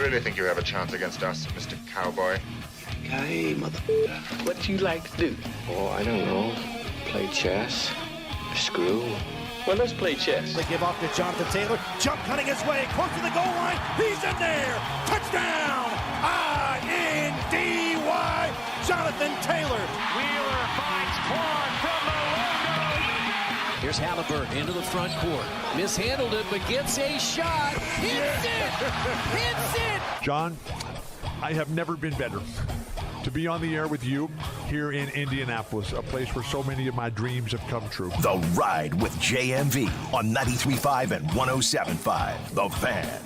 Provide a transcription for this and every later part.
really think you have a chance against us, Mr. Cowboy? Hey, motherfucker, what do you like to do? Oh, I don't know. Play chess. Screw. Well, let's play chess. They give off to Jonathan Taylor. Jump cutting his way close to the goal line. He's in there. Touchdown. I-N-D-Y. Jonathan Taylor. Wheeler finds Quan from the logo. Here's Halliburton into the front court. Mishandled it, but gets a shot. Hits it. Hits it. John, I have never been better to be on the air with you here in Indianapolis, a place where so many of my dreams have come true. The Ride with JMV on 93.5 and 107.5. The Fan.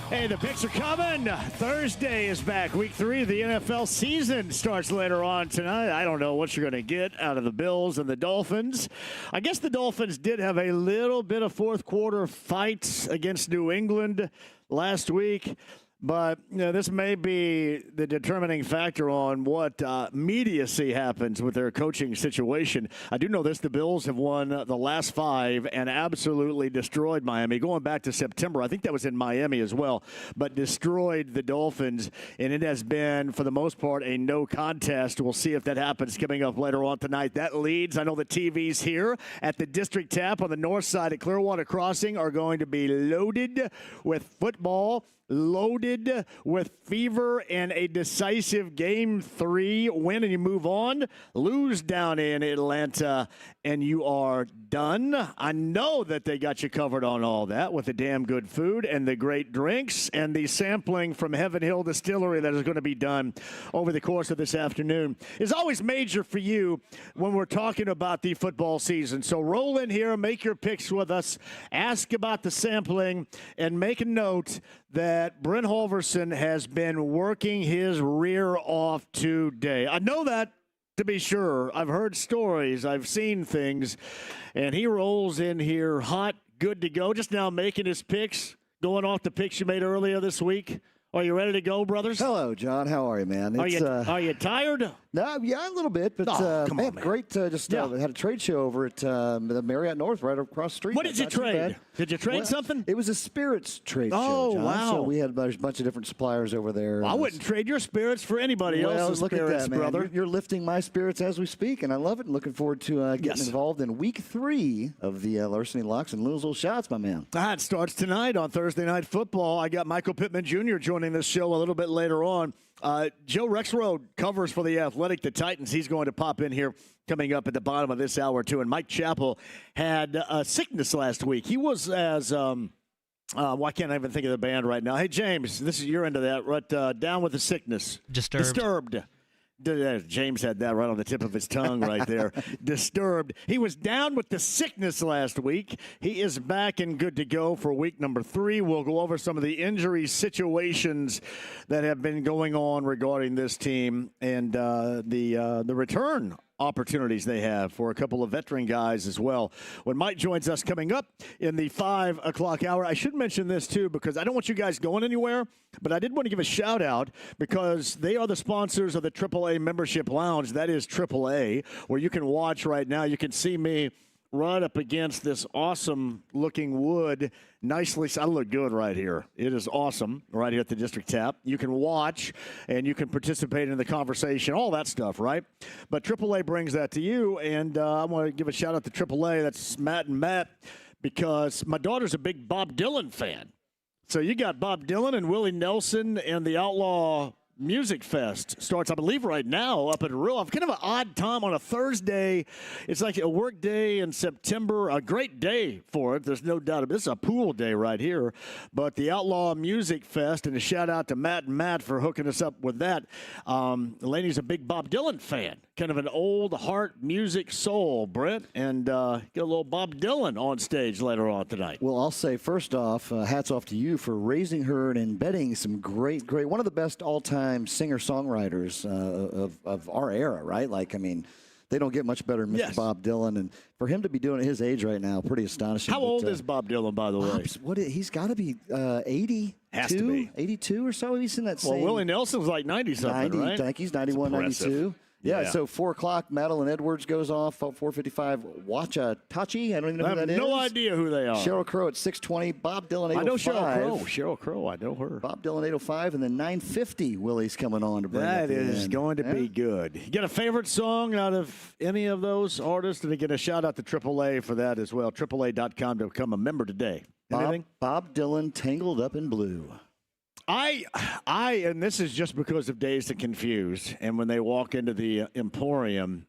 Hey, the picks are coming. Thursday is back. Week 3 of the NFL season starts later on tonight. I don't know what you're going to get out of the Bills and the Dolphins. I guess the Dolphins did have a little bit of fourth quarter fights against New England last week. But this may be the determining factor on what immediacy happens with their coaching situation. I do know this. The Bills have won the last 5 and absolutely destroyed Miami. Going back to September, I think that was in Miami as well, but destroyed the Dolphins. And it has been, for the most part, a no contest. We'll see if that happens coming up later on tonight. That leads, I know the TVs here at the District Tap on the north side at Clearwater Crossing are going to be loaded with football, loaded with fever, and a decisive Game 3 win, and you move on. Lose down in Atlanta, and you are done. I know that they got you covered on all that with the damn good food and the great drinks and the sampling from Heaven Hill Distillery that is going to be done over the course of this afternoon. It's always major for you when we're talking about the football season. So roll in here, make your picks with us, ask about the sampling, and make a note that Brent Holverson has been working his rear off today. I know that to be sure. I've heard stories. I've seen things. And he rolls in here hot, good to go. Just now making his picks, going off the picks you made earlier this week. Are you ready to go, brothers? Hello, John. How are you, man? Are you tired? No, yeah, a little bit, but come on, man. Great. Had a trade show over at the Marriott North, right across the street. What did you trade? Did you trade something? It was a spirits trade show, John. Wow. So we had a bunch of different suppliers over there. Well, I wouldn't trade your spirits for anybody else's look spirits, at that, man. brother. You're lifting my spirits as we speak, and I love it. And looking forward to getting involved in Week 3 of the Larceny Locks and Louisville Shots, my man. It starts tonight on Thursday Night Football. I got Michael Pittman Jr. joining this show a little bit later on. Joe Rexroad covers for The Athletic, the Titans. He's going to pop in here coming up at the bottom of this hour, too. And Mike Chappell had a sickness last week. He was as why can't I even think of the band right now? Hey, James, you're into that, right? Down with the sickness. Disturbed. James had that right on the tip of his tongue right there. Disturbed. He was down with the sickness last week. He is back and good to go for week number 3. We'll go over some of the injury situations that have been going on regarding this team and the return opportunities they have for a couple of veteran guys as well. When Mike joins us coming up in the 5 o'clock hour, I should mention this too because I don't want you guys going anywhere, but I did want to give a shout out because they are the sponsors of the AAA Membership Lounge. That is AAA, where you can watch right now. You can see me right up against this awesome-looking wood. I look good right here. It is awesome right here at the District Tap. You can watch, and you can participate in the conversation, all that stuff, right? But AAA brings that to you, and I want to give a shout-out to AAA. That's Matt and Matt, because my daughter's a big Bob Dylan fan. So you got Bob Dylan and Willie Nelson and the Outlaw Music Fest starts, I believe, right now up at Real. Kind of an odd time on a Thursday. It's like a work day in September. A great day for it. There's no doubt. This is a pool day right here. But the Outlaw Music Fest, and a shout out to Matt and Matt for hooking us up with that. Lainey's a big Bob Dylan fan. Kind of an old heart music soul, Brent. And get a little Bob Dylan on stage later on tonight. Well, I'll say first off, hats off to you for raising her and embedding some great, one of the best all-time singer-songwriters of our era, right? Like, I mean, they don't get much better than Mr. Bob Dylan. And for him to be doing it at his age right now, pretty astonishing. How old is Bob Dylan, by the way? He's got to be 80. Has to be. 82 or so. He's in that same. Well, Willie Nelson's like 90-something, right? I think he's 91, 92. Yeah, so 4 o'clock, Madeline Edwards goes off. 4:55, Wacha Tachi. I don't even know who that is. No idea who they are. Cheryl Crow at 6:20. Bob Dylan 8:05. I know Cheryl Crow. Cheryl Crow, I know her. Bob Dylan 8:05, and then 9:50, Willie's coming on to bring that up the is end. going to be good. You got a favorite song out of any of those artists? And again, a shout out to AAA for that as well. AAA.com to become a member today. Anything? Bob Dylan, Tangled Up in Blue. And this is just because of Dazed and Confused, and when they walk into the Emporium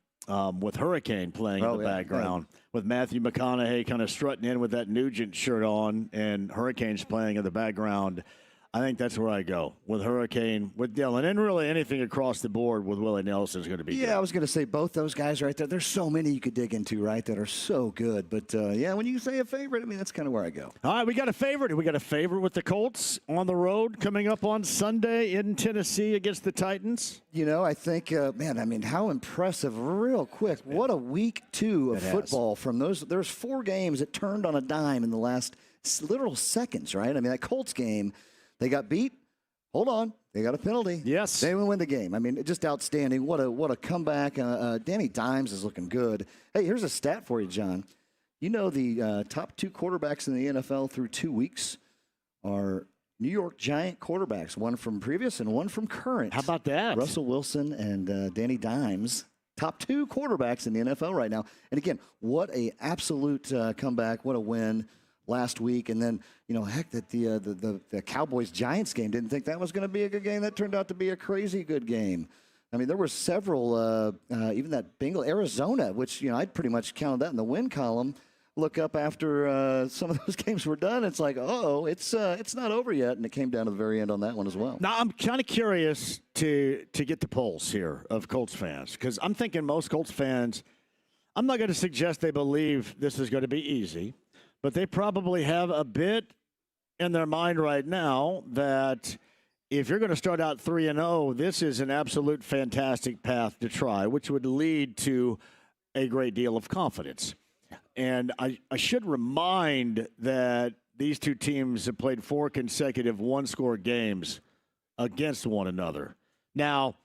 with Hurricane playing in the background, with Matthew McConaughey kind of strutting in with that Nugent shirt on, and Hurricane's playing in the background, I think that's where I go, with Hurricane, with Dylan, and really anything across the board with Willie Nelson is going to be good. I was going to say both those guys right there. There's so many you could dig into, right, that are so good. But, when you say a favorite, I mean, that's kind of where I go. All right, we got a favorite. We got a favorite with the Colts on the road coming up on Sunday in Tennessee against the Titans. I think, how impressive, real quick. What a week 2 of football from those. There's 4 games that turned on a dime in the last literal seconds, right? I mean, that Colts game, they got beat. Hold on. They got a penalty. Yes. They win the game. I mean, just outstanding. What a comeback. Danny Dimes is looking good. Hey, here's a stat for you, John. The top 2 quarterbacks in the NFL through 2 weeks are New York Giant quarterbacks, one from previous and one from current. How about that? Russell Wilson and Danny Dimes. Top 2 quarterbacks in the NFL right now. And again, what a absolute comeback. What a win last week. And then, that the Cowboys-Giants game, didn't think that was going to be a good game. That turned out to be a crazy good game. I mean, there were several, even that Arizona, which, I'd pretty much counted that in the win column. Look up after some of those games were done. It's like, it's not over yet. And it came down to the very end on that one as well. Now, I'm kind of curious to get the pulse here of Colts fans, because I'm thinking most Colts fans, I'm not going to suggest they believe this is going to be easy, but they probably have a bit in their mind right now that if you're going to start out 3-0, this is an absolute fantastic path to try, which would lead to a great deal of confidence. And I should remind that these two teams have played 4 consecutive one-score games against one another. Now,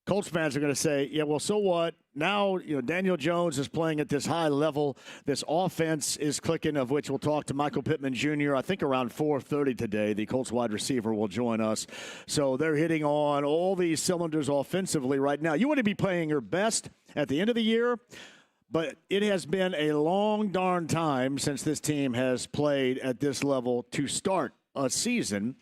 Colts fans are going to say, yeah, well, so what? Now, Daniel Jones is playing at this high level. This offense is clicking, of which we'll talk to Michael Pittman Jr. I think around 4:30 today. The Colts wide receiver will join us. So they're hitting on all these cylinders offensively right now. You want to be playing your best at the end of the year, but it has been a long darn time since this team has played at this level to start a season.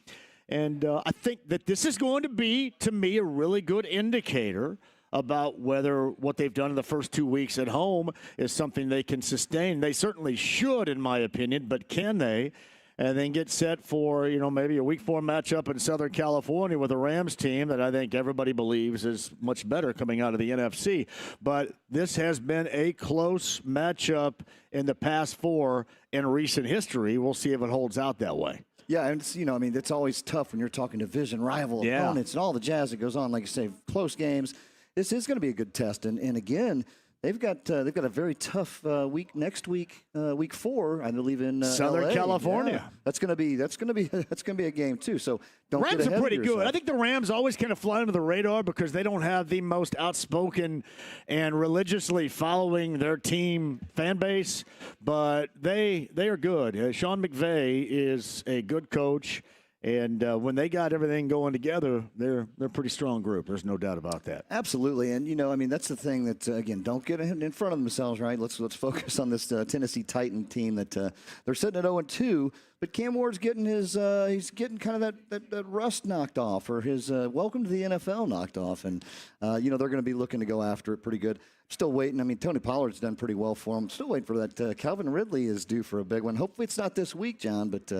And I think that this is going to be, to me, a really good indicator about whether what they've done in the first 2 weeks at home is something they can sustain. They certainly should, in my opinion, but can they? And then get set for, maybe a Week 4 matchup in Southern California with a Rams team that I think everybody believes is much better coming out of the NFC. But this has been a close matchup in the past 4 in recent history. We'll see if it holds out that way. Yeah, and it's, it's always tough when you're talking division rival opponents and all the jazz that goes on. Like you say, close games. This is going to be a good test, and again, they've got a very tough week next week, Week 4, I believe in Southern LA. California. Yeah. That's going to be a game too. So don't Rams get ahead are pretty of yourself. good. I think the Rams always kind of fly under the radar because they don't have the most outspoken and religiously following their team fan base, but they are good. Sean McVay is a good coach. And when they got everything going together, they're a pretty strong group. There's no doubt about that. Absolutely, and that's the thing that again, don't get in front of themselves, right? Let's focus on this Tennessee Titan team that they're sitting at 0-2. But Cam Ward's getting he's getting kind of that rust knocked off, or his welcome to the NFL knocked off, and they're going to be looking to go after it pretty good. Still waiting. I mean, Tony Pollard's done pretty well for him. Still waiting for that. Calvin Ridley is due for a big one. Hopefully, it's not this week, John, but.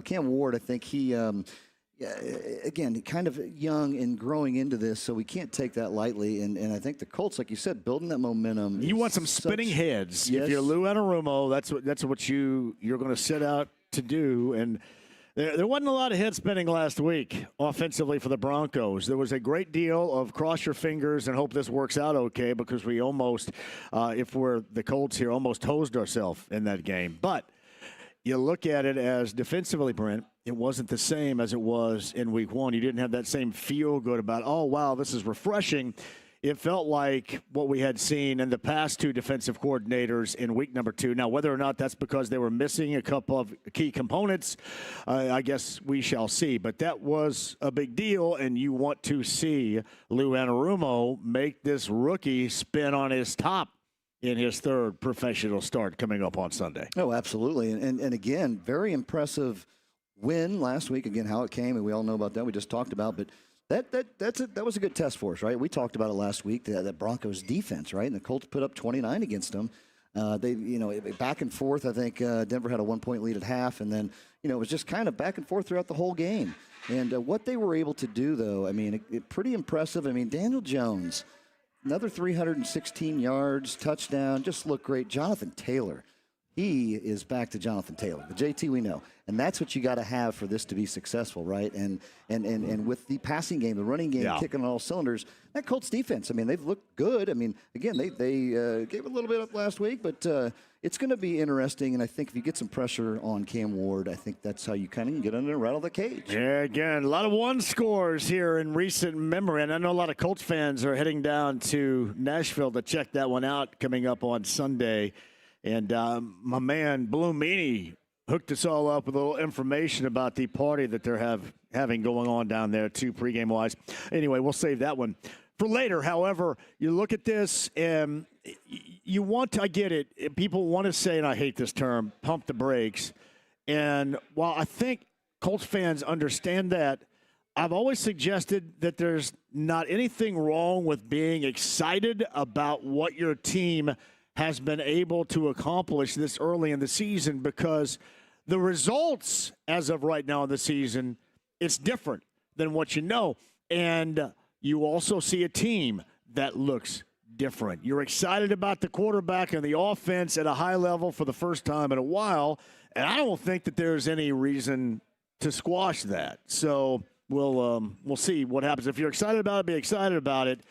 Cam Ward, I think he, again, kind of young and growing into this, so we can't take that lightly. And I think the Colts, like you said, building that momentum. You want some spinning heads. Yes. If you're Lou Anarumo, that's what you're going to set out to do. And there wasn't a lot of head spinning last week offensively for the Broncos. There was a great deal of cross your fingers and hope this works out okay, because we almost, if we're the Colts here, almost hosed ourselves in that game. But you look at it as defensively, Brent, it wasn't the same as it was in Week 1. You didn't have that same feel good about, oh, wow, this is refreshing. it felt like what we had seen in the past two defensive coordinators in week number 2. Now, whether or not that's because they were missing a couple of key components, I guess we shall see. But that was a big deal, and you want to see Lou Anarumo make this rookie spin on his top in his third professional start coming up on Sunday. Oh, absolutely. And again, very impressive win last week. Again, how it came, and we all know about that. We just talked about, but that was a good test for us, right? We talked about it last week, the Broncos defense, right? And the Colts put up 29 against them. They, back and forth. I think Denver had a 1-point lead at half, and then, it was just kind of back and forth throughout the whole game. And what they were able to do, though, I mean, pretty impressive. I mean, Daniel Jones, another 316 yards, touchdown, just looked great. Jonathan Taylor, he is back to Jonathan Taylor, the JT we know. And that's what you got to have for this to be successful, right? And with the passing game, the running game, kicking on all cylinders, that Colts defense, I mean, they've looked good. I mean, again, they gave a little bit up last week, but it's going to be interesting. And I think if you get some pressure on Cam Ward, I think that's how you kind of get under and rattle the cage. Yeah, again, a lot of one scores here in recent memory. And I know a lot of Colts fans are heading down to Nashville to check that one out coming up on Sunday. And my man, Blue Meanie, hooked us all up with a little information about the party that they're having going on down there, too, pregame-wise. Anyway, we'll save that one for later. However, you look at this, and you want to – I get it. People want to say, and I hate this term, pump the brakes. And while I think Colts fans understand that, I've always suggested that there's not anything wrong with being excited about what your team – has been able to accomplish this early in the season, because the results as of right now in the season, it's different than what you know. And you also see a team that looks different. You're excited about the quarterback and the offense at a high level for the first time in a while, and I don't think that there's any reason to squash that. So we'll see what happens. If you're excited about it, be excited about it.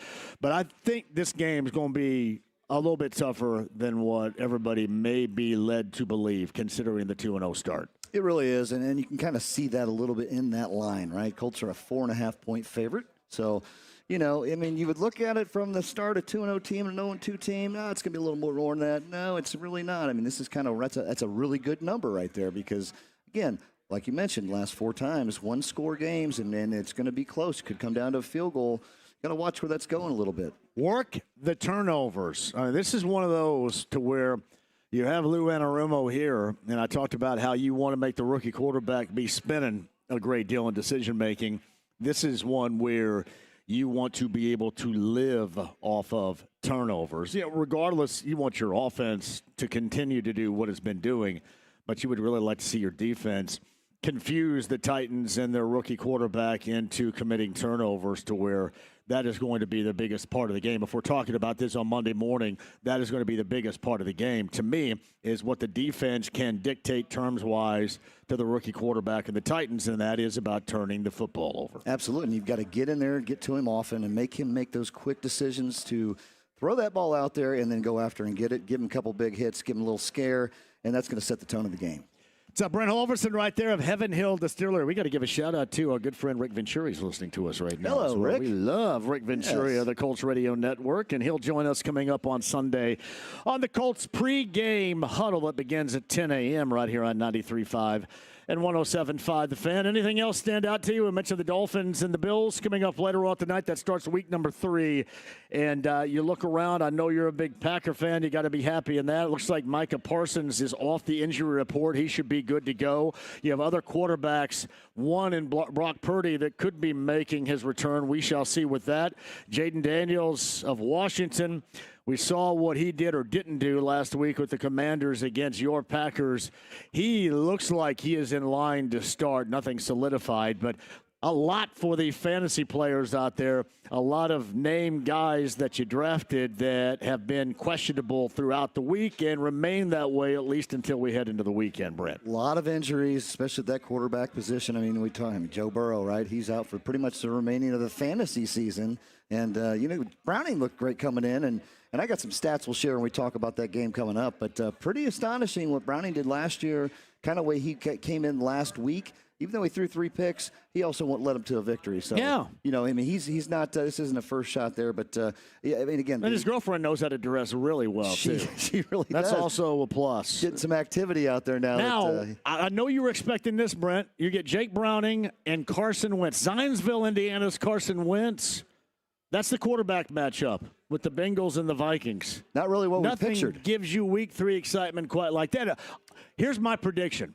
But I think this game is going to be a little bit tougher than what everybody may be led to believe, considering the 2-0 start. It really is, and you can kind of see that a little bit in that line, right? Colts are a 4.5-point favorite. So, I mean, you would look at it from the start, a 2-0 team and a 0-2 team. No, it's going to be a little more than that. No, it's really not. I mean, this is that's a really good number right there, because, again, like you mentioned, last 4 times, one-score games, and then it's going to be close. Could come down to a field goal. Got to watch where that's going a little bit. Work the turnovers. This is one of those to where you have Lou Anarumo here, and I talked about how you want to make the rookie quarterback be spinning a great deal in decision-making. This is one where you want to be able to live off of turnovers. Regardless, you want your offense to continue to do what it's been doing, but you would really like to see your defense confuse the Titans and their rookie quarterback into committing turnovers, to where that is going to be the biggest part of the game. If we're talking about this on Monday morning, that is going to be the biggest part of the game, to me, is what the defense can dictate terms-wise to the rookie quarterback and the Titans, and that is about turning the football over. Absolutely, and you've got to get in there, get to him often, and make him make those quick decisions to throw that ball out there and then go after and get it, give him a couple big hits, give him a little scare, and that's going to set the tone of the game. What's up, Brent Holverson right there of Heaven Hill Distillery. We got to give a shout-out to our good friend Rick Venturi, who's listening to us right now. Hello, Rick. We love Rick Venturi of the Colts Radio Network, and he'll join us coming up on Sunday on the Colts pregame huddle that begins at 10 a.m. right here on 93.5 and 107.5 The Fan. Anything else stand out to you? We mentioned the Dolphins and the Bills coming up later on tonight. That starts week number 3. And you look around. I know you're a big Packer fan. You got to be happy in that. It looks like Micah Parsons is off the injury report. He should be good to go. You have other quarterbacks, one in Brock Purdy, that could be making his return. We shall see with that. Jaden Daniels of Washington. We saw what he did or didn't do last week with the Commanders against your Packers. He looks like he is in line to start. Nothing solidified, but a lot for the fantasy players out there. A lot of name guys that you drafted that have been questionable throughout the week and remain that way at least until we head into the weekend, Brett. A lot of injuries, especially at that quarterback position. I mean, we talk him, Joe Burrow, right? He's out for pretty much the remaining of the fantasy season. And, Browning looked great coming in. And I got some stats we'll share when we talk about that game coming up. But pretty astonishing what Browning did last year, kind of way he came in last week. even though he threw 3 picks, he also won't let him to a victory. So, he's not. This isn't a first shot there, but again, and his girlfriend knows how to dress really well too. She really That's does. also a plus. Getting some activity out there now. Now, I know you were expecting this, Brent. You get Jake Browning and Carson Wentz. Zionsville, Indiana's Carson Wentz. That's the quarterback matchup with the Bengals and the Vikings. Not really what we Nothing pictured. gives you week 3 excitement quite like that. Here's my prediction.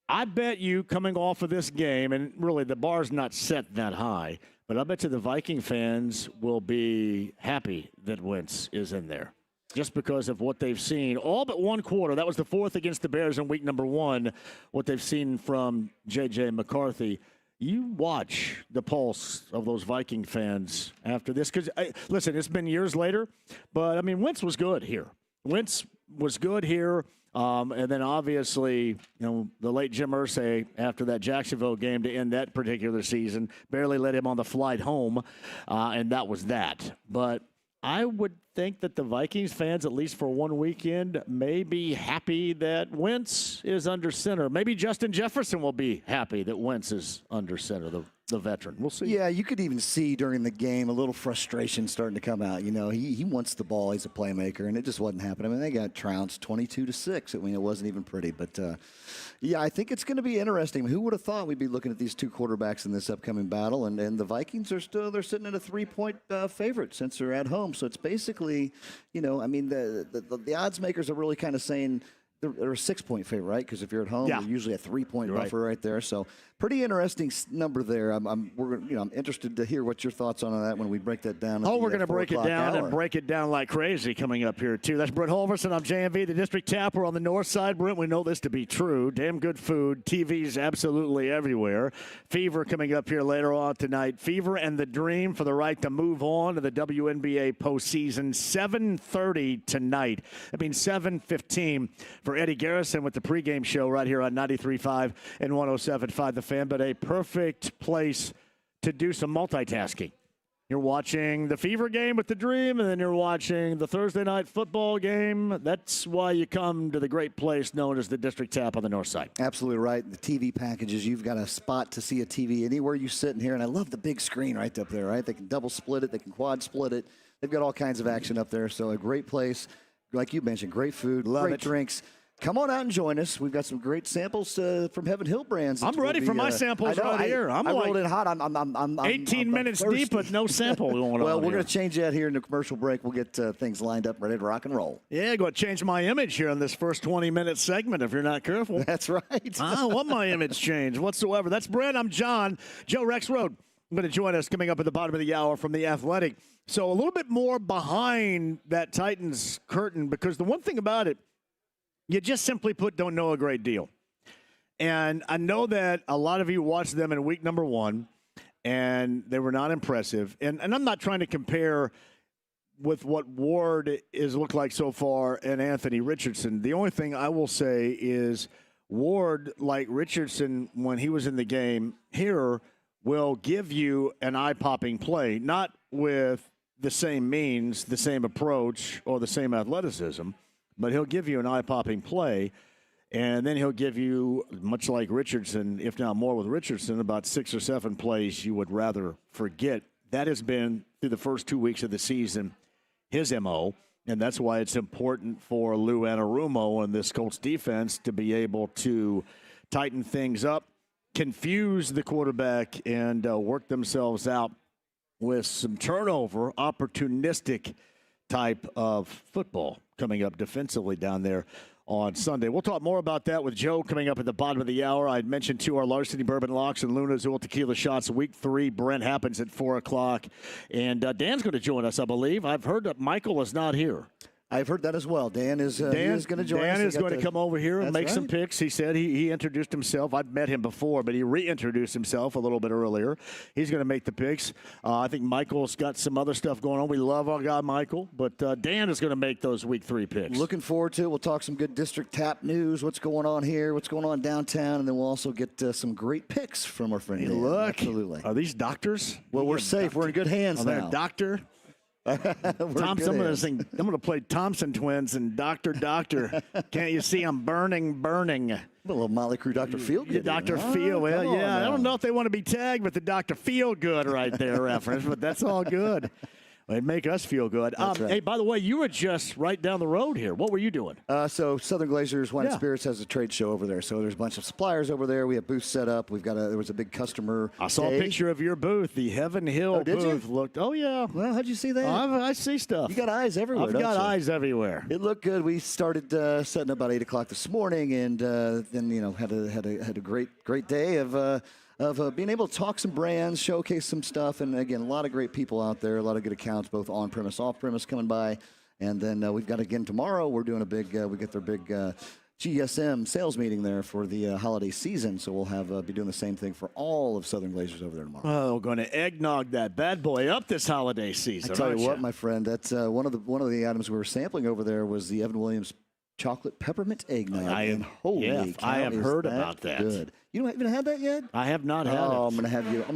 I bet you coming off of this game, and really the bar's not set that high, but I bet you the Viking fans will be happy that Wentz is in there just because of what they've seen. All but one quarter. That was the 4th against the Bears in week number 1, what they've seen from J.J. McCarthy. You watch the pulse of those Viking fans after this. Because, listen, it's been years later, but, I mean, Wentz was good here. Wentz was good here. And then, obviously, the late Jim Irsay, after that Jacksonville game to end that particular season, barely let him on the flight home, and that was that. But I would think that the Vikings fans, at least for one weekend, may be happy that Wentz is under center. Maybe Justin Jefferson will be happy that Wentz is under center, the veteran. We'll see. Yeah, you could even see during the game a little frustration starting to come out. He wants the ball. He's a playmaker, and it just wasn't happening. I mean, they got trounced 22-6. I mean, it wasn't even pretty. But, I think it's going to be interesting. Who would have thought we'd be looking at these 2 quarterbacks in this upcoming battle? And the Vikings they're sitting at a 3-point favorite since they're at home. So it's basically, the odds makers are really kind of saying they're a 6-point favorite, right? Because if you're at home, you're usually a 3-point buffer right there. So pretty interesting number there. I'm interested to hear what your thoughts on that when we break that down. We're going to break it down and break it down like crazy coming up here, too. That's Brent Holverson. I'm JMV, the District Tap. We're on the north side. Brent, we know this to be true. Damn good food. TVs absolutely everywhere. Fever coming up here later on tonight. Fever and the Dream for the right to move on to the WNBA postseason. 7:30 tonight. I mean, 7:15 for Eddie Garrison with the pregame show right here on 93.5 and 107.5 The Fan, but a perfect place to do some multitasking. You're watching the Fever game with the Dream, and then you're watching the Thursday night football game. That's why you come to the great place known as the District Tap on the north side. Absolutely right. The TV packages, you've got a spot to see a TV anywhere you sit in here, and I love the big screen right up there, right? They can double split it. They can quad split it. They've got all kinds of action up there, so a great place. Like you mentioned, great food, great drinks. Come on out and join us. We've got some great samples from Heaven Hill brands. I'm ready for my samples right here. I rolled in hot. I'm 18 minutes deep, but no sample going on. Well, we're going to change that here in the commercial break. We'll get things lined up, ready to rock and roll. Yeah, going to change my image here in this first 20-minute segment if you're not careful. That's right. I don't want my image changed whatsoever. That's Brent. I'm John. Joe Rexroad going to join us coming up at the bottom of the hour from The Athletic. So a little bit more behind that Titans curtain, because the one thing about it, you just simply put don't know a great deal. And I know that a lot of you watched them in week number 1, and they were not impressive. And I'm not trying to compare with what Ward has looked like so far and Anthony Richardson. The only thing I will say is Ward, like Richardson when he was in the game here, will give you an eye-popping play, not with the same means, the same approach, or the same athleticism, but he'll give you an eye-popping play, and then he'll give you, much like Richardson, if not more with Richardson, about 6 or 7 plays you would rather forget. That has been, through the first 2 weeks of the season, his MO, and that's why it's important for Lou Anarumo and this Colts defense to be able to tighten things up, confuse the quarterback, and work themselves out with some turnover, opportunistic type of football coming up defensively down there on Sunday. We'll talk more about that with Joe coming up at the bottom of the hour. I'd mentioned our Larceny Bourbon Locks and Luna Azul Tequila Shots. Week 3, Brent happens at 4 o'clock. And Dan's going to join us, I believe. I've heard that Michael is not here. I've heard that as well. Dan is going to join us. Dan is going to come over here and make some picks. He said he introduced himself. I've met him before, but he reintroduced himself a little bit earlier. He's going to make the picks. I think Michael's got some other stuff going on. We love our guy Michael, but Dan is going to make those Week 3 picks. Looking forward to it. We'll talk some good District Tap news, what's going on here, what's going on downtown, and then we'll also get some great picks from our friend Dan. Look, absolutely. Are these doctors? Well, we're safe. We're in good hands now. Doctor. I'm going to play Thompson Twins and Doctor. Can't you see I'm burning? A little Motley Crue Dr. Feelgood. Dr. Feel. Well, yeah. I don't know if they want to be tagged with the Dr. Feelgood right there reference, but that's all good. It'd make us feel good. Right. Hey, by the way, you were just right down the road here. What were you doing? So Southern Glazers Wine and Spirits has a trade show over there. So there's a bunch of suppliers over there. We have booths set up. There was a big customer. I saw a picture of your booth, the Heaven Hill booth. Oh, yeah. Well, how'd you see that? I see stuff. You got eyes everywhere. I've got eyes everywhere. It looked good. We started setting up about 8 o'clock this morning, and then had a great day of being able to talk some brands, showcase some stuff, and again, a lot of great people out there, a lot of good accounts, both on-premise, off-premise coming by. And then we've got, again, tomorrow, we're doing we get their big GSM sales meeting there for the holiday season. So we'll be doing the same thing for all of Southern Glazers over there tomorrow. Oh, we're going to eggnog that bad boy up this holiday season. I tell you what, my friend, that's one of the items we were sampling over there was the Evan Williams chocolate peppermint eggnog. I have heard about that. Good. You haven't had that yet? I have not had it. I'm gonna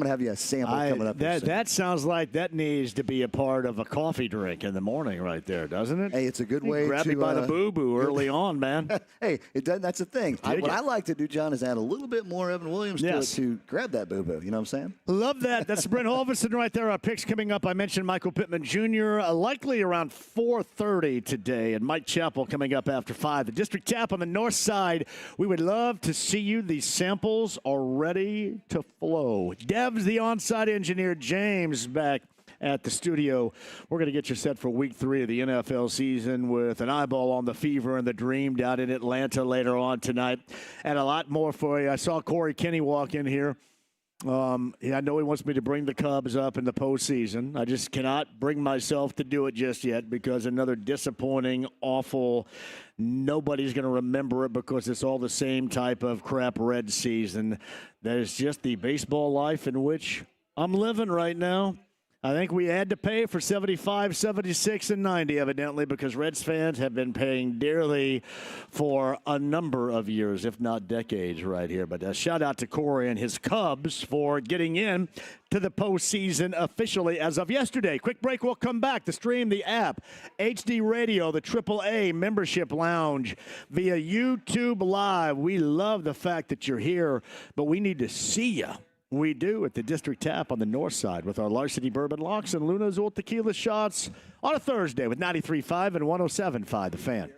have you a sample coming up. That sounds like that needs to be a part of a coffee drink in the morning, right there, doesn't it? Hey, it's a good way grab me by the boo-boo early on, man. Hey, it doesn't. That's the thing. What I like to do, John, is add a little bit more Evan Williams to it to grab that boo-boo. You know what I'm saying? Love that. That's Brent Holverson right there. Our picks coming up. I mentioned Michael Pittman Jr. Likely around 4:30 today, and Mike Chappell coming up after 5. The District Tap on the north side. We would love to see you. These samples are ready to flow. Dev's the on-site engineer. James back at the studio. We're going to get you set for week 3 of the NFL season with an eyeball on the Fever and the Dream down in Atlanta later on tonight. And a lot more for you. I saw Corey Kenny walk in here. I know he wants me to bring the Cubs up in the postseason. I just cannot bring myself to do it just yet because another disappointing, awful, nobody's going to remember it because it's all the same type of crap red season. That is just the baseball life in which I'm living right now. I think we had to pay for 75, 76, and 90, evidently, because Reds fans have been paying dearly for a number of years, if not decades, right here. But a shout-out to Corey and his Cubs for getting in to the postseason officially as of yesterday. Quick break, we'll come back. The stream, the app, HD Radio, the AAA Membership Lounge via YouTube Live. We love the fact that you're here, but we need to see you. We do at the District Tap on the north side with our Larceny Bourbon Locks and Luna Azul Tequila shots on a Thursday with 93.5 and 107.5 The Fan.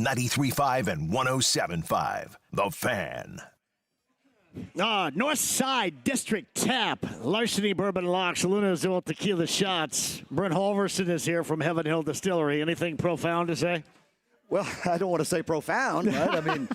on 93.5 and 107.5. The Fan. North Side District Tap, Larceny Bourbon Locks, Luna Azul Tequila Shots. Brent Halverson is here from Heaven Hill Distillery. Anything profound to say? Well, I don't want to say profound, right? I mean,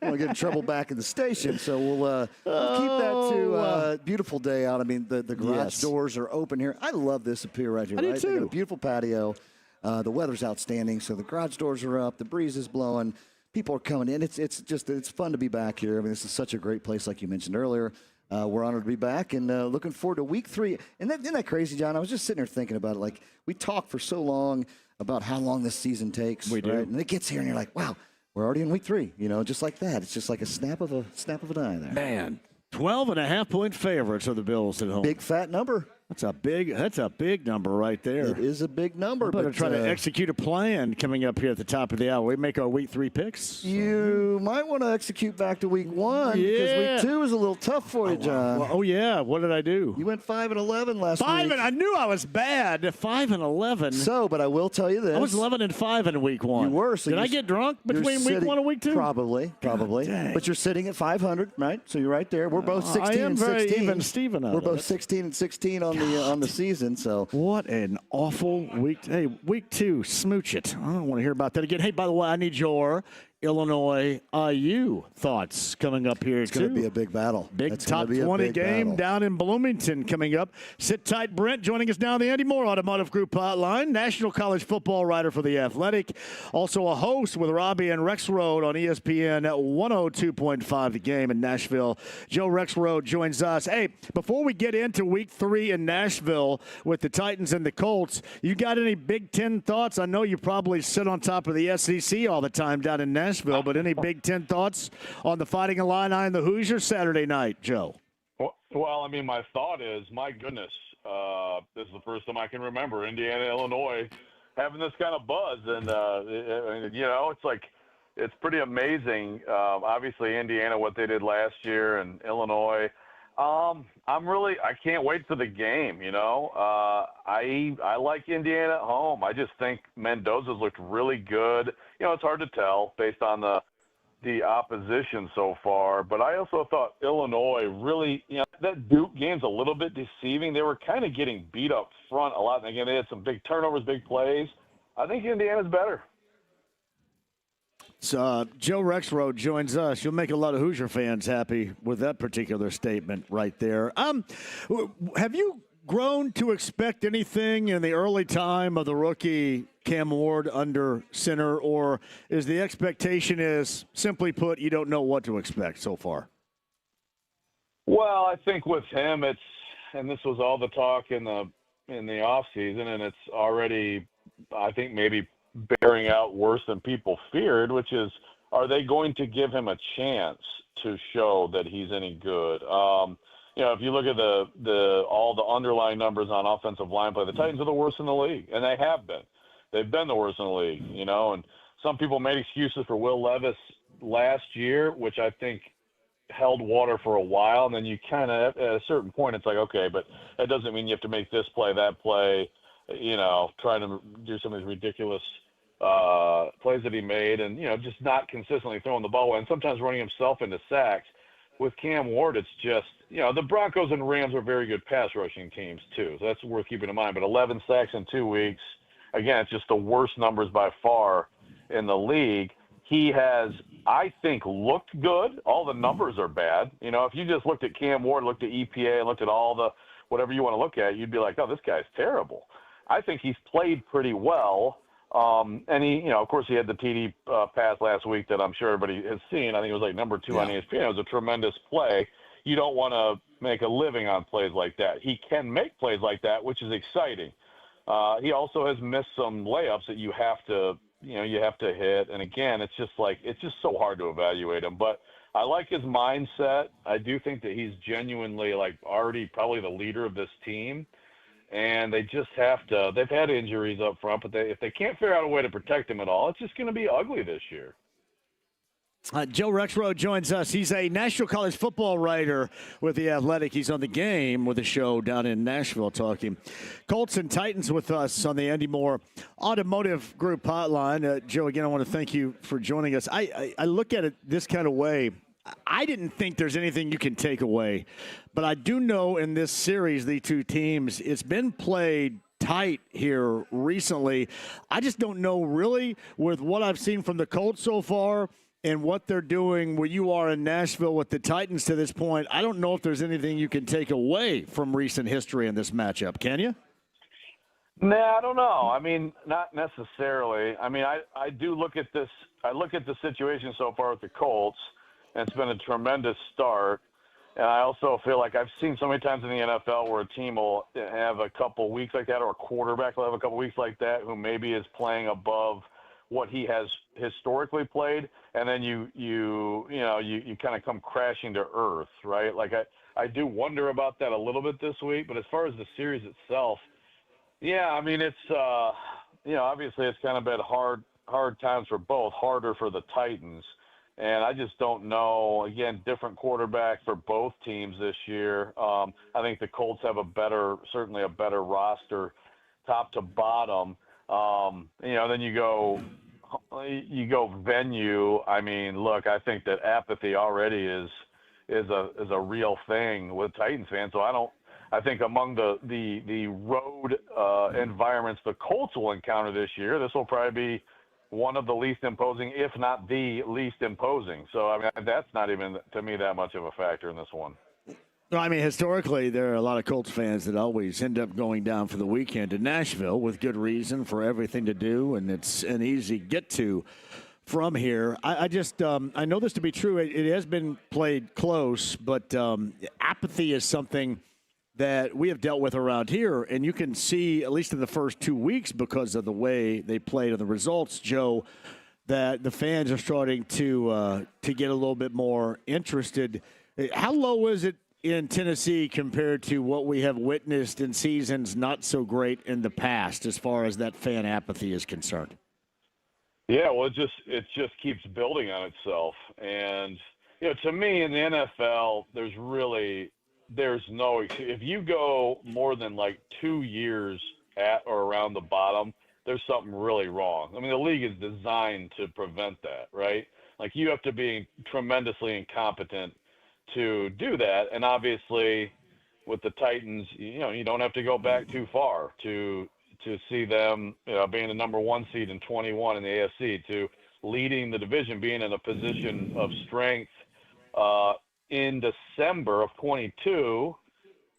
we'll get in trouble back in the station, so we'll keep that to a beautiful day out. I mean, the garage doors are open here. I love this up here right here. I do too. They got a beautiful patio. The weather's outstanding, so the garage doors are up. The breeze is blowing. People are coming in. It's fun to be back here. I mean, this is such a great place, like you mentioned earlier. We're honored to be back and looking forward to week 3. And isn't that crazy, John? I was just sitting there thinking about it. Like, we talk for so long about how long this season takes. We do. Right? And it gets here, and you're like, wow, we're already in week 3. You know, just like that. It's just like a snap of an eye there. Man, 12.5-point favorites are the Bills at home. Big fat number. That's a big number right there. It is a big number. We better try to execute a plan coming up here at the top of the hour. We make our week 3 picks. You might want to execute back to week 1 because week 2 is a little tough for you, John. What did I do? You went 5-11 last week. I knew I was bad. 5-11. So, but I will tell you this: I was 11-5 in week 1. You were. So did I get drunk between week 1 and week 2? Probably. But you're sitting at 500, right? So you're right there. We're both 16 I am and very 16. even Steven. We're both 16 and 16 on the season. So what an awful week. Hey, week 2, smooch it. I don't want to hear about that again. Hey, by the way, I need your Illinois IU thoughts coming up here. It's going to be a big battle. Big top 20 game down in Bloomington coming up. Sit tight, Brent. Joining us now on the Andy Moore Automotive Group hotline. National college football writer for The Athletic. Also a host with Robbie and Rexroad on ESPN at 102.5 The Game in Nashville. Joe Rexroad joins us. Hey, before we get into week 3 in Nashville with the Titans and the Colts, you got any Big Ten thoughts? I know you probably sit on top of the SEC all the time down in Nashville. But any Big Ten thoughts on the Fighting Illini and the Hoosiers Saturday night, Joe? Well, I mean, my thought is, my goodness, this is the first time I can remember Indiana, Illinois having this kind of buzz. And, it's like, it's pretty amazing. Obviously, Indiana, what they did last year, and Illinois. I can't wait for the game, I like Indiana at home. I just think Mendoza's looked really good. It's hard to tell based on the opposition so far, but I also thought Illinois really, that Duke game's a little bit deceiving. They were kind of getting beat up front a lot. And again, they had some big turnovers, big plays. I think Indiana's better. So Joe Rexroad joins us. You'll make a lot of Hoosier fans happy with that particular statement right there. Have you grown to expect anything in the early time of the rookie Cam Ward under center, or is the expectation simply put, you don't know what to expect so far? Well, I think with him, and this was all the talk in the offseason, and it's already, I think, maybe bearing out worse than people feared, which is, are they going to give him a chance to show that he's any good? If you look at all the underlying numbers on offensive line play, the Titans are the worst in the league, and they have been. They've been the worst in the league, and some people made excuses for Will Levis last year, which I think held water for a while, and then you kind of, at a certain point, it's like, okay, but that doesn't mean you have to make this play, that play, trying to do some of these ridiculous plays that he made, and, just not consistently throwing the ball away, and sometimes running himself into sacks. With Cam Ward, it's just, the Broncos and Rams are very good pass rushing teams too, so that's worth keeping in mind. But 11 sacks in 2 weeks, again, it's just the worst numbers by far in the league. He has, I think, looked good. All the numbers are bad. If you just looked at Cam Ward, looked at EPA, and looked at all the whatever you want to look at, you'd be like, oh, this guy's terrible. I think he's played pretty well. And he, of course, he had the TD pass last week that I'm sure everybody has seen. I think it was like number 2 on ESPN. It was a tremendous play. You don't want to make a living on plays like that. He can make plays like that, which is exciting. He also has missed some layups that you have to hit. And again, it's just so hard to evaluate him. But I like his mindset. I do think that he's genuinely already probably the leader of this team. And they just have to – they've had injuries up front, but if they can't figure out a way to protect him at all, it's just going to be ugly this year. Joe Rexroad joins us. He's a National College football writer with The Athletic. He's on The Game with a show down in Nashville talking Colts and Titans with us on the Andy Moore Automotive Group hotline. Joe, again, I want to thank you for joining us. I look at it this kind of way. I didn't think there's anything you can take away, but I do know in this series, the two teams, it's been played tight here recently. I just don't know really with what I've seen from the Colts so far and what they're doing where you are in Nashville with the Titans to this point. I don't know if there's anything you can take away from recent history in this matchup. Can you? Nah, I don't know. I mean, not necessarily. I mean, I do look at this. I look at the situation so far with the Colts, and it's been a tremendous start. And I also feel like I've seen so many times in the NFL where a team will have a couple weeks like that, or a quarterback will have a couple weeks like that who maybe is playing above what he has historically played, and then you kind of come crashing to earth, right? Like I do wonder about that a little bit this week, but as far as the series itself, yeah, I mean it's obviously it's kind of been hard times for both, harder for the Titans, and I just don't know. Again, different quarterback for both teams this year. I think the Colts have certainly a better roster, top to bottom. Then you go venue. I mean, look, I think that apathy already is a real thing with Titans fans. So I think among the road environments the Colts will encounter this year, this will probably be one of the least imposing, if not the least imposing. So I mean, that's not even to me that much of a factor in this one. I mean, historically, there are a lot of Colts fans that always end up going down for the weekend to Nashville with good reason for everything to do, and it's an easy get to from here. I know this to be true. It has been played close, but apathy is something that we have dealt with around here, and you can see, at least in the first 2 weeks, because of the way they played and the results, Joe, that the fans are starting to get a little bit more interested. How low is it in Tennessee compared to what we have witnessed in seasons not so great in the past as far as that fan apathy is concerned? Yeah, well, it just keeps building on itself. And, to me in the NFL, there's no – if you go more than like 2 years at or around the bottom, there's something really wrong. I mean, the league is designed to prevent that, right? Like you have to be tremendously incompetent to do that. And obviously with the Titans, you don't have to go back too far to see them being the number one seed in 21 in the AFC, to leading the division, being in a position of strength in December of 22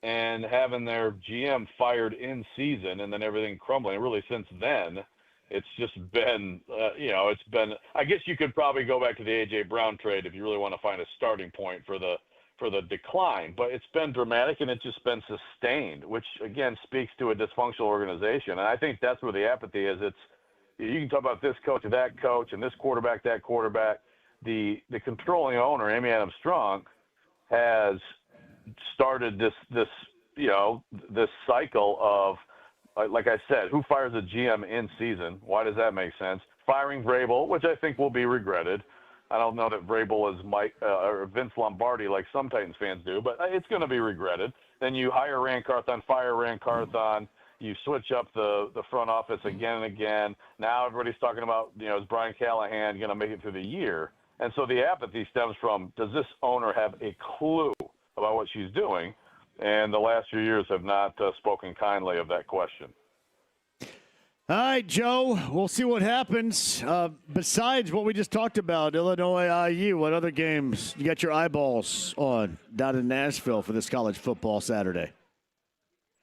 and having their GM fired in season and then everything crumbling. Really since then, it's just been, I guess you could probably go back to the A.J. Brown trade if you really want to find a starting point for the decline. But it's been dramatic and it's just been sustained, which, again, speaks to a dysfunctional organization. And I think that's where the apathy is. You can talk about this coach and that coach and this quarterback, that quarterback. The controlling owner, Amy Adams Strunk, has started this cycle of, like I said, who fires a GM in season? Why does that make sense? Firing Vrabel, which I think will be regretted. I don't know that Vrabel is Mike or Vince Lombardi like some Titans fans do, but it's going to be regretted. Then you hire Rand Carthon, fire Rand Carthon. You switch up the front office again and again. Now everybody's talking about, is Brian Callahan going to make it through the year? And so the apathy stems from, does this owner have a clue about what she's doing? And the last few years have not spoken kindly of that question. All right, Joe, we'll see what happens. Besides what we just talked about, Illinois, IU, what other games you got your eyeballs on down in Nashville for this college football Saturday?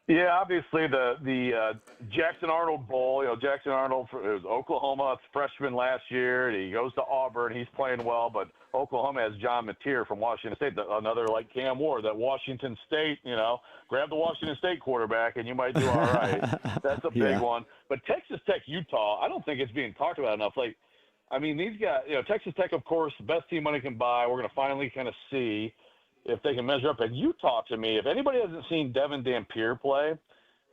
Yeah, obviously the Jackson Arnold Bowl. Jackson Arnold was Oklahoma freshman last year. He goes to Auburn. He's playing well, but Oklahoma has John Mateer from Washington State, another like Cam Ward. That Washington State, grab the Washington State quarterback and you might do all right. That's a big one. But Texas Tech, Utah, I don't think it's being talked about enough. These guys, Texas Tech, of course, the best team money can buy. We're going to finally kind of see if they can measure up. And Utah, to me, if anybody hasn't seen Devin Dampier play,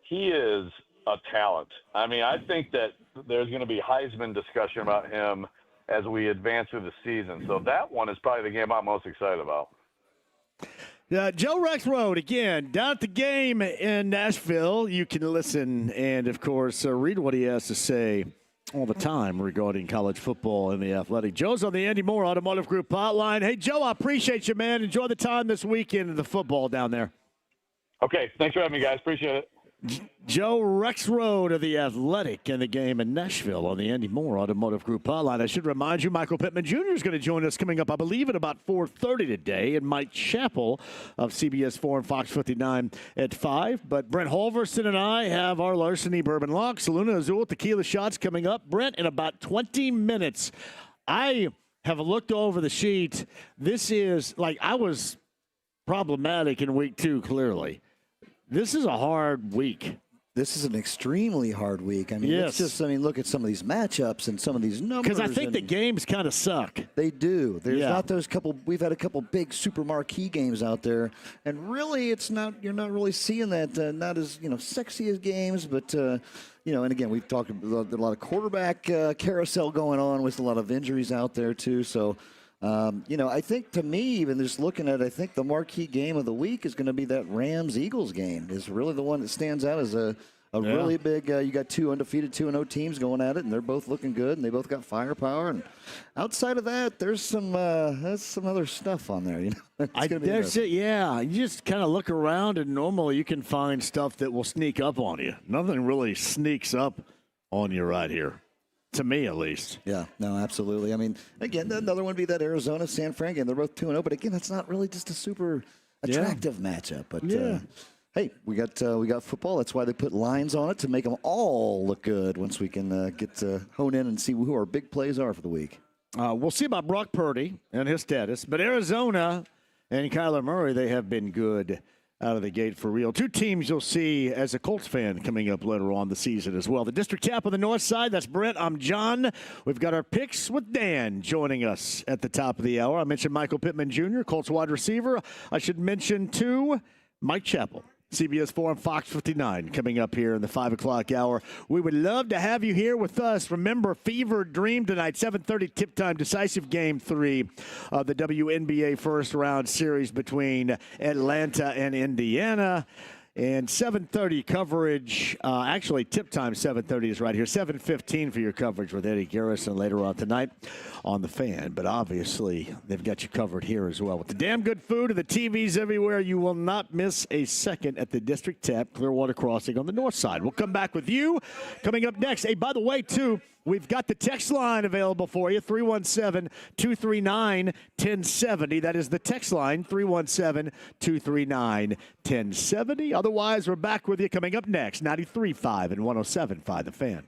he is a talent. I mean, I think that there's going to be Heisman discussion about him as we advance through the season. So that one is probably the game I'm most excited about. Joe Rexrode, again, down at the game in Nashville. You can listen and, of course, read what he has to say all the time regarding college football and the athletic. Joe's on the Andy Moore Automotive Group hotline. Hey, Joe, I appreciate you, man. Enjoy the time this weekend in the football down there. Okay, thanks for having me, guys. Appreciate it. Joe Rexrode of the Athletic in the game in Nashville on the Andy Moore Automotive Group hotline. I should remind you, Michael Pittman Jr. is going to join us coming up, I believe, at about 4:30 today, and Mike Chappell of CBS 4 and Fox 59 at 5. But Brent Halverson and I have our Larceny Bourbon Lock, Saluna Azul Tequila shots coming up. Brent, in about 20 minutes. I have looked over the sheet. This is, I was problematic in week 2, clearly. This is a hard week. This is an extremely hard week. I mean, yes. Look at some of these matchups and some of these numbers. Because I think the games kind of suck. They do. There's not those couple. We've had a couple big super marquee games out there, and really, it's not. You're not really seeing that. Not as sexy as games, but and again, we've talked about a lot of quarterback carousel going on with a lot of injuries out there too. So. I think to me, even just looking at it, I think the marquee game of the week is going to be that Rams-Eagles game. Is really the one that stands out as a really big. You got 2 undefeated 2-0 teams going at it, and they're both looking good, and they both got firepower. And outside of that, there's some other stuff on there. You just kind of look around, and normally you can find stuff that will sneak up on you. Nothing really sneaks up on you right here. To me, at least. Yeah, no, absolutely. I mean, again, another one would be that Arizona-San Fran game. They're both 2-0, but again, that's not really just a super attractive matchup. But hey, we got football. That's why they put lines on it to make them all look good. Once we can get to hone in and see who our big plays are for the week. We'll see about Brock Purdy and his status, but Arizona and Kyler Murray, they have been good out of the gate for real. 2 teams you'll see as a Colts fan coming up later on the season as well. The District Tap on the north side, that's Brent. I'm John. We've got our picks with Dan joining us at the top of the hour. I mentioned Michael Pittman Jr., Colts wide receiver. I should mention, too, Mike Chappell, CBS 4 and Fox 59 coming up here in the 5 o'clock hour. We would love to have you here with us. Remember, Fever Dream tonight, 7:30 tip time, decisive game 3 of the WNBA first round series between Atlanta and Indiana. And 7:30 coverage, actually tip time 7:30 is right here. 7:15 for your coverage with Eddie Garrison later on tonight on The Fan. But obviously, they've got you covered here as well. With the damn good food and the TVs everywhere, you will not miss a second at the District Tap Clearwater Crossing on the north side. We'll come back with you coming up next. Hey, by the way, too, we've got the text line available for you, 317-239-1070. That is the text line, 317-239-1070. Otherwise, we're back with you coming up next, 93.5 and 107.5 The Fan.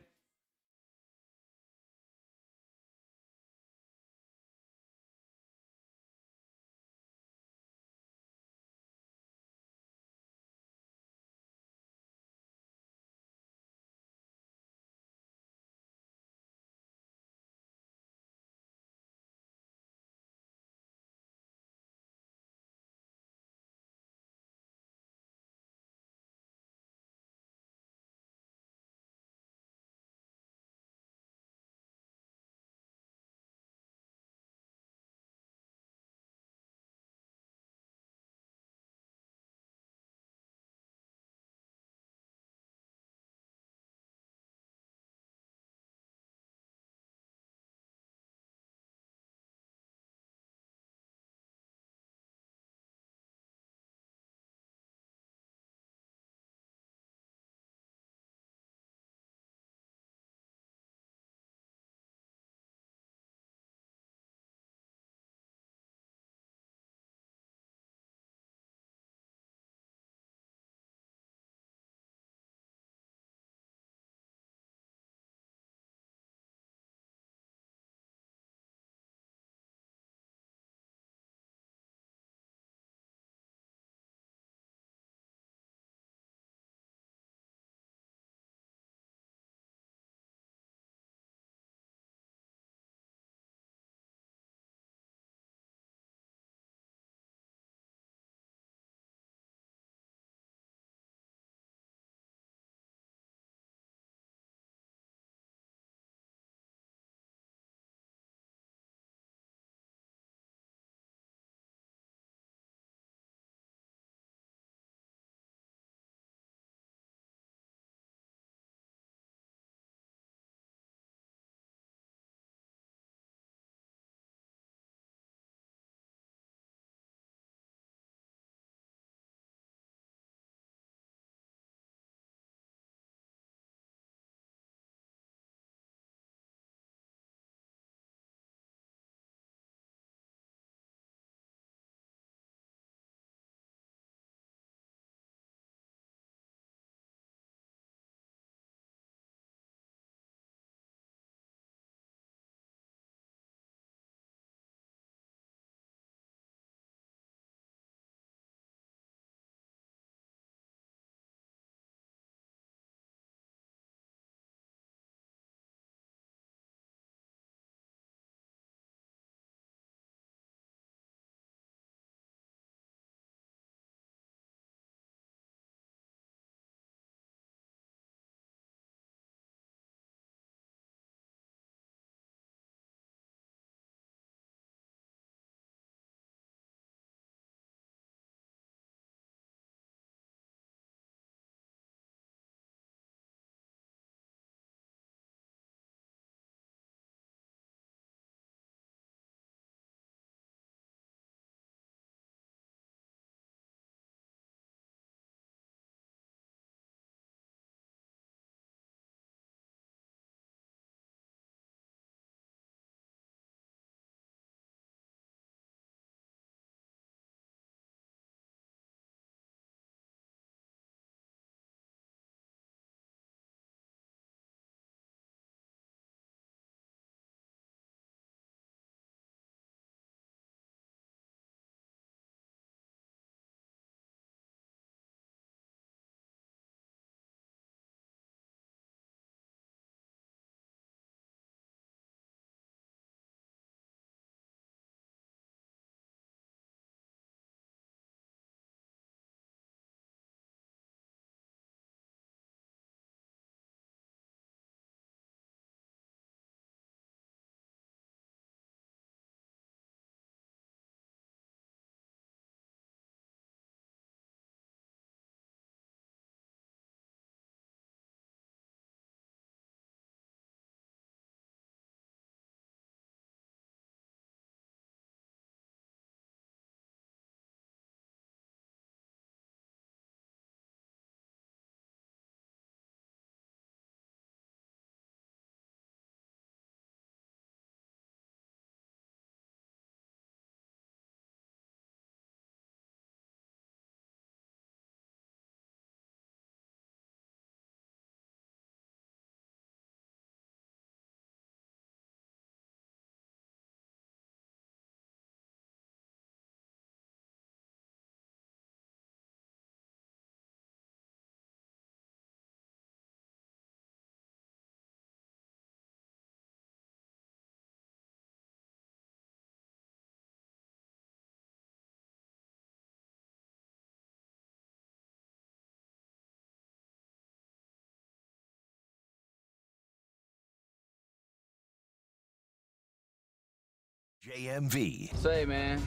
JMV. Say, man,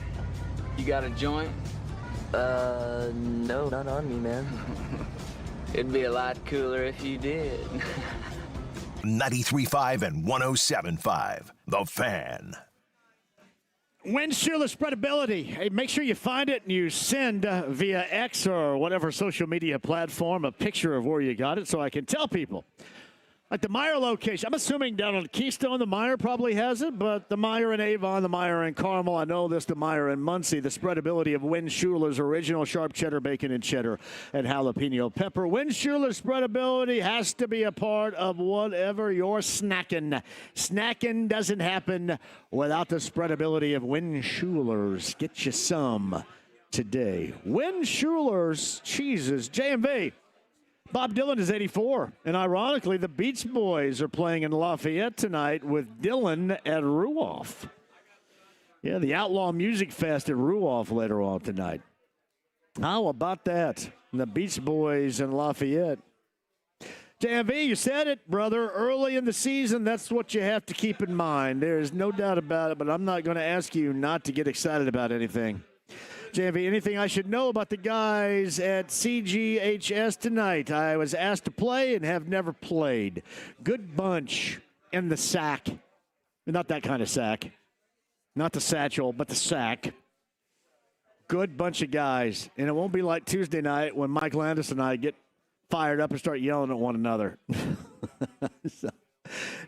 you got a joint? No, not on me, man. It'd be a lot cooler if you did. 93.5 and 107.5. The Fan. Win Schuler spreadability. Hey, make sure you find it and you send via X or whatever social media platform a picture of where you got it so I can tell people. Like the Meyer location. I'm assuming down on Keystone, the Meyer probably has it, but the Meyer in Avon, the Meyer in Carmel, I know this, the Meyer in Muncie, the spreadability of Win Schuler's original sharp cheddar, bacon, and cheddar, and jalapeno pepper. Win Schuler's spreadability has to be a part of whatever you're snacking. Snacking doesn't happen without the spreadability of Win Schuler's. Get you some today. Win Schuler's cheeses. JMV. Bob Dylan is 84, and ironically, the Beach Boys are playing in Lafayette tonight with Dylan at Ruoff. Yeah, the Outlaw Music Fest at Ruoff later on tonight. How about that? The Beach Boys in Lafayette. JMV, you said it, brother. Early in the season, that's what you have to keep in mind. There is no doubt about it, but I'm not going to ask you not to get excited about anything. JMV, anything I should know about the guys at CGHS tonight? I was asked to play and have never played. Good bunch in the sack. Not that kind of sack. Not the satchel, but the sack. Good bunch of guys. And it won't be like Tuesday night when Mike Landis and I get fired up and start yelling at one another. So,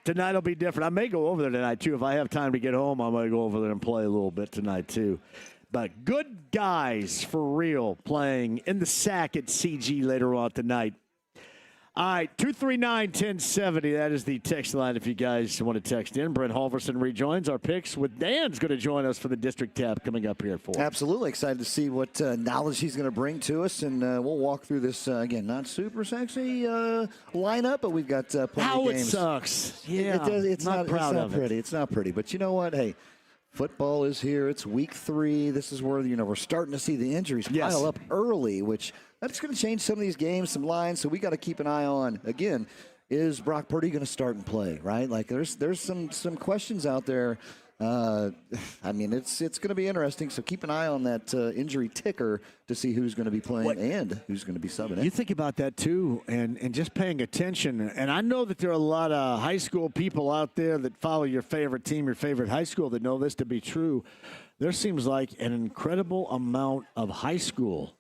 tonight will be different. I may go over there tonight, too. If I have time to get home, I might go over there and play a little bit tonight, too. But good guys for real playing in the sack at CG later on tonight. All right, 239-1070. That is the text line if you guys want to text in. Brent Halverson rejoins our picks with Dan's going to join us for the district tab coming up here at 4. Absolutely excited to see what knowledge he's going to bring to us, and we'll walk through this, again, not super sexy lineup, but we've got plenty of games. How it sucks. Yeah, it's not proud of pretty. It's not pretty. But you know what? Hey, football is here. It's week 3. This is where, we're starting to see the injuries pile up early, which that's going to change some of these games, some lines. So we got to keep an eye on, again, is Brock Purdy going to start and play, right? Like there's some questions out there. I mean, it's going to be interesting. So keep an eye on that injury ticker to see who's going to be playing and who's going to be subbing in. You think about that, too, and just paying attention. And I know that there are a lot of high school people out there that follow your favorite team, your favorite high school, that know this to be true. There seems like an incredible amount of high school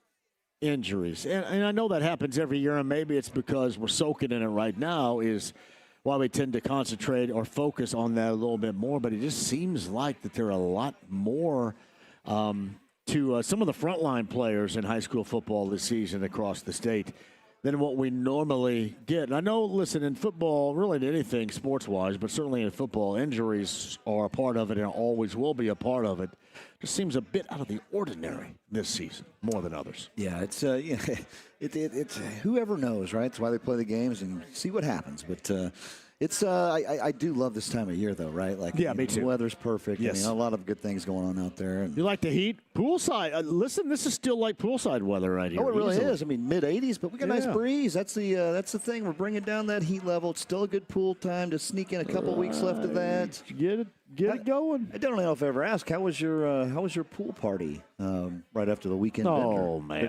injuries. And I know that happens every year, and maybe it's because we're soaking in it right now is – why we tend to concentrate or focus on that a little bit more, but it just seems like that there are a lot more to some of the frontline players in high school football this season across the state than what we normally get. And I know, listen, in football, really in anything sports-wise, but certainly in football, injuries are a part of it and always will be a part of it. Just seems a bit out of the ordinary this season, more than others. Yeah, it's it's whoever knows, right? That's why they play the games and see what happens. But I do love this time of year, though, right? Like, me too. The weather's perfect. Yes. I mean, a lot of good things going on out there. And you like the heat? Poolside. Listen, this is still like poolside weather right here. Oh, it really is. I mean, mid-80s, but we got a nice breeze. That's the thing. We're bringing down that heat level. It's still a good pool time to sneak in a couple weeks left of that. Get it going. I don't know if I ever asked, how was your pool party right after the weekend? Oh, man,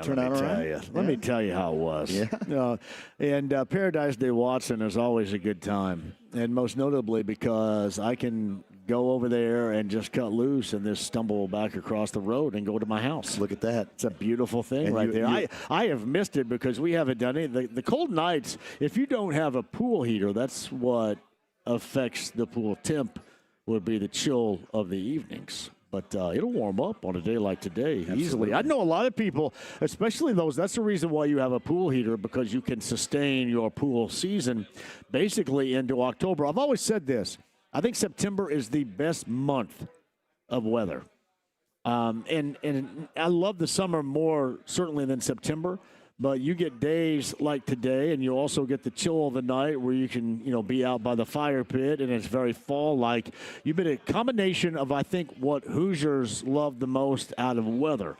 let me tell you how it was. Yeah. And Paradise Day Watson is always a good time, and most notably because I can go over there and just cut loose and just stumble back across the road and go to my house. Look at that. It's a beautiful thing right there. I have missed it because we haven't done it. The cold nights, if you don't have a pool heater, that's what affects the pool temp, would be the chill of the evenings. But it'll warm up on a day like today easily. I know a lot of people, especially those, that's the reason why you have a pool heater, because you can sustain your pool season basically into October. I've always said this. I think September is the best month of weather. And I love the summer more certainly than September. But you get days like today, and you also get the chill of the night where you can, be out by the fire pit, and it's very fall-like. You've been a combination of, I think, what Hoosiers love the most out of weather.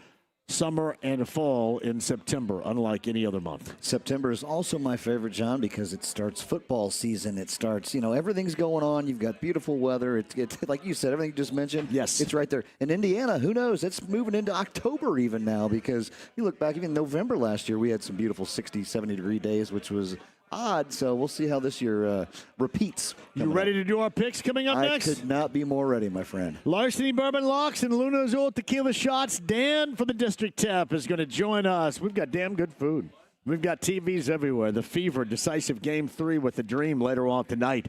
summer and fall in September, unlike any other month. September is also my favorite, John, because it starts football season. It starts, everything's going on. You've got beautiful weather. It's like you said, everything you just mentioned. Yes. It's right there. In Indiana, who knows? It's moving into October even now, because you look back, even November last year, we had some beautiful 60, 70-degree days, which was odd. So we'll see how this year repeats. You ready to do our picks coming up next? I could not be more ready, my friend. Larceny Bourbon Locks and Luna Azul Tequila Shots. Dan from the District Tap is going to join us. We've got damn good food. We've got TVs everywhere. The Fever, decisive Game 3 with the Dream later on tonight.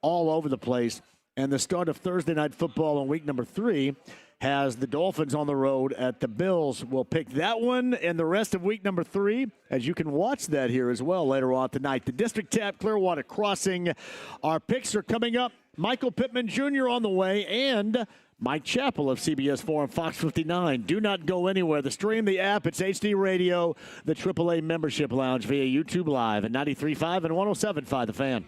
All over the place. And the start of Thursday Night Football in week number 3 has the Dolphins on the road at the Bills. We'll pick that one and the rest of week number 3, as you can watch that here as well later on tonight. The District Tap Clearwater Crossing. Our picks are coming up. Michael Pittman Jr. on the way, and Mike Chappell of CBS 4 and Fox 59. Do not go anywhere. The stream, the app, it's HD Radio, the AAA Membership Lounge via YouTube Live at 93.5 and 107.5 The Fan.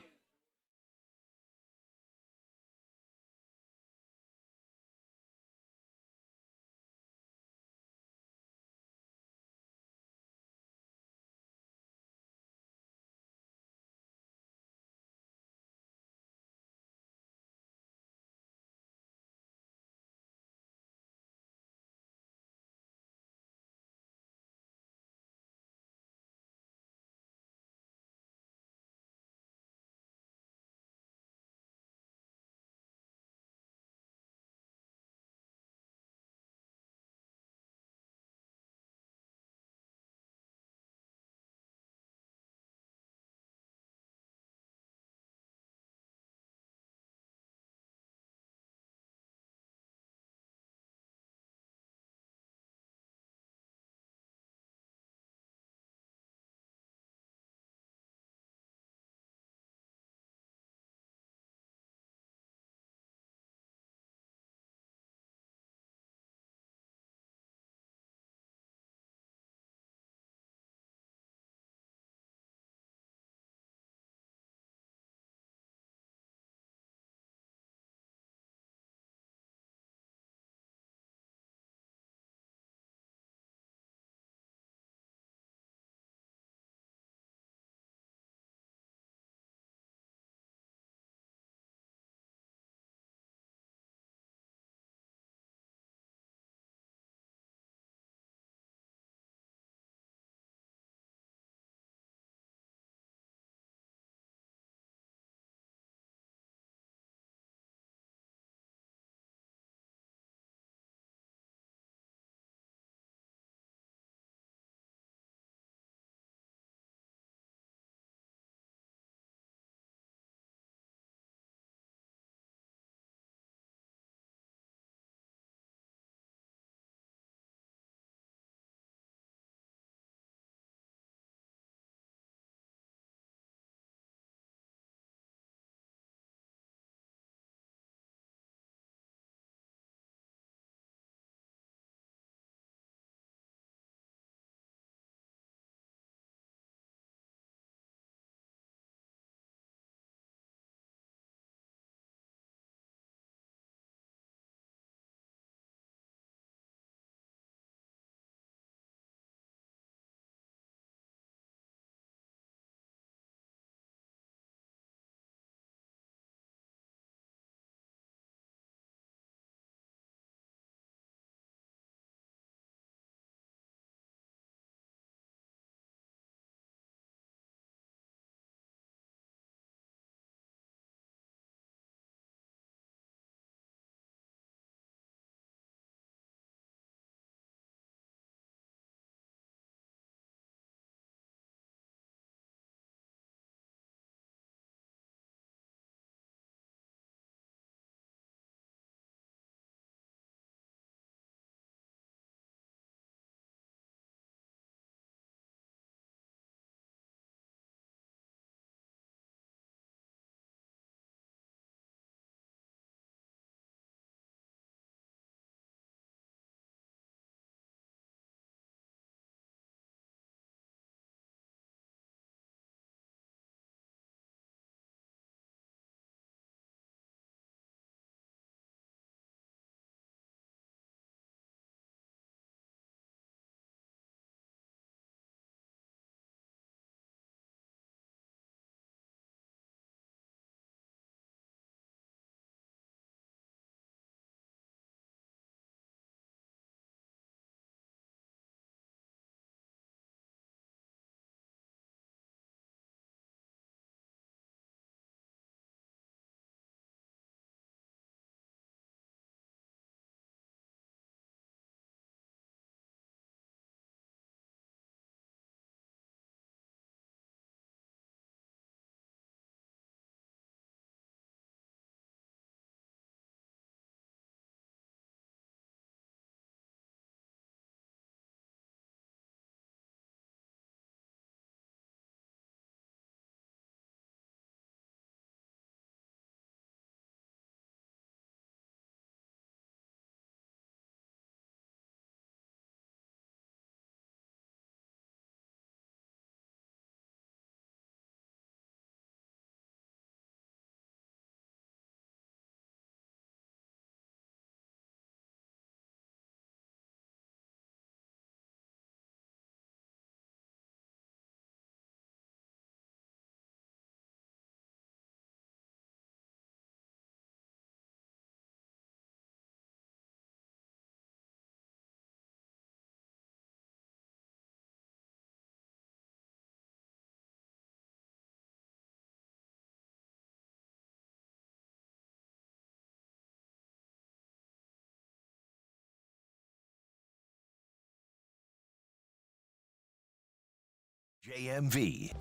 JMV.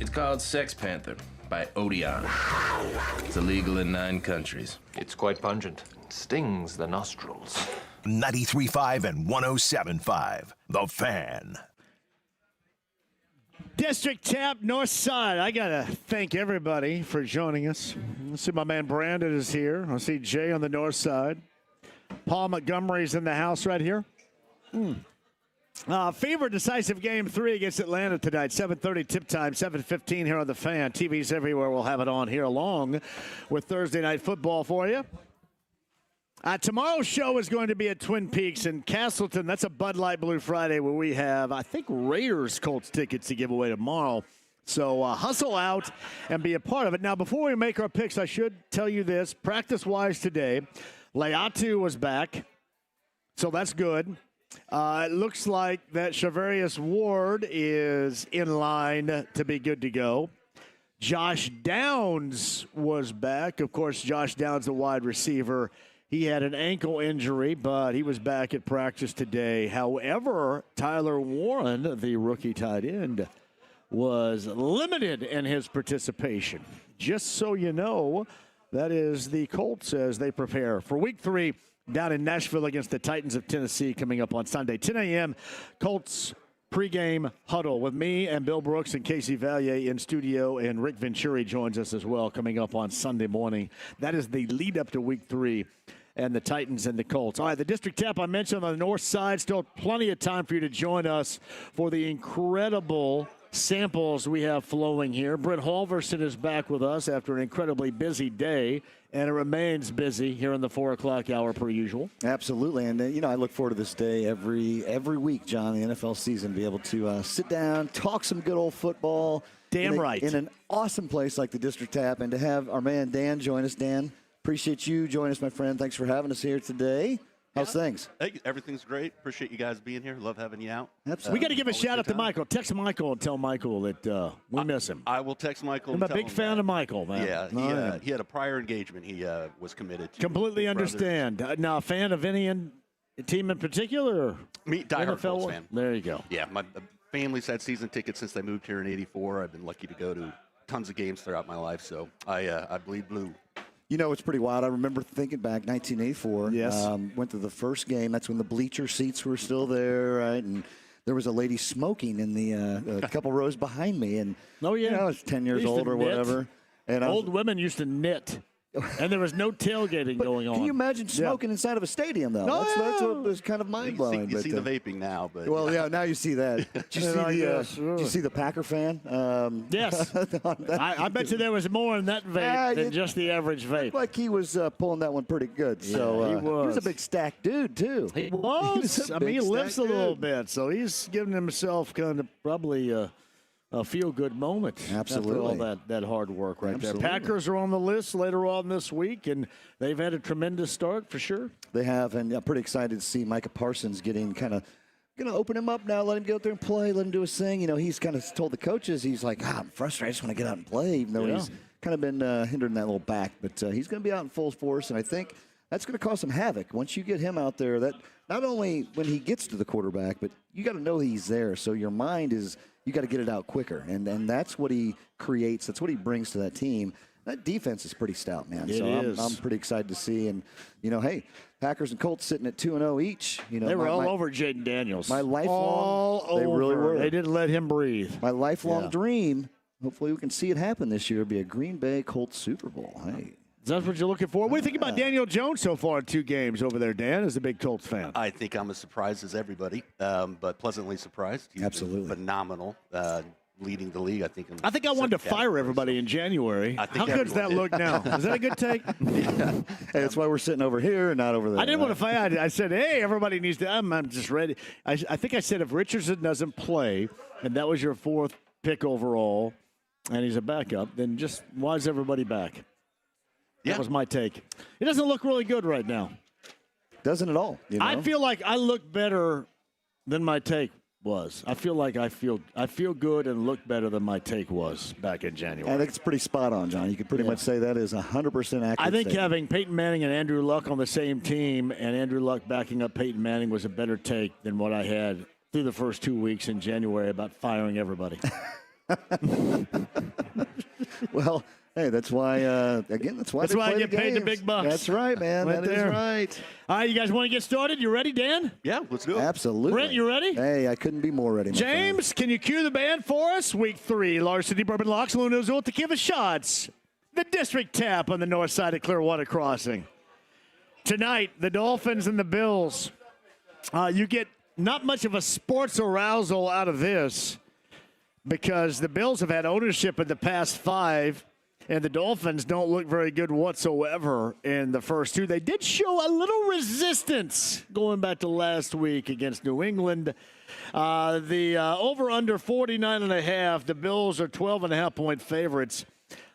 It's called Sex Panther by Odeon. It's illegal in 9 countries. It's quite pungent. It stings the nostrils. 93.5 and 107.5. The Fan. District Tap, North Side. I got to thank everybody for joining us. I see my man Brandon is here. I see Jay on the North Side. Paul Montgomery's in the house right here. Fever decisive game 3 against Atlanta tonight. 7:30 tip time, 7:15 here on The Fan. TVs everywhere. We'll have it on here along with Thursday Night Football for you. Tomorrow's show is going to be at Twin Peaks in Castleton. That's a Bud Light Blue Friday where we have, I think, Raiders Colts tickets to give away tomorrow. So hustle out and be a part of it. Now, before we make our picks, I should tell you this. Practice-wise today, Leatu was back, so that's good. It looks like that Shavarius Ward is in line to be good to go. Josh Downs was back. Of course, Josh Downs, the wide receiver. He had an ankle injury, but he was back at practice today. However, Tyler Warren, the rookie tight end, was limited in his participation. Just so you know, that is the Colts as they prepare for Week 3 down in Nashville against the Titans of Tennessee coming up on Sunday. 10 a.m., Colts pregame huddle with me and Bill Brooks and Casey Valier in studio, and Rick Venturi joins us as well coming up on Sunday morning. That is the lead up to Week 3 and the Titans and the Colts. All right, the District Tap I mentioned on the north side, still plenty of time for you to join us for the incredible samples we have flowing here. Brent Halverson is back with us after an incredibly busy day, and it remains busy here in the 4 o'clock hour per usual. Absolutely, and I look forward to this day every week, John, the NFL season, be able to sit down, talk some good old football. Damn right. In an awesome place like the District Tap, and to have our man Dan join us. Dan, appreciate you joining us, my friend. Thanks for having us here today. How's things? Hey, everything's great. Appreciate you guys being here. Love having you out. Absolutely. We got to give a shout out to Michael. Text Michael and tell Michael that we miss him. I will text Michael. I'm a big fan of Michael, man. Yeah, he had a prior engagement he was committed to. Completely understand. Now, a fan of any team in particular? Me, diehard Colts fan. There you go. Yeah, my family's had season tickets since they moved here in '84. I've been lucky to go to tons of games throughout my life, so I bleed blue. You know, it's pretty wild. I remember thinking back, 1984. Yes. Went to the first game. That's when the bleacher seats were still there, right? And there was a lady smoking in the a couple rows behind me. And oh yeah, I was 10 years old or whatever. And old women used to knit. And there was no tailgating going on. Can you imagine smoking inside of a stadium, though? No. That's what was kind of mind-blowing. You see the vaping now. But well, yeah, now you see that. Did you see the Packer fan? Yes. I bet you there was more in that vape than just the average vape. Like he was pulling that one pretty good. So he was a big stack dude, too. He was. I mean, he lifts a little bit, so he's giving himself kind of probably a feel-good moment. Absolutely. After all that hard work right Absolutely. there. Packers are on the list later on this week, and they've had a tremendous start for sure. They have, and I'm pretty excited to see Micah Parsons getting kind of going to open him up now, let him get out there and play, let him do his thing. You know, he's kind of told the coaches, he's like, I'm frustrated, I just want to get out and play, even though he's kind of been hindering that little back. But he's going to be out in full force, and I think that's going to cause some havoc. Once you get him out there, that not only when he gets to the quarterback, but you got to know he's there. So your mind is, you got to get it out quicker. And that's what he creates. That's what he brings to that team. That defense is pretty stout, man. I'm pretty excited to see. And, you know, hey, Packers and Colts sitting at 2-0 each. You know, they were all over Jaden Daniels. My lifelong, they really were. They didn't let him breathe. My lifelong dream, hopefully we can see it happen this year, would be a Green Bay Colts Super Bowl. Hey. That's what you're looking for. What do you think about Daniel Jones so far in 2 games over there, Dan, as a big Colts fan? I think I'm as surprised as everybody, but pleasantly surprised. He's absolutely been phenomenal, leading the league. I think I wanted to fire everybody in January. How good does that look now? Is that a good take? Hey, that's why we're sitting over here and not over there. I didn't want to fire. I said, hey, everybody needs to. I'm just ready. I think I said if Richardson doesn't play, and that was your 4th pick overall, and he's a backup, then just why is everybody back? That was my take. It doesn't look really good right now. Doesn't at all. You know? I feel like I look better than my take was. I feel like I feel good and look better than my take was back in January. I think it's pretty spot on, John. You could pretty much say that is 100% accurate. I think having Peyton Manning and Andrew Luck on the same team and Andrew Luck backing up Peyton Manning was a better take than what I had through the first 2 weeks in January about firing everybody. Well, hey, that's why, that's why I get paid the big bucks. That's right, man. That is right. All right, you guys want to get started? You ready, Dan? Yeah, let's do it. Absolutely. Brent, you ready? Hey, I couldn't be more ready, my James, can you cue the band for us? Week 3, Large City Bourbon Locks, Luno's to give us shots. The District Tap on the north side of Clearwater Crossing. Tonight, the Dolphins and the Bills. You get not much of a sports arousal out of this because the Bills have had ownership in the past 5, and the Dolphins don't look very good whatsoever in the first 2. They did show a little resistance going back to last week against New England. The over-under 49.5. The Bills are 12.5-point favorites.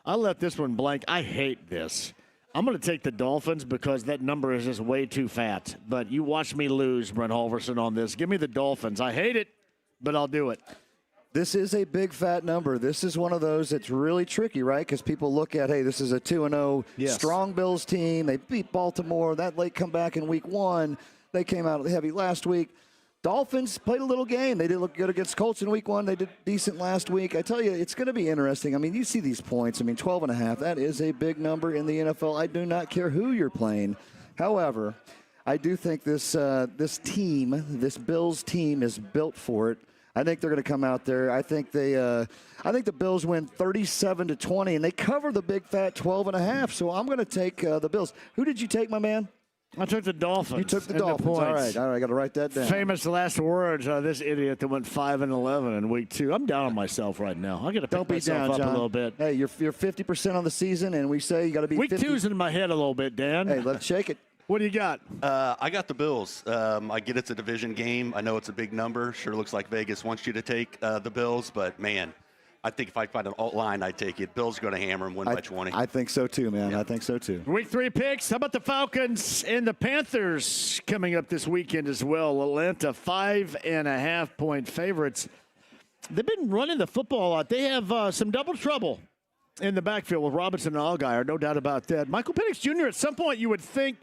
I left this one blank. I hate this. I'm going to take the Dolphins because that number is just way too fat. But you watch me lose, Brent Halverson, on this. Give me the Dolphins. I hate it, but I'll do it. This is a big, fat number. This is one of those that's really tricky, right? Because people look at, hey, this is a 2-0 strong Bills team. They beat Baltimore. That late comeback in week 1. They came out heavy last week. Dolphins played a little game. They did look good against Colts in week 1. They did decent last week. I tell you, it's going to be interesting. I mean, you see these points. I mean, 12.5, that is a big number in the NFL. I do not care who you're playing. However, I do think this Bills team is built for it. I think they're going to come out there. I think the Bills win 37-20, and they cover the big fat 12.5. So I'm going to take the Bills. Who did you take, my man? I took the Dolphins. You took the Dolphins. All right. I got to write that down. Famous last words. This idiot that went 5-11 in week 2. I'm down on myself right now. I got to pick myself up a little bit. Hey, you're 50% on the season, and we say you got to be week 50. 2's in my head a little bit, Dan. Hey, let's shake it. What do you got? I got the Bills. I get it's a division game. I know it's a big number. Sure looks like Vegas wants you to take the Bills, but, man, I think if I find an alt line, I'd take it. Bills going to hammer them, win by 20. I think so, too, man. Yeah. I think so, too. Week 3 picks. How about the Falcons and the Panthers coming up this weekend as well? Atlanta, 5.5-point favorites. They've been running the football a lot. They have some double trouble in the backfield with Robinson and Allgaier, no doubt about that. Michael Penix Jr., at some point you would think,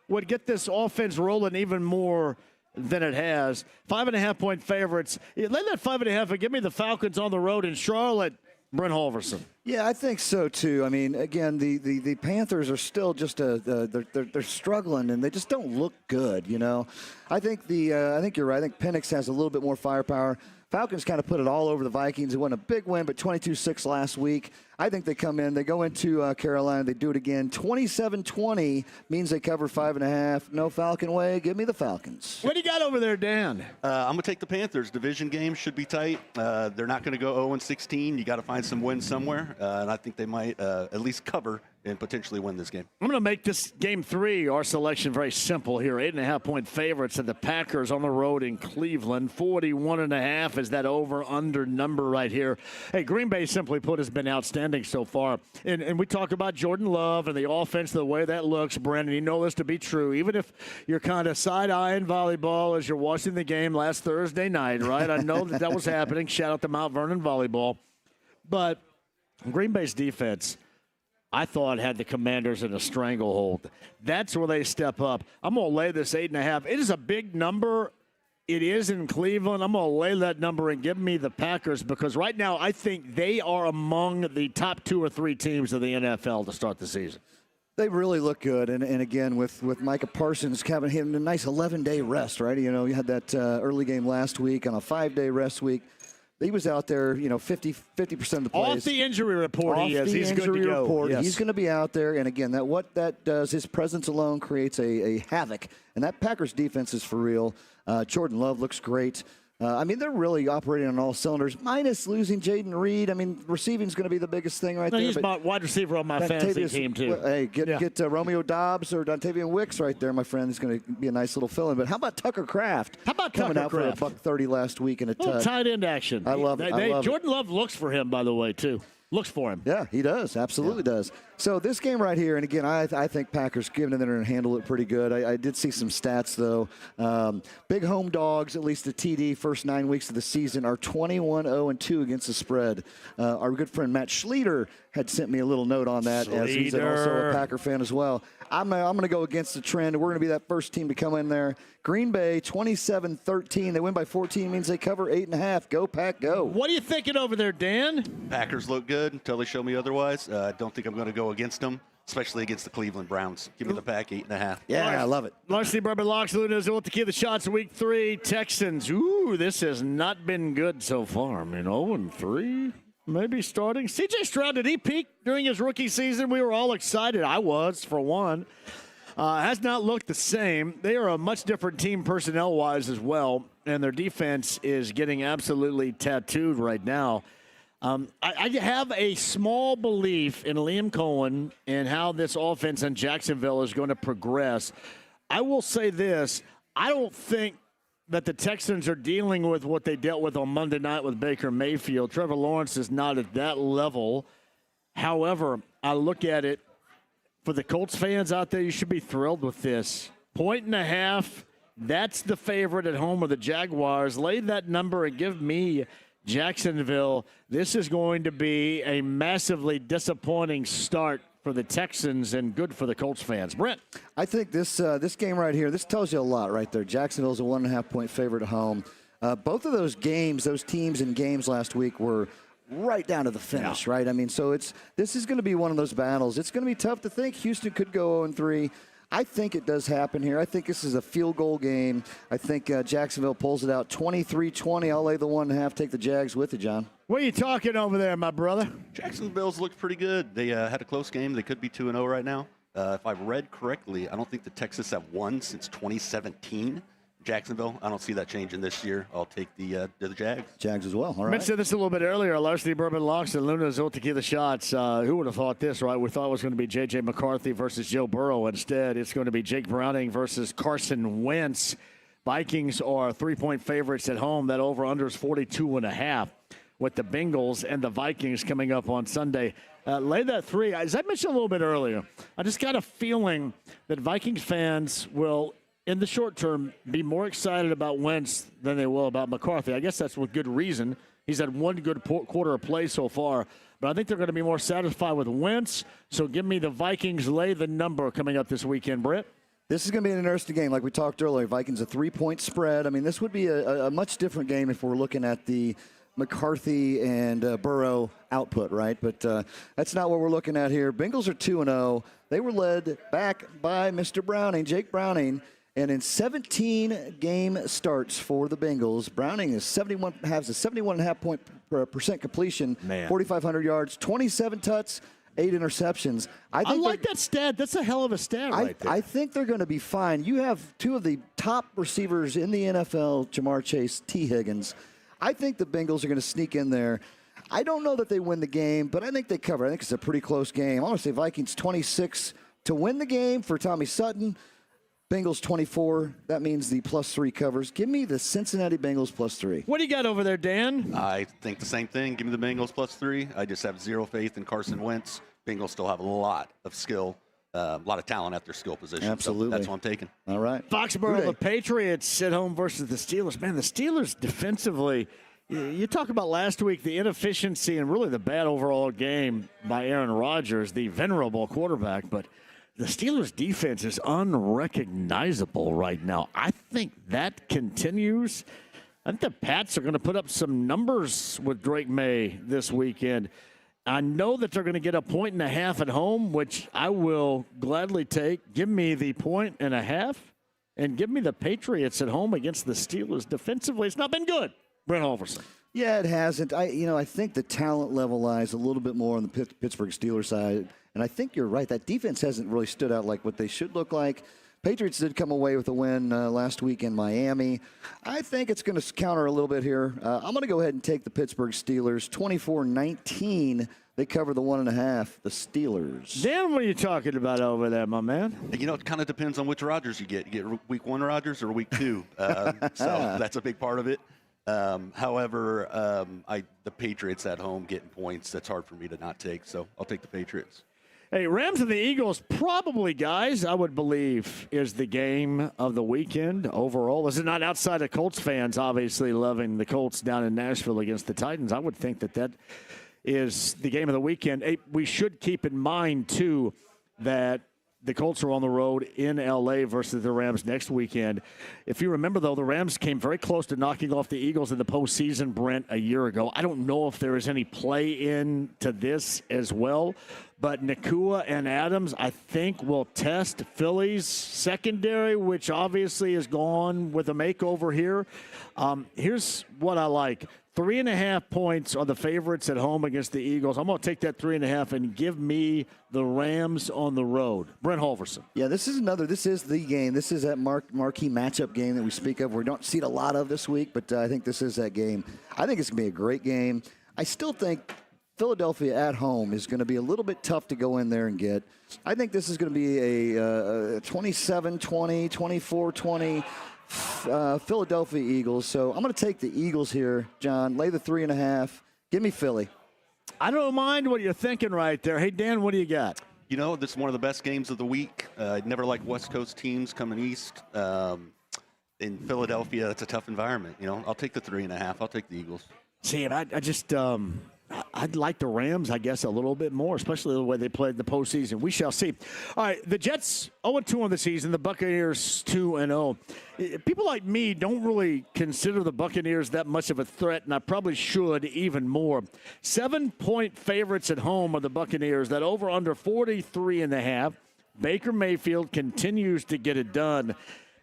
would get this offense rolling even more than it has. 5.5-point favorites. Lay that 5.5 and give me the Falcons on the road in Charlotte. Brent Halverson. Yeah, I think so too. I mean, again, the Panthers are still just they're struggling and they just don't look good. You know, I think you're right. I think Penix has a little bit more firepower. Falcons kind of put it all over the Vikings. It wasn't a big win, but 22-6 last week. I think they come in. They go into Carolina. They do it again. 27-20 means they cover 5.5. No Falcon way. Give me the Falcons. What do you got over there, Dan? I'm going to take the Panthers. Division game should be tight. They're not going to go 0-16. You got to find some wins somewhere, and I think they might at least cover and potentially win this game. I'm going to make this game 3, our selection, very simple here. 8.5-point favorites of the Packers on the road in Cleveland. 41.5 is that over-under number right here. Hey, Green Bay, simply put, has been outstanding so far. And we talk about Jordan Love and the offense, the way that looks, Brandon. You know this to be true. Even if you're kind of side-eyeing volleyball as you're watching the game last Thursday night, right? I know that was happening. Shout out to Mount Vernon Volleyball. But Green Bay's defense, I thought, had the Commanders in a stranglehold. That's where they step up. I'm going to lay this 8.5. It is a big number. It is in Cleveland. I'm going to lay that number and give me the Packers because right now I think they are among the top 2 or 3 teams of the NFL to start the season. They really look good. And again, with Micah Parsons having him a nice 11-day rest, right? You know, you had that early game last week on a 5-day rest week. He was out there, 50% of the plays. Off the injury report, he's good to go. Yes. He's going to be out there. And, again, what that does, his presence alone creates a havoc. And that Packers defense is for real. Jordan Love looks great. I mean, they're really operating on all cylinders, minus losing Jaden Reed. I mean, receiving is going to be the biggest thing right there. He's my wide receiver on my fantasy team, too. Hey, get Romeo Dobbs or Dontavian Wicks right there, my friend. He's going to be a nice little fill-in. But how about Tucker Kraft? How about coming Tucker out Kraft? for $130 last week in a tight end action. I love it. Jordan Love looks for him, by the way, too. looks for him. Yeah, he does. Absolutely does. So this game right here, and again, I think Packers get in there and handle it pretty good. I did see some stats, though. Big home dogs, at least the TD, first 9 weeks of the season, are 21-0-2 against the spread. Our good friend Matt Schleter had sent me a little note on that, as he's also a Packer fan as well. I'm going to go against the trend. We're going to be that first team to come in there. Green Bay, 27-13. They win by 14, means they cover 8.5. Go, Pack, go. What are you thinking over there, Dan? Packers look good until they show me otherwise. I don't think I'm going to go against them, especially against the Cleveland Browns. Give me the Pack, 8.5. Yeah, I love it. Larceny Bourbon Locks, Lunas, will tequila shots week 3. Texans, this has not been good so far. 0-3. Maybe starting. C.J. Stroud, did he peak during his rookie season? We were all excited. I was, for one. Has not looked the same. They are a much different team personnel-wise as well, and their defense is getting absolutely tattooed right now. I have a small belief in Liam Cohen and how this offense in Jacksonville is going to progress. I will say this. I don't think that the Texans are dealing with what they dealt with on Monday night with Baker Mayfield. Trevor Lawrence is not at that level. However, I look at it, for the Colts fans out there, you should be thrilled with this. 1.5, that's the favorite at home with the Jaguars. Lay that number and give me Jacksonville. This is going to be a massively disappointing start for the Texans and good for the Colts fans. Brent? I think this game right here, this tells you a lot right there. Jacksonville's a 1.5-point favorite at home. Both of those games, those teams in games last week were right down to the finish, right? So this is going to be one of those battles. It's going to be tough to think Houston could go 0-3. I think it does happen here. I think this is a field goal game. I think Jacksonville pulls it out 23-20. I'll lay the 1.5. Take the Jags with it, John. What are you talking over there, my brother? Jacksonville's looked pretty good. They had a close game. They could be 2-0 right now. If I've read correctly, I don't think the Texans have won since 2017. Jacksonville, I don't see that changing this year. I'll take the Jags. Jags as well. All right. Mentioned this a little bit earlier. Larceny Bourbon Locks and Luna's will tequila shots. Who would have thought this, right? We thought it was going to be J.J. McCarthy versus Joe Burrow. Instead, it's going to be Jake Browning versus Carson Wentz. Vikings are 3-point favorites at home. That over-under is 42.5 with the Bengals and the Vikings coming up on Sunday. Lay that 3. As I mentioned a little bit earlier, I just got a feeling that Vikings fans will, in the short term, be more excited about Wentz than they will about McCarthy. I guess that's with good reason. He's had one good quarter of play so far, but I think they're going to be more satisfied with Wentz. So give me the Vikings, lay the number coming up this weekend, Britt. This is going to be an interesting game. Like we talked earlier, Vikings a 3-point spread. This would be a much different game if we're looking at the McCarthy and Burrow output, right? But that's not what we're looking at here. Bengals are 2-0. They were led back by Mr. Browning, Jake Browning. And in 17 game starts for the Bengals, Browning has a 71.5% completion, 4,500 yards, 27 touchdowns, 8 interceptions. I like that stat. That's a hell of a stat right there. I think they're going to be fine. You have two of the top receivers in the NFL, Jamar Chase, T. Higgins. I think the Bengals are going to sneak in there. I don't know that they win the game, but I think they cover. I think it's a pretty close game. I'm going to say Vikings 26 to win the game for Tommy Sutton. Bengals 24. That means the +3 covers. Give me the Cincinnati Bengals +3. What do you got over there, Dan? I think the same thing. Give me the Bengals +3. I just have zero faith in Carson Wentz. Bengals still have a lot of skill, a lot of talent at their skill position. Absolutely. So that's what I'm taking. All right. Foxborough, the Patriots at home versus the Steelers. Man, the Steelers defensively, you talk about last week, the inefficiency and really the bad overall game by Aaron Rodgers, the venerable quarterback, but the Steelers' defense is unrecognizable right now. I think that continues. I think the Pats are going to put up some numbers with Drake May this weekend. I know that they're going to get 1.5 at home, which I will gladly take. Give me the 1.5 and give me the Patriots at home against the Steelers. Defensively, it's not been good. Brent Holverson. Yeah, it hasn't. I think the talent level lies a little bit more on the Pittsburgh Steelers side. And I think you're right. That defense hasn't really stood out like what they should look like. Patriots did come away with a win last week in Miami. I think it's going to counter a little bit here. I'm going to go ahead and take the Pittsburgh Steelers. 24-19. They cover the 1.5, the Steelers. Dan, what are you talking about over there, my man? It kind of depends on which Rodgers you get. You get week 1 Rodgers or week 2. So that's a big part of it. However, the Patriots at home getting points, that's hard for me to not take, so I'll take the Patriots. Hey, Rams and the Eagles probably, guys, I would believe, is the game of the weekend overall. This is not outside of Colts fans, obviously, loving the Colts down in Nashville against the Titans. I would think that is the game of the weekend. Hey, we should keep in mind, too, that the Colts are on the road in L.A. versus the Rams next weekend. If you remember, though, the Rams came very close to knocking off the Eagles in the postseason, Brent, a year ago. I don't know if there is any play-in to this as well, but Nakua and Adams, I think, will test Philly's secondary, which obviously is gone with a makeover here. Here's what I like. 3.5 points are the favorites at home against the Eagles. I'm going to take that 3.5 and give me the Rams on the road. Brent Holverson. Yeah, this is the game. This is that marquee matchup game that we speak of. We don't see it a lot of this week, but I think this is that game. I think it's going to be a great game. I still think Philadelphia at home is going to be a little bit tough to go in there and get. I think this is going to be a 27-20, 24-20 Philadelphia Eagles. So I'm going to take the Eagles here, John. Lay the 3.5. Give me Philly. I don't mind what you're thinking right there. Hey, Dan, what do you got? You know, this is one of the best games of the week. I never liked West Coast teams coming east. In Philadelphia, that's a tough environment. You know, I'll take the 3.5. I'll take the Eagles. See, I just I'd like the Rams, I guess, a little bit more, especially the way they played the postseason. We shall see. All right, the Jets 0-2 on the season. The Buccaneers 2-0. People like me don't really consider the Buccaneers that much of a threat, and I probably should even more. 7-point favorites at home are the Buccaneers. That over under 43.5. Baker Mayfield continues to get it done.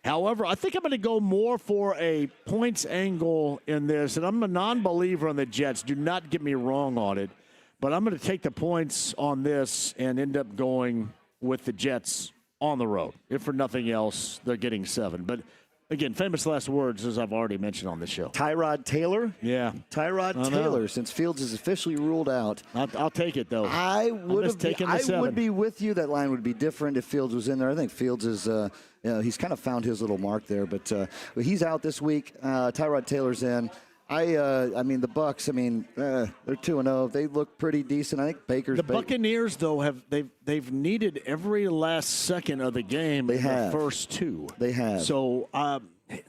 However, I think I'm going to go more for a points angle in this, and I'm a non-believer on the Jets. Do not get me wrong on it, but I'm going to take the points on this and end up going with the Jets on the road. If for nothing else, they're getting 7. But, again, famous last words, as I've already mentioned on the show. Tyrod Taylor? Yeah. Tyrod Taylor, since Fields is officially ruled out. I'll take it, though. I would be with you. That line would be different if Fields was in there. I think Fields is he's kind of found his little mark there, but he's out this week. Tyrod Taylor's in. I mean, the Bucs. I mean, they're 2-0. They look pretty decent. I think Baker's. The Buccaneers, though, they've needed every last second of the game. They in have. The first 2. They have. So,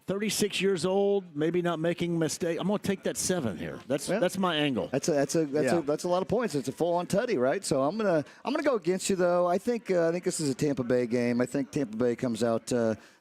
36 years old, maybe not making a mistake. I'm going to take that 7 here. That's my angle. That's a lot of points. It's a full-on tutty, right? So I'm gonna go against you though. I think this is a Tampa Bay game. I think Tampa Bay comes out.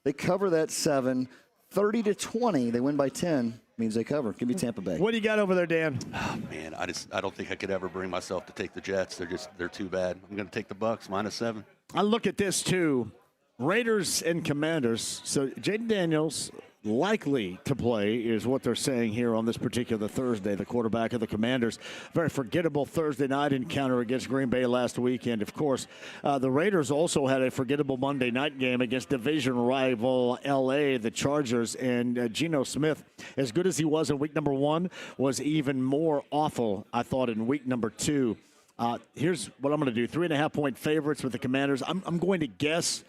They cover that 7, 30-20. They win by 10. Means they cover. Give me Tampa Bay. What do you got over there, Dan? Oh, man, I don't think I could ever bring myself to take the Jets. They're too bad. I'm going to take the Bucs -7. I look at this too. Raiders and Commanders. So Jaden Daniels likely to play is what they're saying here on this particular Thursday, the quarterback of the Commanders. Very forgettable Thursday night encounter against Green Bay last weekend. Of course, the Raiders also had a forgettable Monday night game against division rival L.A., the Chargers. And Geno Smith, as good as he was in week number 1, was even more awful, I thought, in week number 2. Here's what I'm going to do. 3.5-point favorites with the Commanders. I'm going to guess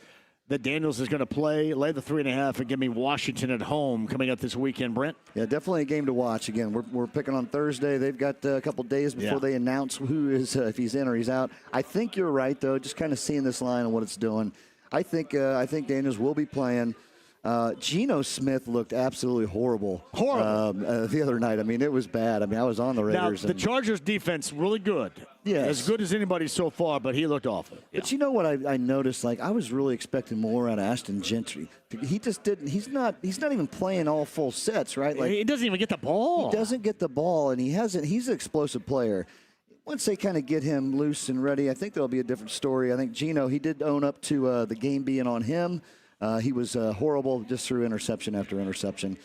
that Daniels is going to play, lay the 3.5, and give me Washington at home coming up this weekend, Brent. Yeah, definitely a game to watch. Again, we're picking on Thursday. They've got a couple days before they announce who is, if he's in or he's out. I think you're right, though, just kind of seeing this line and what it's doing. I think Daniels will be playing. Geno Smith looked absolutely horrible. The other night. I mean, it was bad. I mean, I was on the Raiders. Now, the Chargers defense, really good. Yes. As good as anybody so far, but he looked awful. Yeah. But you know what I noticed? Like, I was really expecting more out of Ashton Gentry. He just didn't. He's not even playing all full sets, right? Like, he doesn't even get the ball. He doesn't get the ball, and he's an explosive player. Once they kind of get him loose and ready, I think there'll be a different story. I think Geno, he did own up to the game being on him. He was horrible just through interception after interception.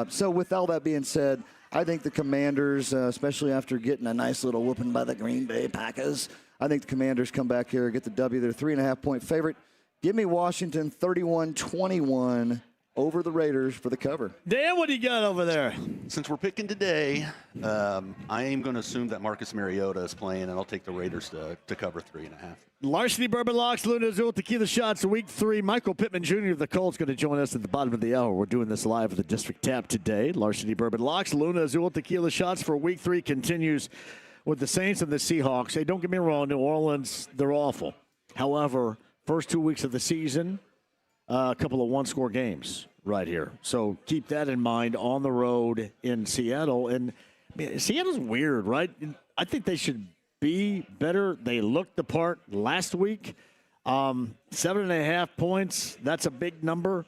So with all that being said, I think the Commanders, especially after getting a nice little whooping by the Green Bay Packers, I think the Commanders come back here, get the W. They're 3.5-point favorite. Give me Washington 31-21 over the Raiders for the cover. Dan, what do you got over there? Since we're picking today, I am going to assume that Marcus Mariota is playing, and I'll take the Raiders to cover 3.5. Larceny Bourbon Locks, Luna Azul Tequila Shots, Week 3. Michael Pittman Jr. of the Colts going to join us at the bottom of the hour. We're doing this live at the District Tap today. Larceny Bourbon Locks, Luna Azul Tequila Shots for Week 3 continues with the Saints and the Seahawks. Hey, don't get me wrong, New Orleans, they're awful. However, first 2 weeks of the season, a couple of one-score games right here. So keep that in mind on the road in Seattle. And man, Seattle's weird, right? I think they should be better. They looked the part last week. 7.5 points, that's a big number.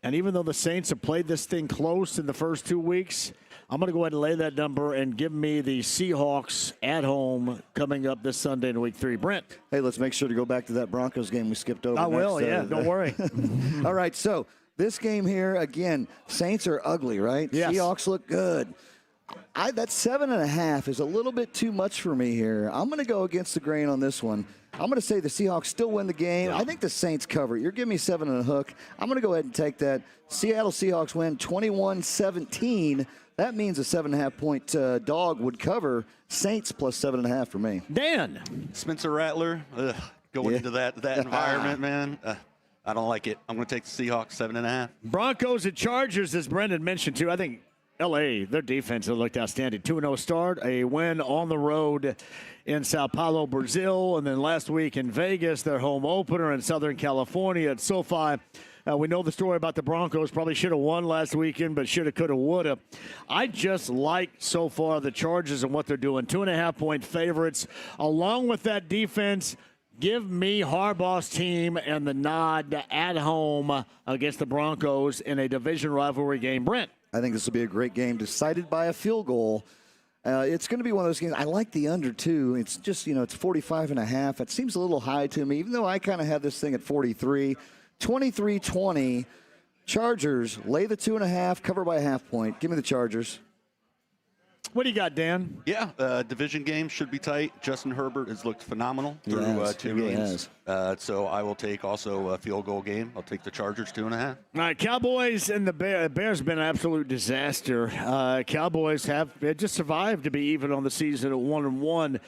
And even though the Saints have played this thing close in the first 2 weeks, I'm going to go ahead and lay that number and give me the Seahawks at home coming up this Sunday in Week 3. Brent. Hey, let's make sure to go back to that Broncos game we skipped over. I will, yeah, don't worry. All right, so this game here, again, Saints are ugly, right? Yes. Seahawks look good. That 7.5 is a little bit too much for me here. I'm going to go against the grain on this one. I'm going to say the Seahawks still win the game. I think the Saints cover. You're giving me 7 and a hook. I'm going to go ahead and take that. Seattle Seahawks win 21-17. That means a 7.5 point dog would cover. Saints plus 7.5 for me. Dan. Spencer Rattler, going into that environment, man. I don't like it. I'm going to take the Seahawks 7.5. Broncos and Chargers, as Brendan mentioned, too. I think L.A., their defense has looked outstanding. 2-0 start, a win on the road in Sao Paulo, Brazil, and then last week in Vegas, their home opener in Southern California at SoFi. We know the story about the Broncos. Probably should have won last weekend, but should have, could have, would have. I just like so far the Chargers and what they're doing. 2.5 point favorites. Along with that defense, give me Harbaugh's team and the nod at home against the Broncos in a division rivalry game. Brent. I think this will be a great game, decided by a field goal. It's going to be one of those games. I like the under, too. It's just, it's 45.5. It seems a little high to me, even though I kind of have this thing at 43. 23-20. Chargers lay the 2.5, cover by a half point. Give me the Chargers. What do you got, Dan? Yeah, division game should be tight. Justin Herbert has looked phenomenal through 2 games. So I will take also a field goal game. I'll take the Chargers 2.5. All right, Cowboys and the Bears have been an absolute disaster. Cowboys have just survived to be even on the season at 1-1.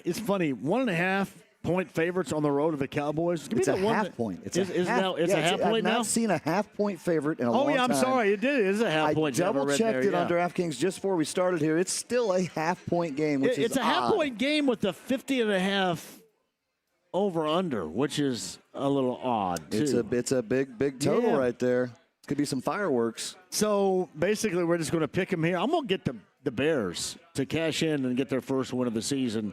It's funny, 1.5 point favorites on the road of the Cowboys. It's a half point. It's a half point now? I've not seen a half point favorite in a long time. Oh, yeah, I'm sorry. It is a half point. I double-checked it on DraftKings just before we started here. It's still a half-point game, which is It's a half-point game with the 50.5 over-under, which is a little odd, too. It's a big total right there. Could be some fireworks. So, basically, we're just going to pick them here. I'm going to get the Bears to cash in and get their first win of the season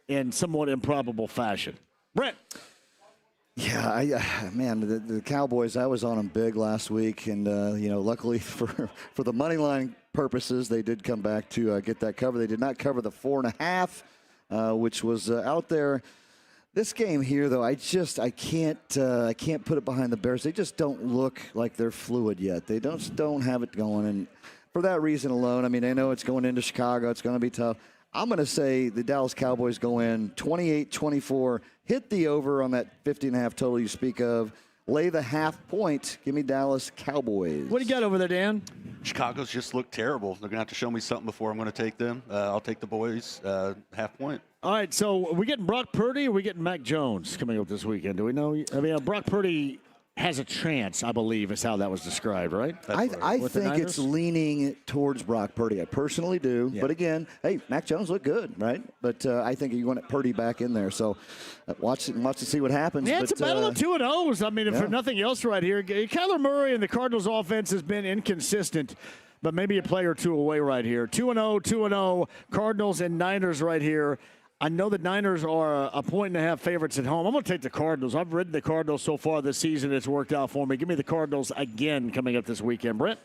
in somewhat improbable fashion. Brent. Yeah, man, the Cowboys, I was on them big last week, and, luckily for the money line purposes, they did come back to get that cover. They did not cover the 4.5, which was out there. This game here, though, I can't put it behind the Bears. They just don't look like they're fluid yet. They don't have it going, and for that reason alone, I mean, I know it's going into Chicago. It's going to be tough. I'm going to say the Dallas Cowboys go in 28-24, hit the over on that 50.5 total you speak of, lay the half point. Give me Dallas Cowboys. What do you got over there, Dan? Chicago's just looked terrible. They're going to have to show me something before I'm going to take them. I'll take the boys half point. All right, so are we getting Brock Purdy or are we getting Mac Jones coming up this weekend? Do we know? I mean, Brock Purdy has a chance, I believe, is how that was described, right? I think it's leaning towards Brock Purdy. I personally do. Yeah. But again, hey, Mac Jones looked good, right? But I think you want Purdy back in there. So watch to see what happens. Yeah, it's a battle of 2-0s. I mean, if for nothing else right here, Kyler Murray and the Cardinals offense has been inconsistent, but maybe a play or two away right here. 2-0, Cardinals and Niners right here. I know the Niners are a 1.5 favorites at home. I'm going to take the Cardinals. I've ridden the Cardinals so far this season. It's worked out for me. Give me the Cardinals again coming up this weekend. Brent?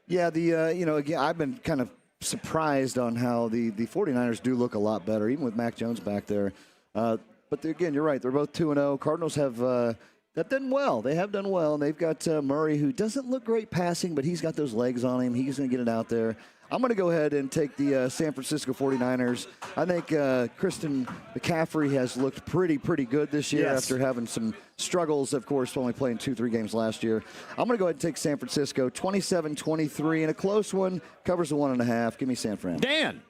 Yeah, again, I've been kind of surprised on how the 49ers do look a lot better, even with Mac Jones back there. But again, you're right. They're both 2-0. Cardinals have done well. They have done well. And they've got Murray, who doesn't look great passing, but he's got those legs on him. He's going to get it out there. I'm going to go ahead and take the San Francisco 49ers. I think Christian McCaffrey has looked pretty good this year after having some struggles, of course, only playing 2-3 games last year. I'm going to go ahead and take San Francisco 27-23 in a close one. Covers the 1.5. Give me San Fran. Dan.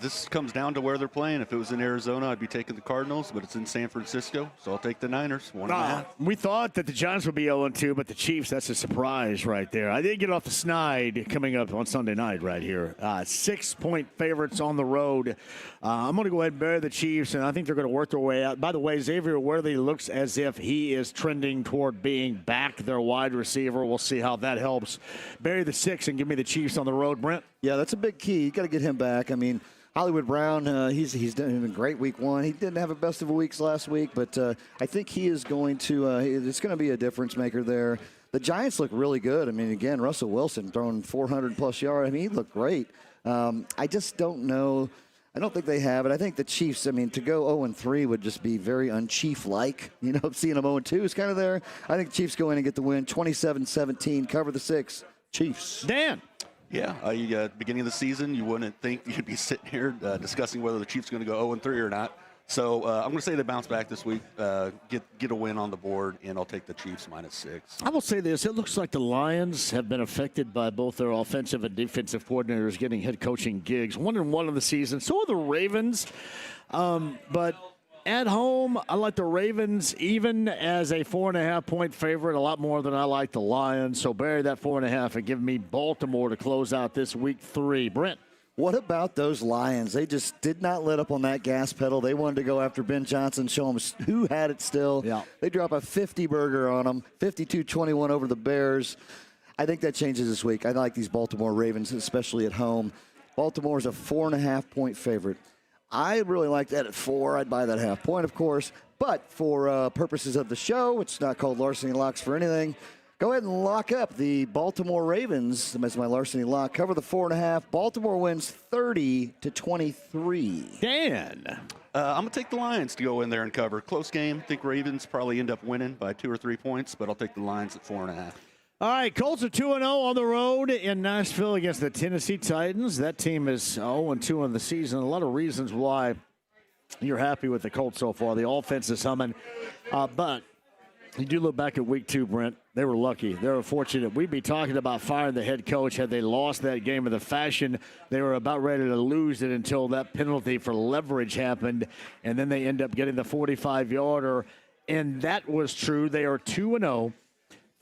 This comes down to where they're playing. If it was in Arizona, I'd be taking the Cardinals, but it's in San Francisco, so I'll take the Niners. 1.5. We thought that the Giants would be 0-2, but the Chiefs, that's a surprise right there. I did get off the snide coming up on Sunday night right here. 6-point favorites on the road. I'm going to go ahead and bury the Chiefs, and I think they're going to work their way out. By the way, Xavier Worthy looks as if he is trending toward being back their wide receiver. We'll see how that helps. Bury the 6 and give me the Chiefs on the road, Brent. Yeah, that's a big key. You got to get him back. I mean, Hollywood Brown, he's done a great week 1. He didn't have a best of weeks last week, but I think he is going to it's going to be a difference maker there. The Giants look really good. I mean, again, Russell Wilson throwing 400-plus yards. I mean, he looked great. I just don't know. I don't think they have it. I think the Chiefs, I mean, to go 0-3 would just be very un-Chief-like. You know, seeing them 0-2 is kind of there. I think the Chiefs go in and get the win. 27-17, cover the 6. Chiefs. Dan. Yeah, beginning of the season, you wouldn't think you'd be sitting here discussing whether the Chiefs are going to go 0-3 or not. So I'm going to say they bounce back this week, get a win on the board, and I'll take the Chiefs -6. I will say this. It looks like the Lions have been affected by both their offensive and defensive coordinators getting head coaching gigs. 1-1 of the season. So are the Ravens. But at home, I like the Ravens even as a 4.5-point favorite, a lot more than I like the Lions. So bury that 4.5 and give me Baltimore to close out this week 3. Brent. What about those Lions? They just did not let up on that gas pedal. They wanted to go after Ben Johnson, show him who had it still. Yeah. They drop a 50-burger on them, 52-21 over the Bears. I think that changes this week. I like these Baltimore Ravens, especially at home. Baltimore's a 4.5-point favorite. I really like that at 4. I'd buy that half point, of course. But for purposes of the show, it's not called Larceny Locks for anything. Go ahead and lock up the Baltimore Ravens as my Larceny lock. Cover the 4.5. Baltimore wins 30-23. Dan. I'm going to take the Lions to go in there and cover. Close game. I think Ravens probably end up winning by 2 or 3 points, but I'll take the Lions at 4.5. All right, Colts are 2-0 on the road in Nashville against the Tennessee Titans. That team is 0-2 in the season. A lot of reasons why you're happy with the Colts so far. The offense is humming. But you do look back at week 2, Brent. They were lucky. They were fortunate. We'd be talking about firing the head coach had they lost that game in the fashion. They were about ready to lose it until that penalty for leverage happened, and then they end up getting the 45-yarder, and that was true. They are 2-0.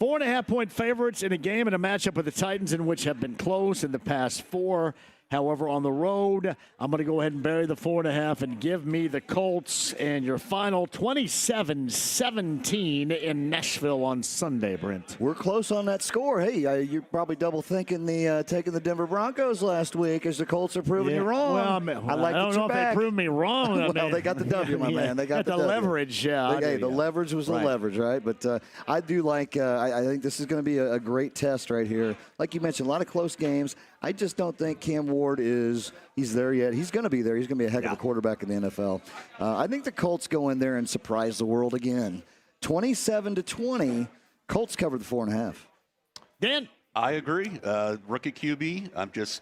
4.5-point favorites in a game and a matchup with the Titans in which have been close in the past 4. However, on the road, I'm going to go ahead and bury the 4.5 and give me the Colts. And your final 27-17 in Nashville on Sunday, Brent. We're close on that score. Hey, you're probably double thinking the taking the Denver Broncos last week as the Colts are proving you wrong. Well, I don't know if they proved me wrong. Well, they got the W, my man. They got the leverage. Yeah, the leverage was the leverage, right? But I do like. I think this is going to be a great test right here. Like you mentioned, a lot of close games. I just don't think Cam Ward he's there yet. He's going to be there. He's going to be a heck of a quarterback in the NFL. I think the Colts go in there and surprise the world again. 27-20, Colts cover the 4.5. Dan? I agree. Rookie QB,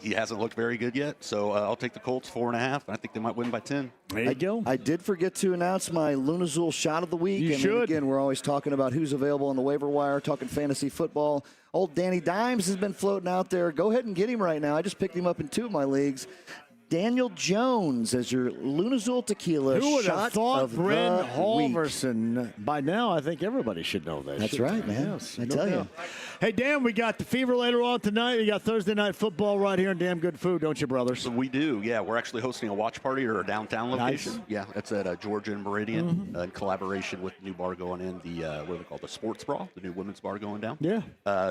he hasn't looked very good yet, so I'll take the Colts 4.5. I think they might win by 10. There you go. I did forget to announce my Lunazul shot of the week. You should. Again, we're always talking about who's available on the waiver wire, talking fantasy football. Old Danny Dimes has been floating out there. Go ahead and get him right now. I just picked him up in 2 of my leagues. Daniel Jones as your Lunazul tequila Who would shot have thought of Bryn the Halverson? Week. By now, I think everybody should know that. That's right, man. Yes, I tell you. Hey, Dan, we got the Fever later on tonight. We got Thursday Night Football right here in Damn Good Food, don't you, brothers? So we do, yeah. We're actually hosting a watch party at our downtown location. Nice. Yeah, that's at Georgia and Meridian in collaboration with the new bar going in, what are they called, the Sports Brawl, the new women's bar going down. Yeah.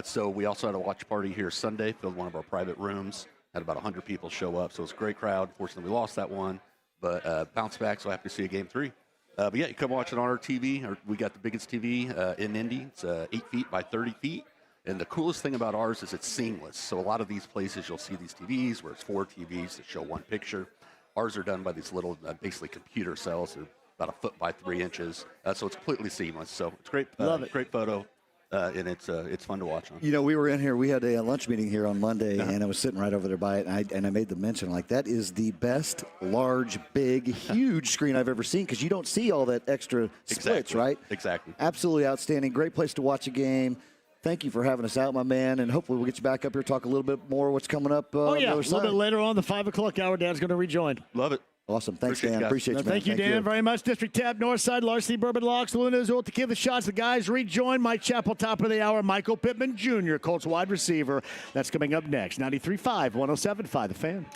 So we also had a watch party here Sunday, filled one of our private rooms. Had about 100 people show up, so it was a great crowd. Fortunately, we lost that one, but bounced back, so happy to see a game 3. But yeah, you come watch it on our TV. We got the biggest TV in Indy. It's 8 feet by 30 feet. And the coolest thing about ours is it's seamless. So a lot of these places, you'll see these TVs where it's 4 TVs that show one picture. Ours are done by these little, basically computer cells. They're about 1 foot by 3 inches. So it's completely seamless. So it's great. Love it. Great photo. and it's fun to watch on. You know, we were in here. We had a lunch meeting here on Monday, and I was sitting right over there by it, and I made the mention, like, that is the best, large, big, huge screen I've ever seen, because you don't see all that extra splits, right? Exactly. Absolutely outstanding. Great place to watch a game. Thank you for having us out, my man, and hopefully we'll get you back up here, talk a little bit more what's coming up. A little bit later on, the 5 o'clock hour, Dan's going to rejoin. Love it. Awesome. Thanks, Dan. Appreciate you, man. Thank you, Dan, very much. District Tab, Northside, Larceny, Bourbon Locks, Luna, Azul, Tequila Shots. The guys rejoin. Mike Chappell, top of the hour. Michael Pittman Jr., Colts wide receiver. That's coming up next. 93.5, 107.5, The Fan.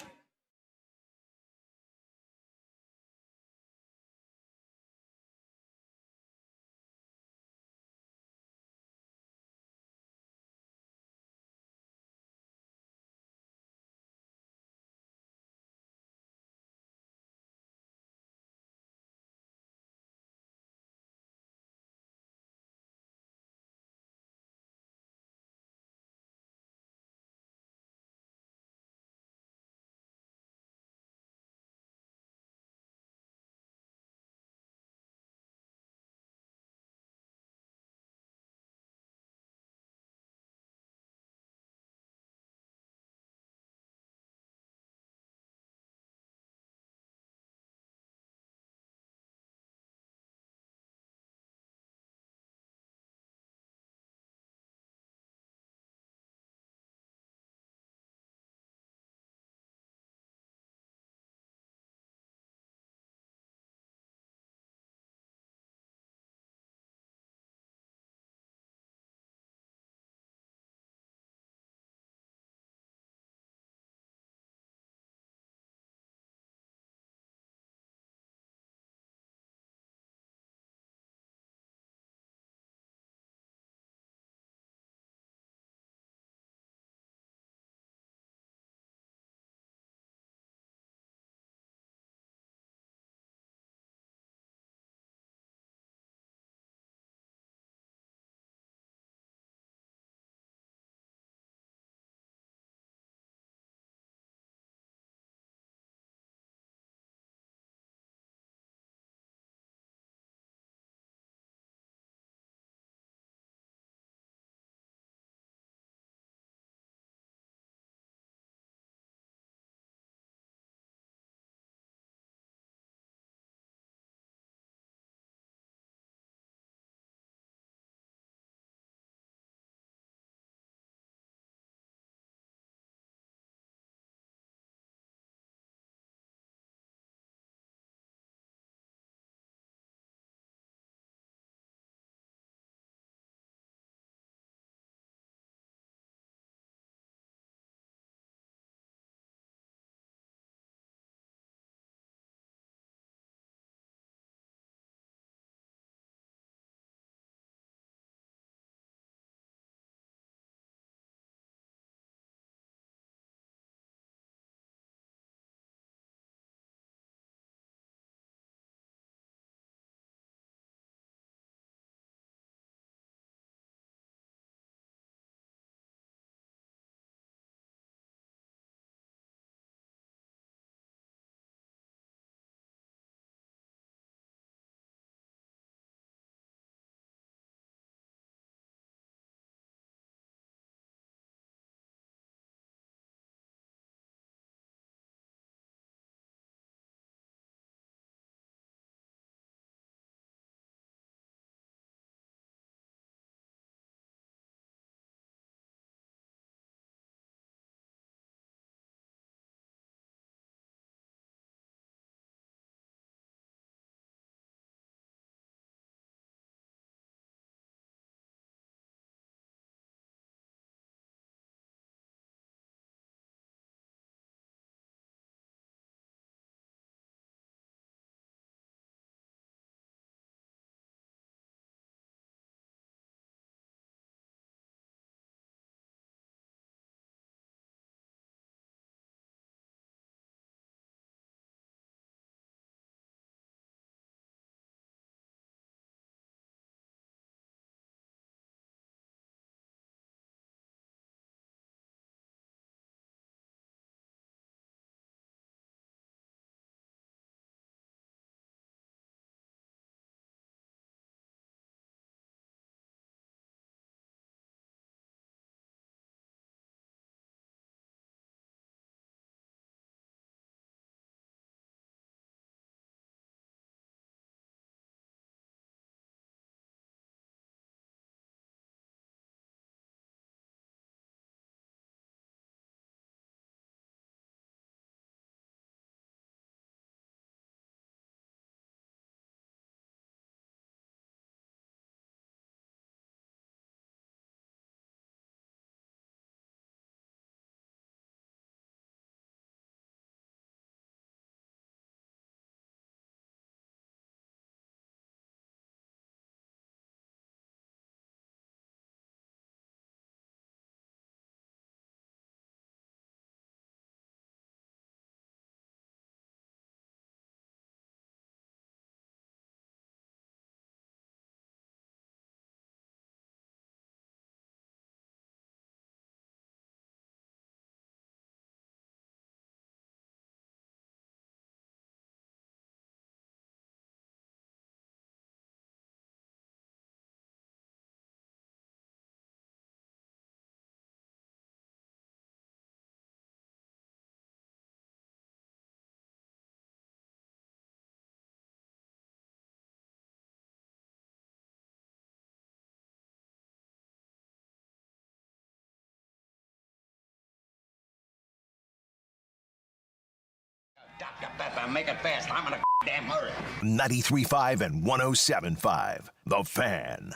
and make it fast. I'm in a damn hurry. 93.5 and 107.5. The Fan.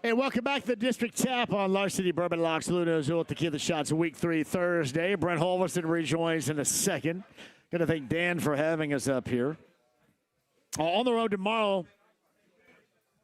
Hey, welcome back to the District Tap on Larceny Bourbon Locks, Luna Azul Tequila Shots, Week 3 Thursday. Brent Holverson rejoins in a second. Going to thank Dan for having us up here. On the road tomorrow,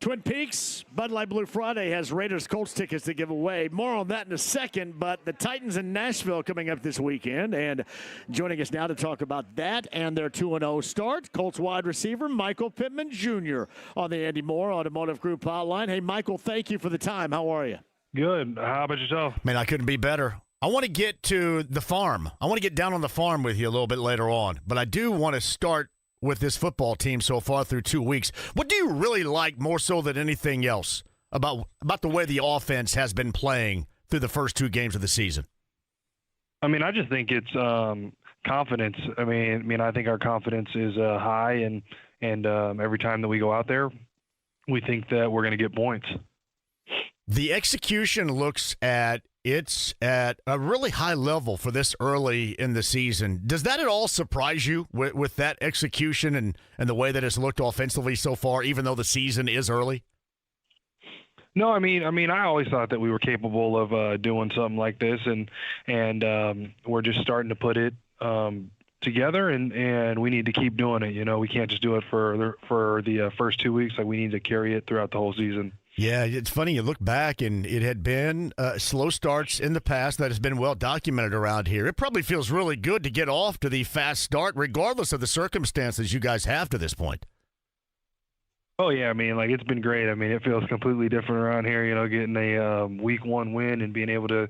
Twin Peaks, Bud Light Blue Friday has Raiders Colts tickets to give away. More on that in a second, but the Titans in Nashville coming up this weekend. And joining us now to talk about that and their 2-0 start, Colts wide receiver Michael Pittman Jr. on the Andy Moore Automotive Group hotline. Hey, Michael, thank you for the time. How are you? Good. How about yourself? Man, I couldn't be better. I want to get to the farm. I want to get down on the farm with you a little bit later on, but I do want to start with this football team so far through 2 weeks. What do you really like more so than anything else about the way the offense has been playing through the first 2 games of the season? I mean, I just think it's confidence. I mean, I think our confidence is high, and every time that we go out there, we think that we're going to get points. The execution looks at it's at a really high level for this early in the season. Does that at all surprise you with that execution and the way that it's looked offensively so far, even though the season is early? No, I mean, I always thought that we were capable of doing something like this, and we're just starting to put it together, and we need to keep doing it. You know, we can't just do it for the first 2 weeks. Like, we need to carry it throughout the whole season. Yeah, it's funny. You look back, and it had been slow starts in the past that has been well documented around here. It probably feels really good to get off to the fast start, regardless of the circumstances you guys have to this point. Oh, yeah. I mean, like, it's been great. I mean, it feels completely different around here, you know, getting a week 1 win and being able to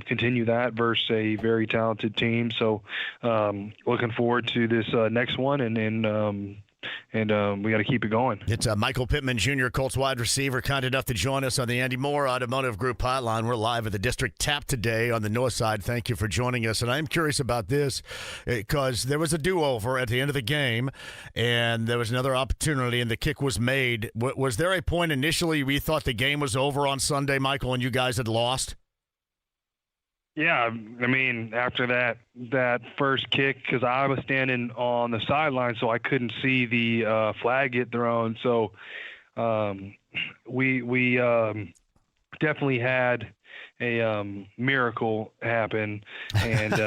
continue that versus a very talented team. So looking forward to this next one, and we got to keep it going. It's Michael Pittman Jr., Colts wide receiver, kind enough to join us on the Andy Moore Automotive Group hotline. We're live at the District Tap today on the north side. Thank you for joining us. And I'm curious about this because there was a do-over at the end of the game, and there was another opportunity, and the kick was made. Was there a point initially we thought the game was over on Sunday, Michael, and you guys had lost? Yeah, I mean, after that first kick, because I was standing on the sideline, so I couldn't see the flag get thrown. So we definitely had a miracle happen, and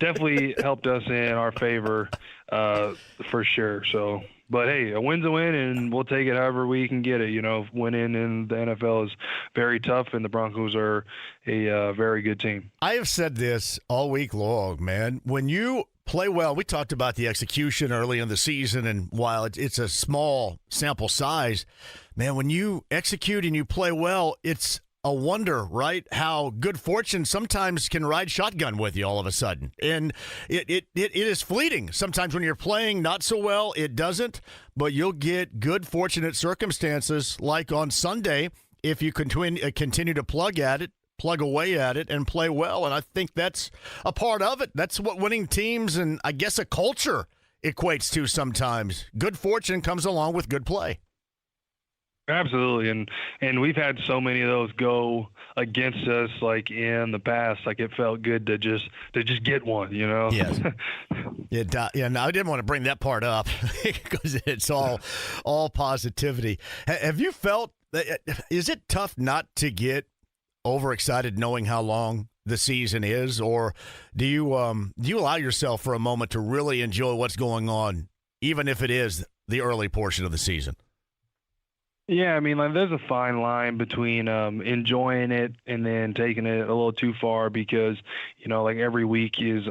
definitely helped us in our favor for sure. So. But, hey, a win's a win, and we'll take it however we can get it. You know, winning in the NFL is very tough, and the Broncos are a very good team. I have said this all week long, man. When you play well, we talked about the execution early in the season, and while it's a small sample size, man, when you execute and you play well, it's a wonder, right, how good fortune sometimes can ride shotgun with you all of a sudden. And it is fleeting. Sometimes when you're playing not so well, it doesn't, but you'll get good fortunate circumstances like on Sunday if you continue to plug away at it and play well. And I think that's a part of it. That's what winning teams and I guess a culture equates to sometimes. Good fortune comes along with good play. Absolutely, and we've had so many of those go against us, like in the past. Like, it felt good to just get one, you know. Yes. No, I didn't want to bring that part up because it's all positivity. Have you felt? Is it tough not to get overexcited knowing how long the season is, or do you allow yourself for a moment to really enjoy what's going on, even if it is the early portion of the season? Yeah, I mean, like, there's a fine line between enjoying it and then taking it a little too far because, you know, like, every week is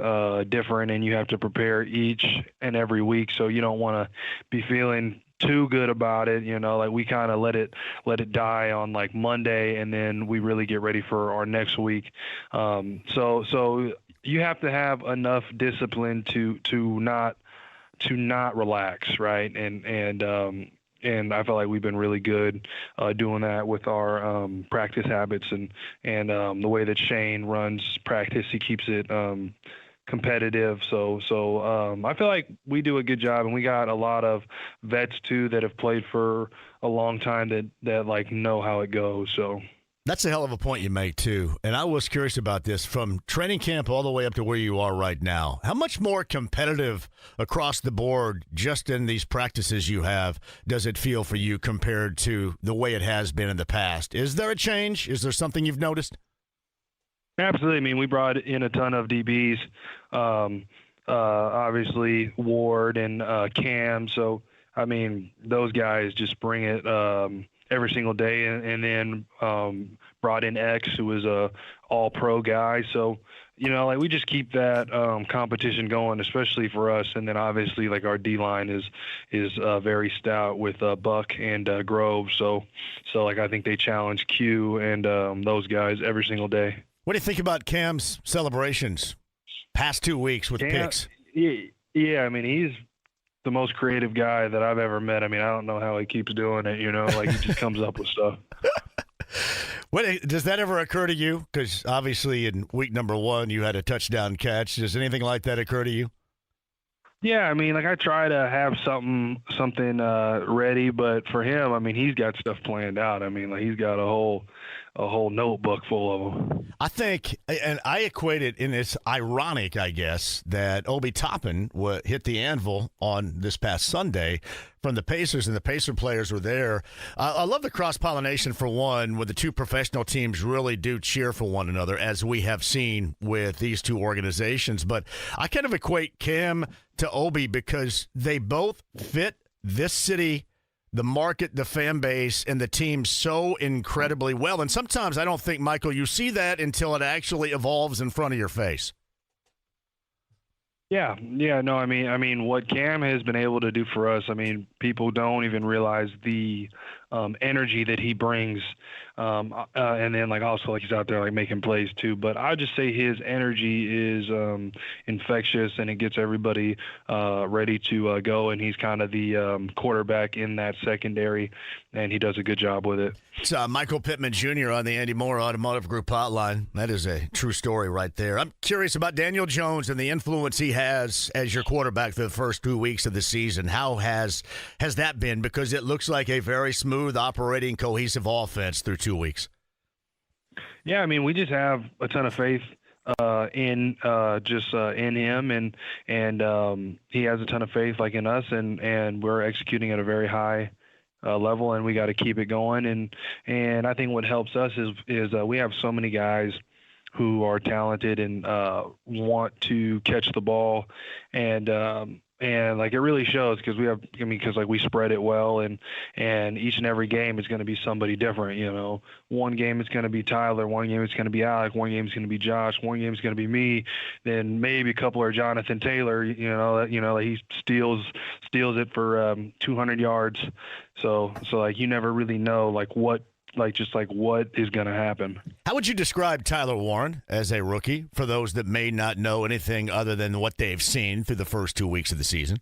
different and you have to prepare each and every week. So you don't want to be feeling too good about it. You know, like, we kind of let it die on like Monday, and then we really get ready for our next week. So you have to have enough discipline to not relax, right? And I feel like we've been really good doing that with our practice habits and the way that Shane runs practice. He keeps it competitive. So I feel like we do a good job, and we got a lot of vets too that have played for a long time that like know how it goes. So. That's a hell of a point you make, too. And I was curious about this. From training camp all the way up to where you are right now, how much more competitive across the board, just in these practices you have, does it feel for you compared to the way it has been in the past? Is there a change? Is there something you've noticed? Absolutely. I mean, we brought in a ton of DBs, obviously Ward and Cam. So, I mean, those guys just bring it every single day, and then brought in X, who was a all-pro guy. So, you know, like we just keep that competition going, especially for us. And then obviously, like our D-line is very stout with Buck and Grove. So like I think they challenge Q and those guys every single day. What do you think about Cam's celebrations past 2 weeks with picks? Yeah, I mean, he's the most creative guy that I've ever met. I mean, I don't know how he keeps doing it, you know, like he just comes up with stuff. Does that ever occur to you? Because obviously in week number 1, you had a touchdown catch. Does anything like that occur to you? Yeah, I mean, like I try to have something ready, but for him, I mean, he's got stuff planned out. I mean, like he's got a whole notebook full of them. I think, and I equate it in it's ironic, I guess, that Obi Toppin hit the anvil on this past Sunday from the Pacers, and the Pacer players were there. I love the cross-pollination, for one, where the two professional teams really do cheer for one another, as we have seen with these two organizations. But I kind of equate Cam to Obi because they both fit this city, the market, the fan base, and the team so incredibly well. And sometimes I don't think, Michael, you see that until it actually evolves in front of your face. Yeah, no, I mean, what Cam has been able to do for us, I mean, people don't even realize the energy that he brings, and then like also like he's out there like making plays too. But I just say his energy is infectious, and it gets everybody ready to go. And he's kind of the quarterback in that secondary, and he does a good job with it. It's Michael Pittman Jr. on the Andy Moore Automotive Group hotline. That is a true story right there. I'm curious about Daniel Jones and the influence he has as your quarterback for the first 2 weeks of the season. How has that been? Because it looks like a very smooth operating, cohesive offense through 2 weeks. Yeah, I mean, we just have a ton of faith in him, and he has a ton of faith like in us, and we're executing at a very high level, and we got to keep it going. And I think what helps us is we have so many guys who are talented and want to catch the ball, and like it really shows because like we spread it well, and each and every game is going to be somebody different. You know, one game is going to be Tyler, one game is going to be Alec, one game is going to be Josh, one game is going to be me, then maybe a couple are Jonathan Taylor. You know, he steals it for 200 yards. So like you never really know what is going to happen. How would you describe Tyler Warren as a rookie for those that may not know anything other than what they've seen through the first 2 weeks of the season?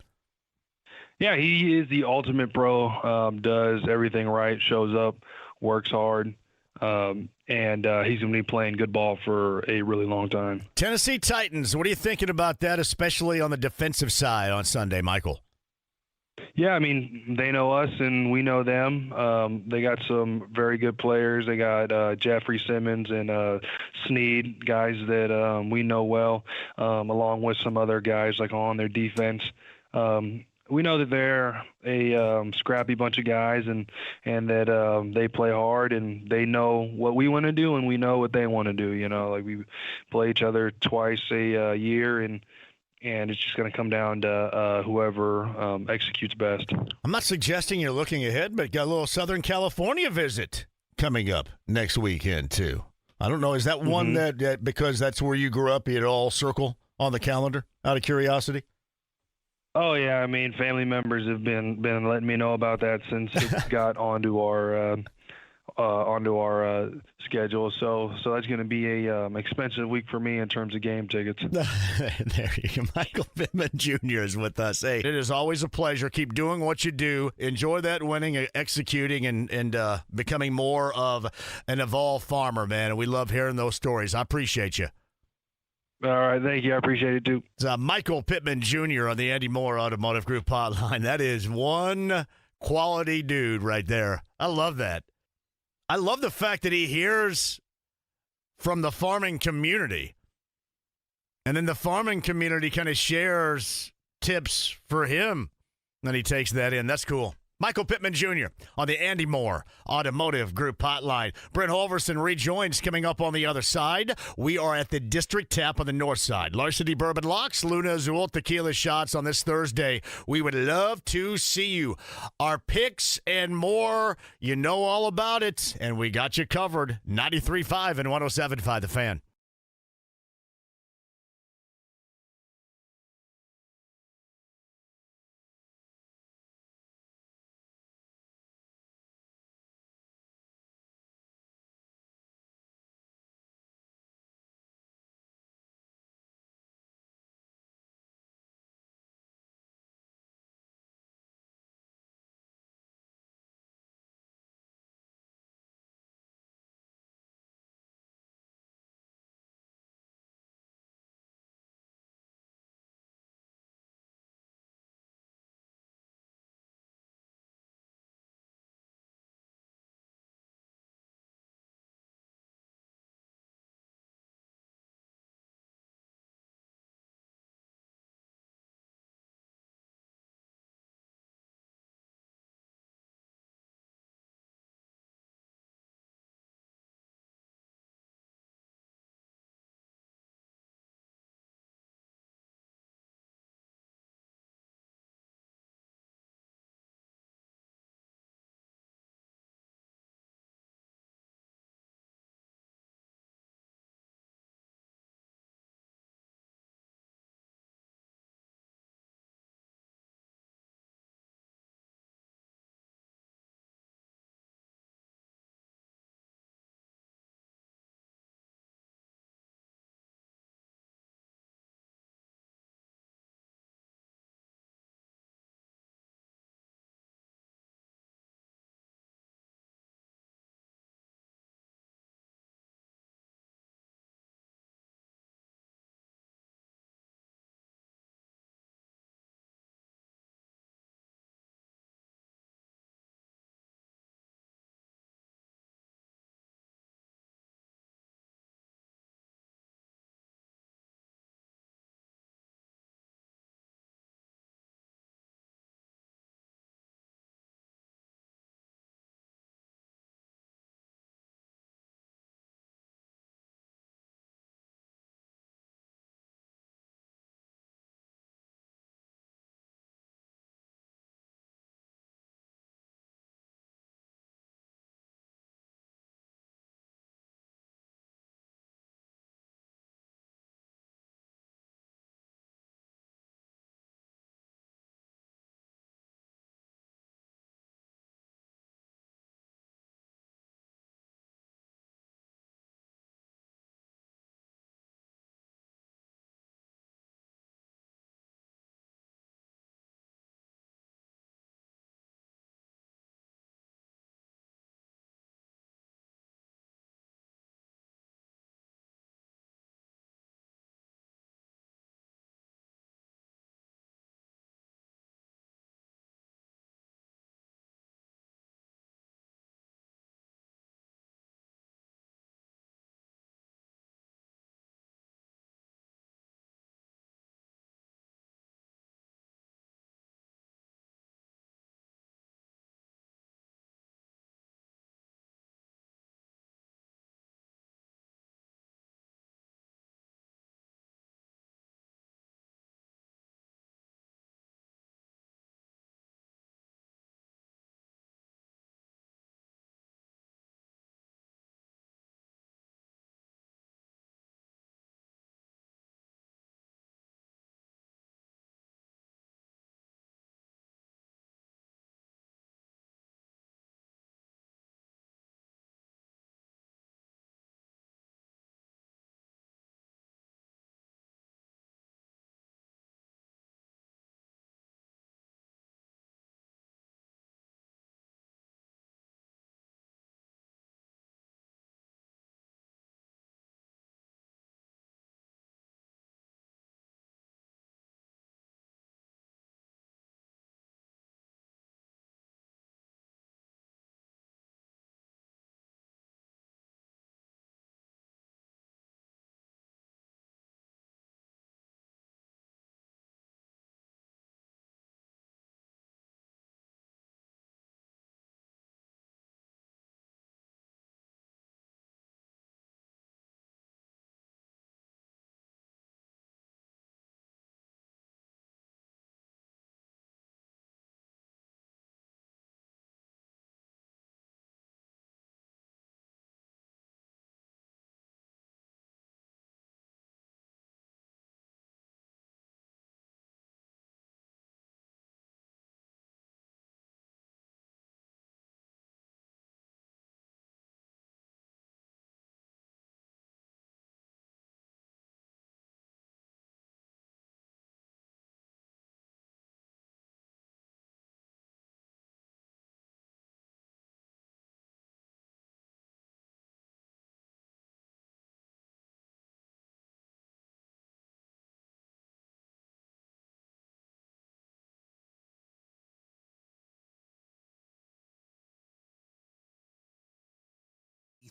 Yeah, he is the ultimate pro, does everything right, shows up, works hard, and he's going to be playing good ball for a really long time. Tennessee Titans, what are you thinking about that, especially on the defensive side on Sunday, Michael? Yeah, I mean, they know us and we know them. They got some very good players. They got Jeffrey Simmons and Snead, guys that we know well, along with some other guys like on their defense. We know that they're a scrappy bunch of guys, and that they play hard, and they know what we want to do, and we know what they want to do. You know, like we play each other twice a year, and it's just going to come down to whoever executes best. I'm not suggesting you're looking ahead, but got a little Southern California visit coming up next weekend, too. I don't know. Is that one that because that's where you grew up, you'd all circle on the calendar, out of curiosity? Oh, yeah. I mean, family members have been letting me know about that since it got onto our schedule. So that's going to be a expensive week for me in terms of game tickets. There you go. Michael Pittman Jr. is with us. Hey, it is always a pleasure. Keep doing what you do. Enjoy that winning, executing, and becoming more of an evolved farmer, man. And we love hearing those stories. I appreciate you. All right, thank you. I appreciate it, too. It's Michael Pittman Jr. on the Andy Moore Automotive Group hotline. That is one quality dude right there. I love that. I love the fact that he hears from the farming community. And then the farming community kind of shares tips for him. Then he takes that in. That's cool. Michael Pittman Jr. on the Andy Moore Automotive Group hotline. Brent Holverson rejoins coming up on the other side. We are at the District Tap on the north side. Larceny Bourbon Locks, Luna Azul Tequila Shots on this Thursday. We would love to see you. Our picks and more, you know all about it. And we got you covered. 93.5 and 107.5 The Fan.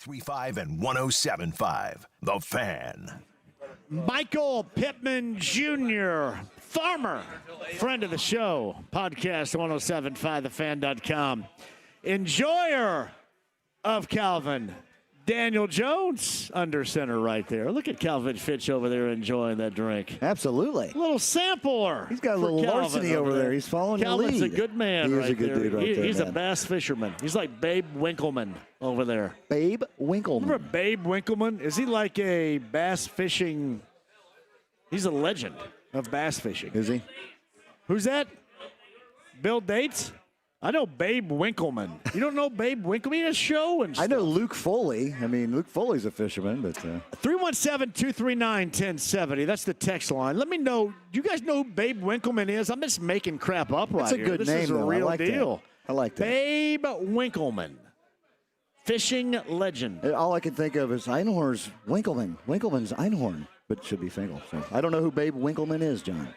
93.5 and 107.5. The Fan. Michael Pittman Jr., farmer, friend of the show, podcast 1075thefan.com. Enjoyer of Calvin, Daniel Jones, under center right there. Look at Calvin Fitch over there enjoying that drink. Absolutely. A little sampler. He's got a little larceny over there. He's following Calvin's the lead. a good man right there. He is a good dude right there, He's man. a bass fisherman. He's like Babe Winkleman over there. Babe Winkleman. Remember Babe Winkleman? Is he like a bass fishing? He's a legend of bass fishing. Is he? Who's that? Bill Dates? I know Babe Winkleman. You don't know Babe Winkleman? He has a show and stuff. I know Luke Foley. I mean, Luke Foley's a fisherman, but 317-239-1070. That's the text line. Let me know. Do you guys know who Babe Winkleman is? I'm just making crap up right here. That's a good name, This is a though. real I like deal. That. I like that. Babe Winkleman. Fishing legend. All I can think of is Einhorn's Winkleman. Winkleman's Einhorn, but it should be Finkel. So I don't know who Babe Winkleman is, John.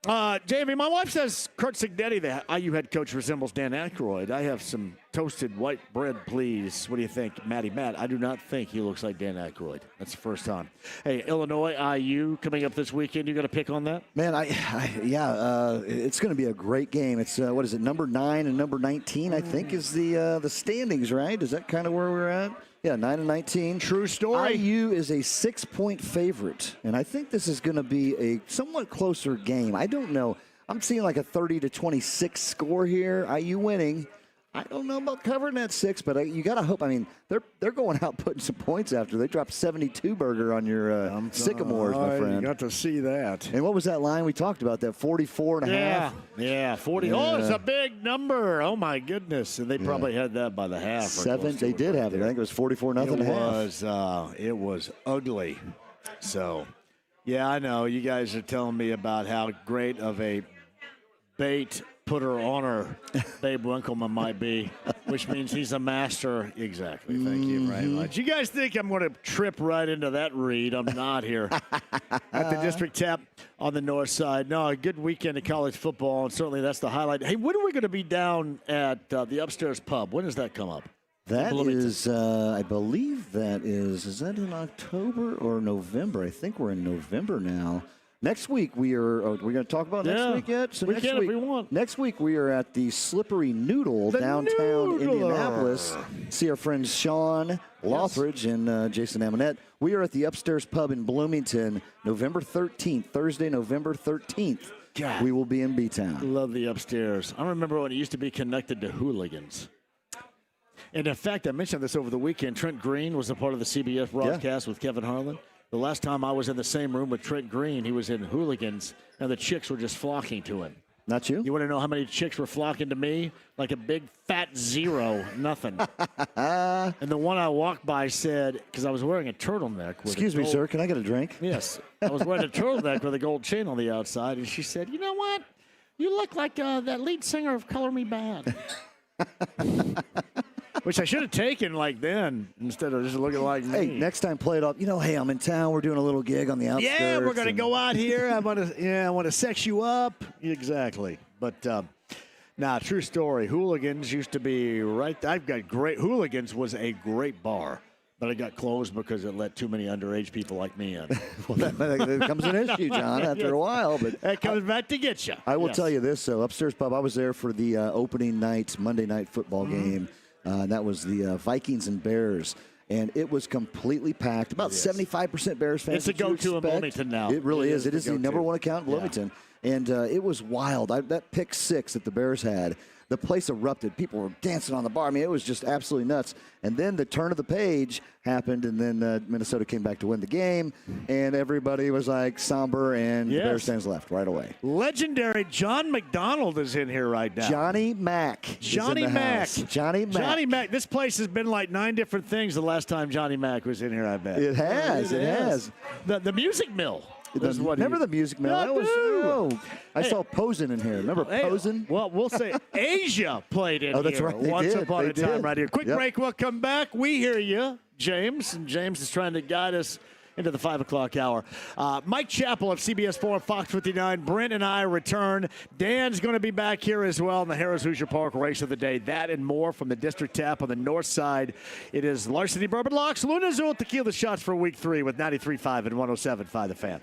JMV, my wife says Kurt Signetti, the IU head coach, resembles Dan Aykroyd. I have some toasted white bread, please. What do you think, Matt? I do not think he looks like Dan Aykroyd. That's the first time. Hey, Illinois, IU, coming up this weekend. You got to pick on that? Man, it's going to be a great game. It's, what is it, number 9 and number 19, I think, is the standings, right? Is that kind of where we're at? Yeah, 9 and 19. True story. IU is a 6-point favorite, and I think this is going to be a somewhat closer game. I don't know. I'm seeing like a 30-26 score here. IU winning. I don't know about covering that 6, but you got to hope. I mean, they're going out putting some points after. They dropped 72 burger on your Sycamores, my friend. You got to see that. And what was that line we talked about? That 44 and a half? Yeah, 40. Yeah. Oh, it's a big number. Oh, my goodness. And they probably had that by the half. 7. They did have it. I think it was 44-0. It was ugly. So, yeah, I know. You guys are telling me about how great of a bait putter on her Babe Winkleman might be, which means he's a master. Exactly. Thank you very much. You guys think I'm going to trip right into that read? I'm not here. At the District Tap on the north side. No, a good weekend of college football, and certainly that's the highlight. Hey, when are we going to be down at the Upstairs Pub? When does that come up? That is, I believe is that in October or November? I think we're in November now. Next week we're going to talk about next week yet? So we can if we want. Next week we are at the Slippery Noodle downtown Indianapolis. See our friends Sean Lothridge and Jason Amonette. We are at the Upstairs Pub in Bloomington, November 13th, Thursday, November 13th. God. We will be in B-Town. Love the Upstairs. I remember when it used to be connected to hooligans. And in fact, I mentioned this over the weekend. Trent Green was a part of the CBS broadcast with Kevin Harlan. The last time I was in the same room with Trent Green, he was in Hooligans, and the chicks were just flocking to him. Not you? You want to know how many chicks were flocking to me? Like a big fat zero, nothing. And the one I walked by said, because I was wearing a turtleneck. Excuse me, sir, can I get a drink? Yes. I was wearing a turtleneck with a gold chain on the outside, and she said, you know what? You look like that lead singer of Color Me Bad. Which I should have taken like then instead of just looking like me. Hey, next time play it up. Hey, I'm in town. We're doing a little gig on the outskirts. Yeah, we're going to go out here. I want to sex you up. Exactly. But, true story. Hooligans used to be right. I've got great. Hooligans was a great bar, but it got closed because it let too many underage people like me in. Well, that becomes an issue, John, after a while. But that comes back to get you. I will tell you this, though. Upstairs Pub, I was there for the opening night, Monday night football game. That was the Vikings and Bears, and it was completely packed. About 75% Bears fans. It's a go-to in Bloomington now. It really is. It is the number one account in Bloomington, and it was wild. That pick six that the Bears had, the place erupted. People were dancing on the bar. I mean, it was just absolutely nuts. And then the turn of the page happened, and then Minnesota came back to win the game, and everybody was like somber, and the Bears fans left right away. Legendary John McDonald is in here right now. Johnny Mack. Johnny Mack. Johnny Mack. Johnny Mack. This place has been like 9 different things the last time Johnny Mack was in here, I bet. It has. It has. The Music Mill. Remember the Music Mill? I saw Posen in here. Remember Posen? Well, we'll say Asia played in here. Oh, that's right. Once upon a time right here. Quick break. We'll come back. We hear you, James. And James is trying to guide us into the 5 o'clock hour. Mike Chappell of CBS 4 and Fox 59. Brent and I return. Dan's going to be back here as well in the Harris Hoosier Park race of the day. That and more from the District Tap on the north side. It is Larceny Bourbon Locks, Luna Azul Tequila Shots for Week 3 with 93.5 and 107.5 The Fan.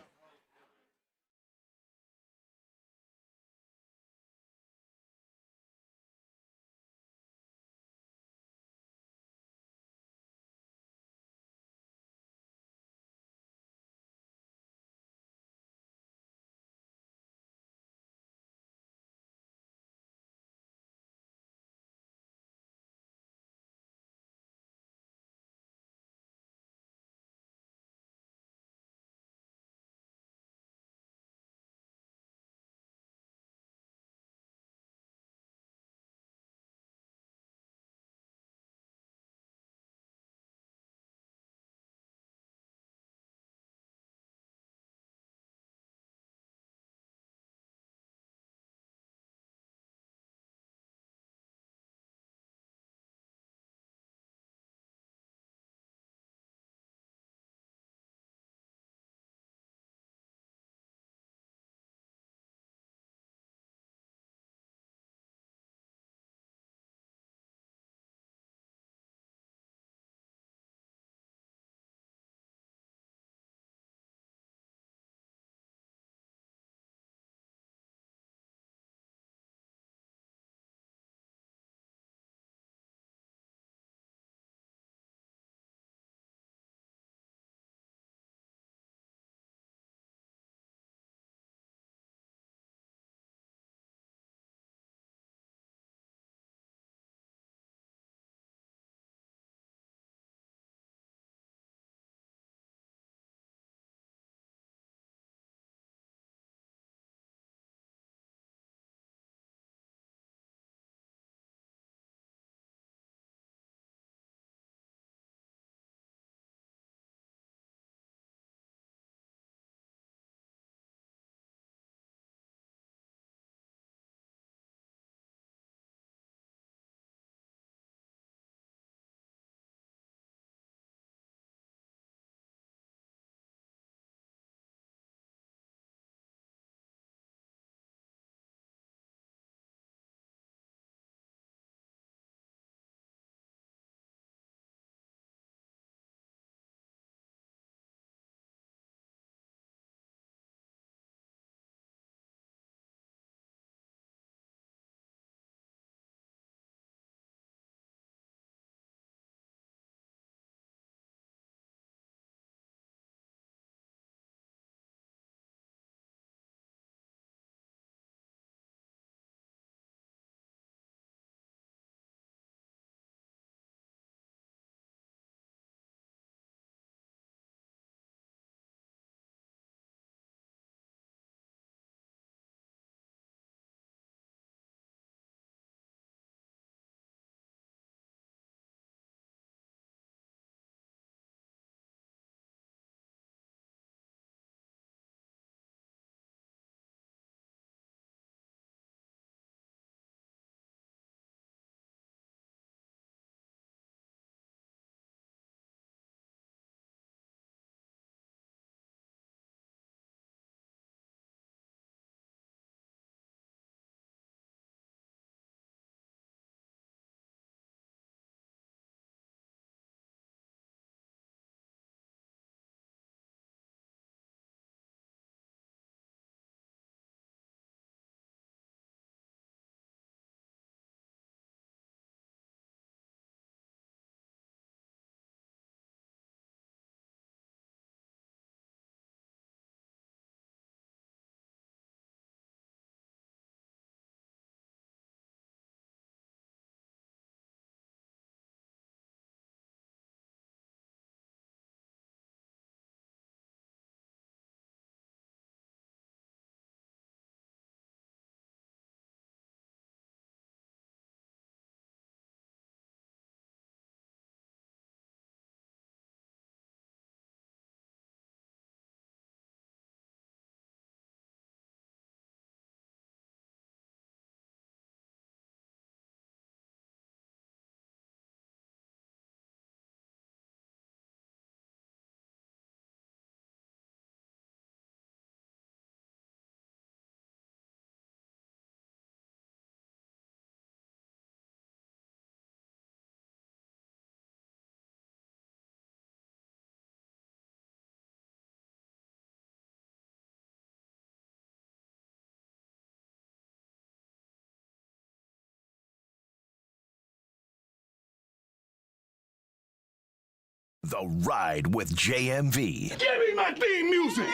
The Ride with JMV. Give me my theme music.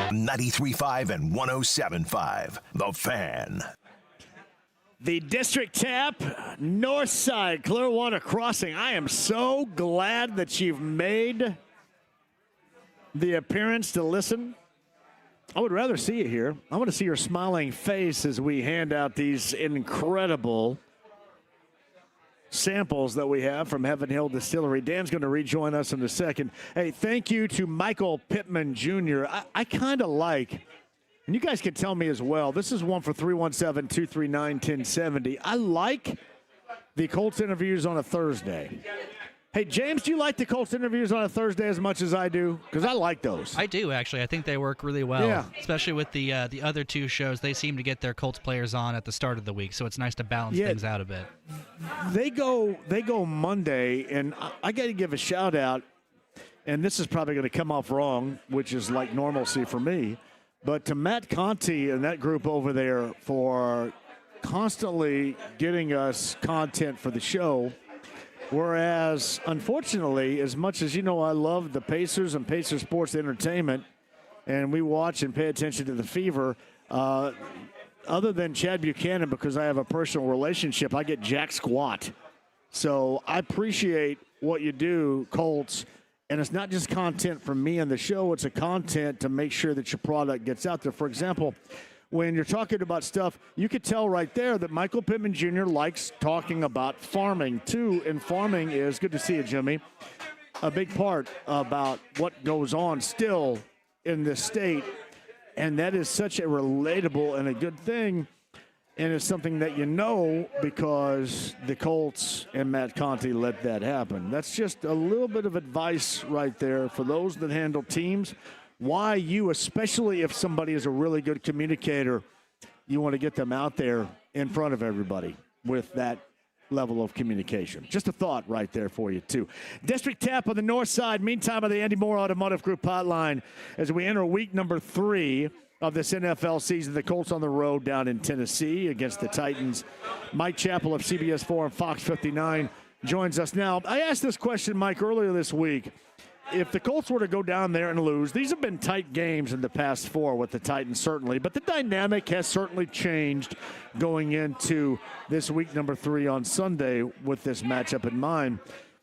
93.5 and 107.5. The Fan. The District Tap, North Side, Clearwater Crossing. I am so glad that you've made the appearance to listen. I would rather see you here. I want to see your smiling face as we hand out these incredible samples that we have from Heaven Hill Distillery. Dan's going to rejoin us in a second. Hey, thank you to Michael Pittman Jr. I kind of like, and you guys can tell me as well, this is one for 317-239-1070. I like the Colts interviews on a Thursday. Hey, James, do you like the Colts interviews on a Thursday as much as I do? Because I like those. I do, actually. I think they work really well, yeah. Especially with the other two shows. They seem to get their Colts players on at the start of the week, so it's nice to balance things out a bit. They go Monday, and I got to give a shout-out, and this is probably going to come off wrong, which is like normalcy for me, but to Matt Conti and that group over there for constantly getting us content for the show. Whereas, unfortunately, as much as, I love the Pacers and Pacers Sports Entertainment, and we watch and pay attention to the Fever, other than Chad Buchanan, because I have a personal relationship, I get jack squat. So I appreciate what you do, Colts, and it's not just content from me on the show, it's a content to make sure that your product gets out there. For example, when you're talking about stuff, you could tell right there that Michael Pittman Jr. likes talking about farming, too. And farming is, good to see you, Jimmy, a big part about what goes on still in this state. And that is such a relatable and a good thing. And it's something that because the Colts and Matt Conti let that happen. That's just a little bit of advice right there for those that handle teams. Why you, especially if somebody is a really good communicator, you want to get them out there in front of everybody with that level of communication. Just a thought right there for you, too. District Tap on the north side. Meantime, on the Andy Moore Automotive Group hotline as we enter week number 3 of this NFL season. The Colts on the road down in Tennessee against the Titans. Mike Chappell of CBS 4 and Fox 59 joins us now. I asked this question, Mike, earlier this week. If the Colts were to go down there and lose, these have been tight games in the past 4 with the Titans, certainly. But the dynamic has certainly changed going into this week number 3 on Sunday with this matchup in mind.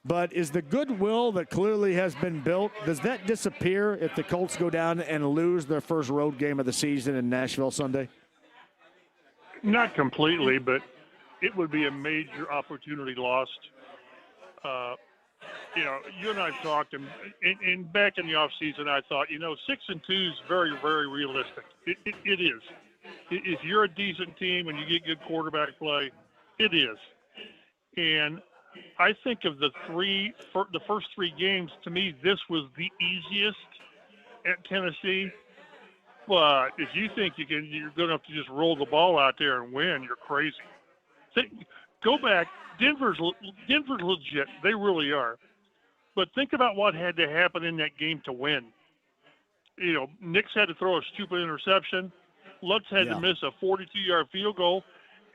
But is the goodwill that clearly has been built, does that disappear if the Colts go down and lose their first road game of the season in Nashville Sunday? Not completely, but it would be a major opportunity lost. You and I have talked, and back in the offseason, I thought, 6-2 is very, very realistic. It is. If you're a decent team and you get good quarterback play, it is. And I think of the first 3 games, to me, this was the easiest at Tennessee. But if you think you're good enough to just roll the ball out there and win, you're crazy. Go back. Denver's legit. They really are. But think about what had to happen in that game to win. Nix had to throw a stupid interception. Lutz had to miss a 42-yard field goal.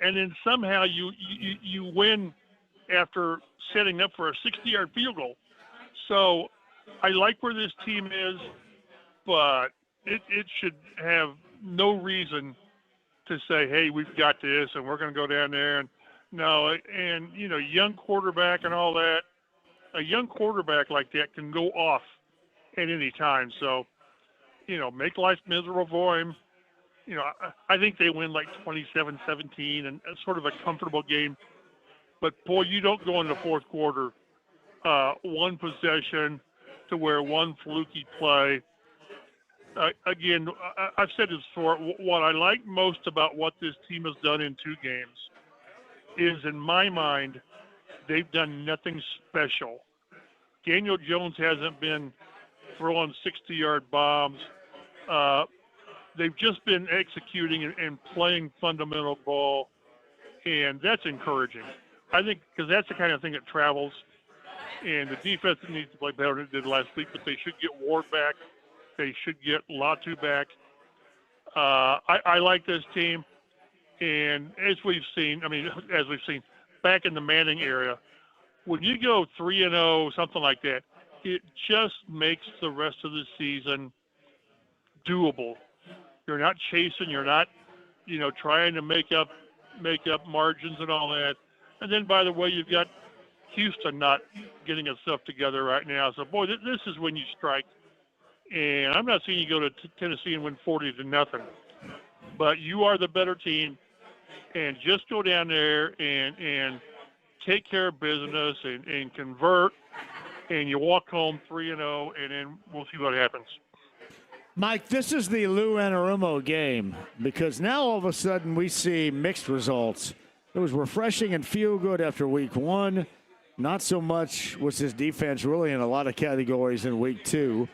And then somehow you win after setting up for a 60-yard field goal. So I like where this team is, but it should have no reason to say, hey, we've got this and we're going to go down there. And young quarterback and all that, a young quarterback like that can go off at any time. So, make life miserable for him. I think they win like 27-17 and sort of a comfortable game. But, boy, you don't go in the fourth quarter one possession to where one fluky play. Again, I've said this before. What I like most about what this team has done in 2 games is, in my mind, they've done nothing special. Daniel Jones hasn't been throwing 60-yard bombs. They've just been executing and playing fundamental ball, and that's encouraging. I think because that's the kind of thing that travels, and the defense needs to play better than it did last week, but they should get Ward back. They should get Latu back. I like this team, and as we've seen back in the Manning era, when you go 3-0, something like that, it just makes the rest of the season doable. You're not chasing. You're not, trying to make up margins and all that. And then, by the way, you've got Houston not getting itself together right now. So, boy, this is when you strike. And I'm not saying you go to Tennessee and win 40-0, but you are the better team. And just go down there and take care of business and convert, and you walk home 3-0, and then we'll see what happens. Mike, this is the Lou Anarumo game because now all of a sudden we see mixed results. It was refreshing and feel good after week 1. Not so much was his defense really in a lot of categories in week 2.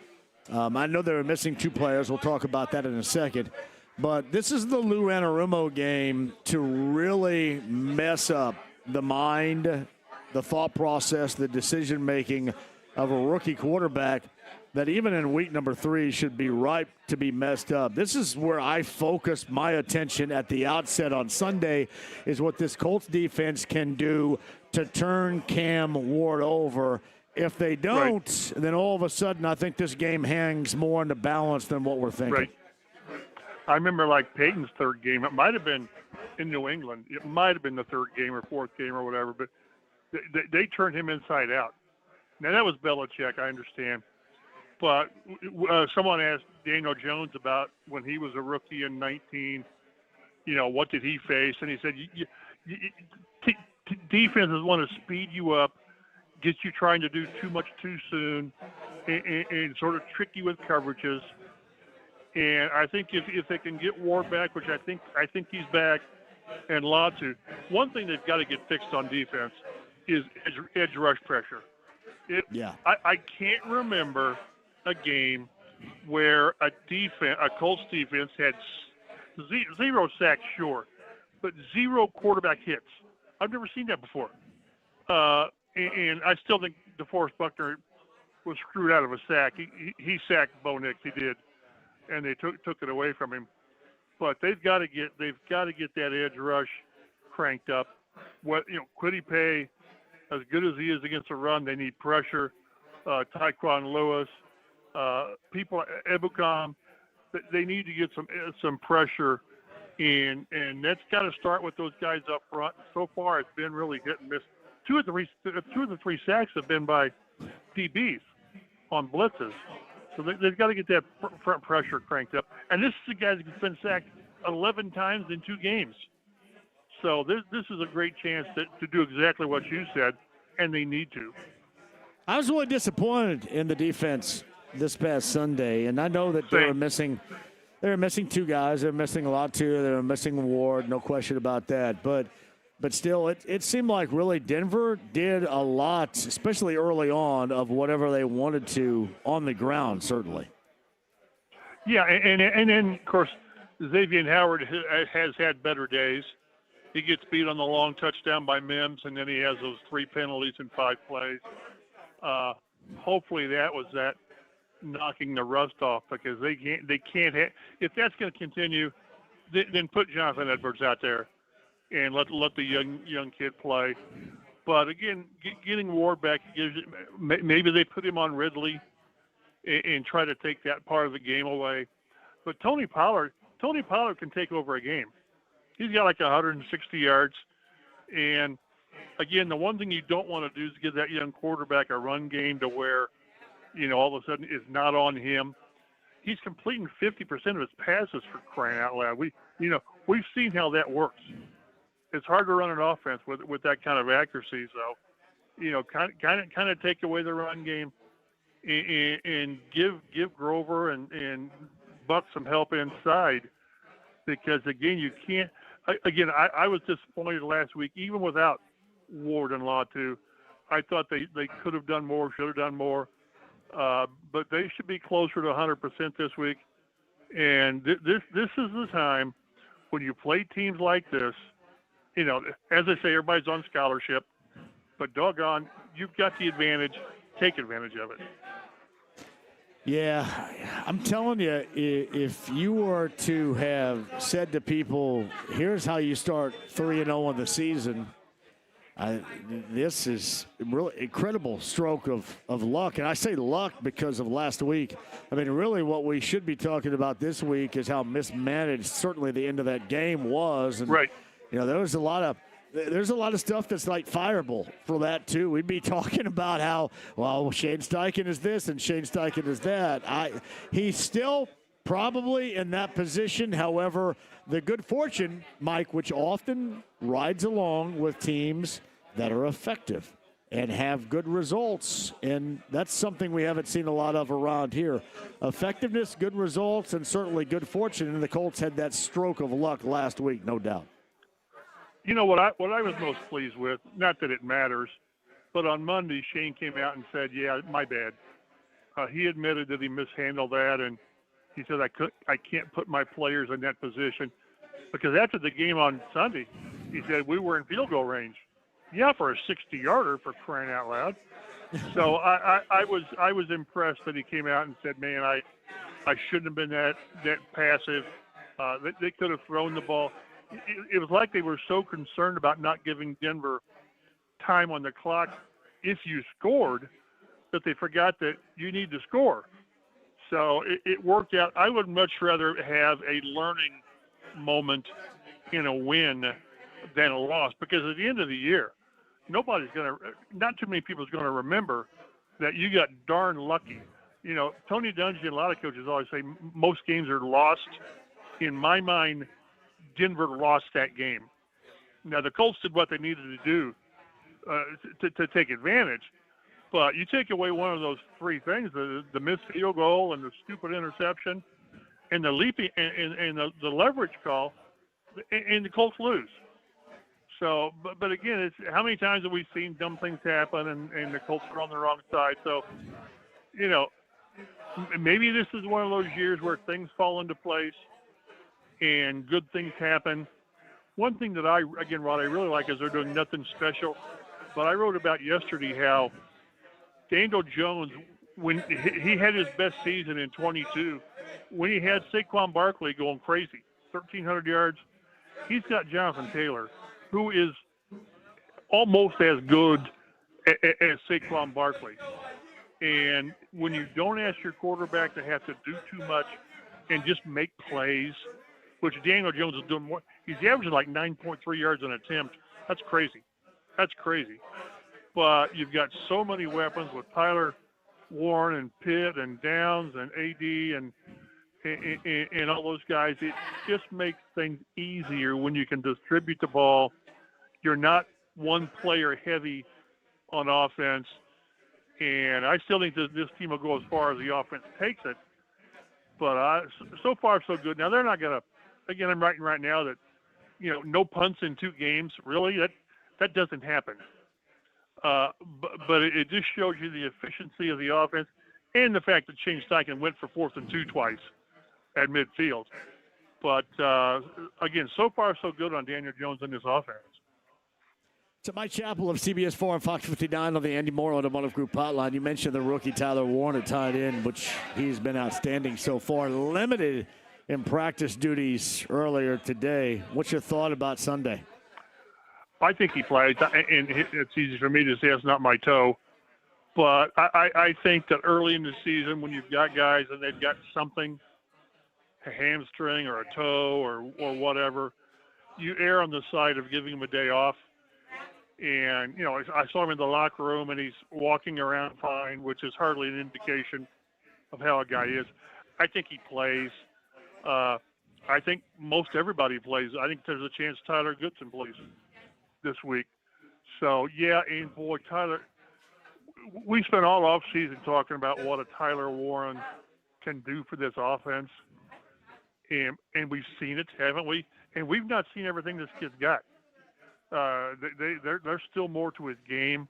I know they were missing 2 players. We'll talk about that in a second. But this is the Lou Anarumo game to really mess up the mind, the thought process, the decision-making of a rookie quarterback that even in week number 3 should be ripe to be messed up. This is where I focused my attention at the outset on Sunday is what this Colts defense can do to turn Cam Ward over. If they don't, then all of a sudden I think this game hangs more into balance than what we're thinking. Right. I remember like Peyton's third game. It might have been in New England. It might have been the third game or fourth game or whatever, but they turned him inside out. Now, that was Belichick, I understand. But someone asked Daniel Jones about when he was a rookie in 19, what did he face? And he said, defenses want to speed you up, get you trying to do too much too soon, and sort of trick you with coverages. And I think if they can get Ward back, which I think he's back, and Latu, one thing they've got to get fixed on defense is edge rush pressure. I can't remember a game where a Colts defense had 0 sacks, sure, but 0 quarterback hits. I've never seen that before. And I still think DeForest Buckner was screwed out of a sack. He sacked Bo Nix, he did, and they took it away from him. But they've got to get that edge rush cranked up. Kwity Paye, as good as he is against the run, they need pressure. Tyquan Lewis, Ebukam, they need to get some pressure in, and that's got to start with those guys up front. So far, it's been really hit and miss. 2 of the 3 sacks have been by DBs on blitzes. So they've got to get that front pressure cranked up. And this is a guy that's been sacked 11 times in 2 games. So this is a great chance to do exactly what you said, and they need to. I was really disappointed in the defense this past Sunday, and I know that they were missing 2 guys. They were missing Latu. They were missing Ward. No question about that. But still, it seemed like really Denver did a lot, especially early on, of whatever they wanted to on the ground, certainly. Yeah, and then, of course, Xavier Howard has had better days. He gets beat on the long touchdown by Mims, and then he has those 3 penalties in 5 plays. Hopefully that was that knocking the rust off, because they can't if that's going to continue, then put Jonathan Edwards out there and let the young kid play. But again, getting Ward back gives it, maybe they put him on Ridley and try to take that part of the game away. But Tony Pollard can take over a game. He's got like 160 yards, and again, the one thing you don't want to do is give that young quarterback a run game to where, all of a sudden it's not on him. He's completing 50% of his passes, for crying out loud. We've seen how that works. It's hard to run an offense with that kind of accuracy. So, kind of take away the run game and give Grover and Buck some help inside, because again, you can't. Again, I was disappointed last week, even without Ward and Latu. I thought they could have done more, should have done more, but they should be closer to 100% this week. And this is the time when you play teams like this. As I say, everybody's on scholarship, but doggone, you've got the advantage. Take advantage of it. Yeah, I'm telling you, if you were to have said to people, here's how you start 3-0 in the season, This is really incredible stroke of luck. And I say luck because of last week. I mean, really what we should be talking about this week is how mismanaged certainly the end of that game was. And, right. You know, there's a lot of stuff that's like fireable for that, too. We'd be talking about how, well, Shane Steichen is this and Shane Steichen is that. He's still probably in that position. However, the good fortune, Mike, which often rides along with teams that are effective and have good results, and that's something we haven't seen a lot of around here. Effectiveness, good results, and certainly good fortune, and the Colts had that stroke of luck last week, no doubt. You know what I was most pleased with, not that it matters, but on Monday Shane came out and said, yeah, my bad. He admitted that he mishandled that, and he said, I can't put my players in that position. Because after the game on Sunday, he said, we were in field goal range. Yeah, for a 60-yarder, for crying out loud. So I was impressed that he came out and said, man, I shouldn't have been that passive. They could have thrown the ball. It was like they were so concerned about not giving Denver time on the clock if you scored that they forgot that you need to score. So it worked out. I would much rather have a learning moment in a win than a loss, because at the end of the year, not too many people is going to remember that you got darn lucky. You know, Tony Dungy and a lot of coaches always say most games are lost. In my mind, Denver lost that game. Now, the Colts did what they needed to do to take advantage. But you take away one of those three things, the missed field goal and the stupid interception and the leaping and the leverage call, and the Colts lose. So, but again, it's how many times have we seen dumb things happen and the Colts are on the wrong side? So, you know, maybe this is one of those years where things fall into place and good things happen. One thing that Rod, I really like is they're doing nothing special. But I wrote about yesterday how Daniel Jones, when he had his best season in 22, when he had Saquon Barkley going crazy, 1,300 yards, he's got Jonathan Taylor, who is almost as good as Saquon Barkley. And when you don't ask your quarterback to have to do too much and just make plays, which Daniel Jones is doing more, he's averaging like 9.3 yards an attempt. That's crazy. But you've got so many weapons with Tyler Warren and Pitt and Downs and AD and all those guys. It just makes things easier when you can distribute the ball. You're not one player heavy on offense. And I still think that this team will go as far as the offense takes it. But so far, so good. Now, they're not going to, again, I'm writing right now that, you know, no punts in 2 games. Really? That doesn't happen. But it just shows you the efficiency of the offense and the fact that Shane Steichen went for 4th and 2 twice at midfield. But, again, so far so good on Daniel Jones and his offense. To Mike Chappell of CBS 4 and Fox 59 on the Andy Moore Automotive Group hotline. You mentioned the rookie Tyler Warren tied in, which he's been outstanding so far. Limited in practice duties earlier today. What's your thought about Sunday? I think he plays, and it's easy for me to say it's not my toe. But I think that early in the season, when you've got guys and they've got something, a hamstring or a toe or whatever, you err on the side of giving him a day off. And, you know, I saw him in the locker room, and he's walking around fine, which is hardly an indication of how a guy is. I think he plays. I think most everybody plays. I think there's a chance Tyler Goodson plays this week. So, yeah, and boy, Tyler, we spent all offseason talking about what a Tyler Warren can do for this offense. And we've seen it, haven't we? And we've not seen everything this kid's got. There's still more to his game,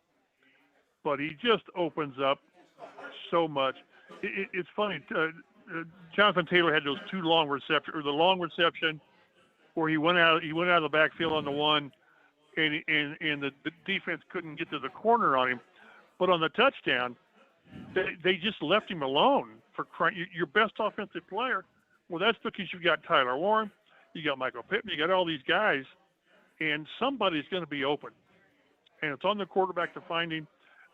but he just opens up so much. It's funny. Jonathan Taylor had those 2 long receptions, or the long reception where he went out of the backfield on the one, and the defense couldn't get to the corner on him. But on the touchdown, they just left him alone for your best offensive player. Well, that's because you've got Tyler Warren, you got Michael Pittman, you got all these guys. And somebody's going to be open. and it's on the quarterback to find him.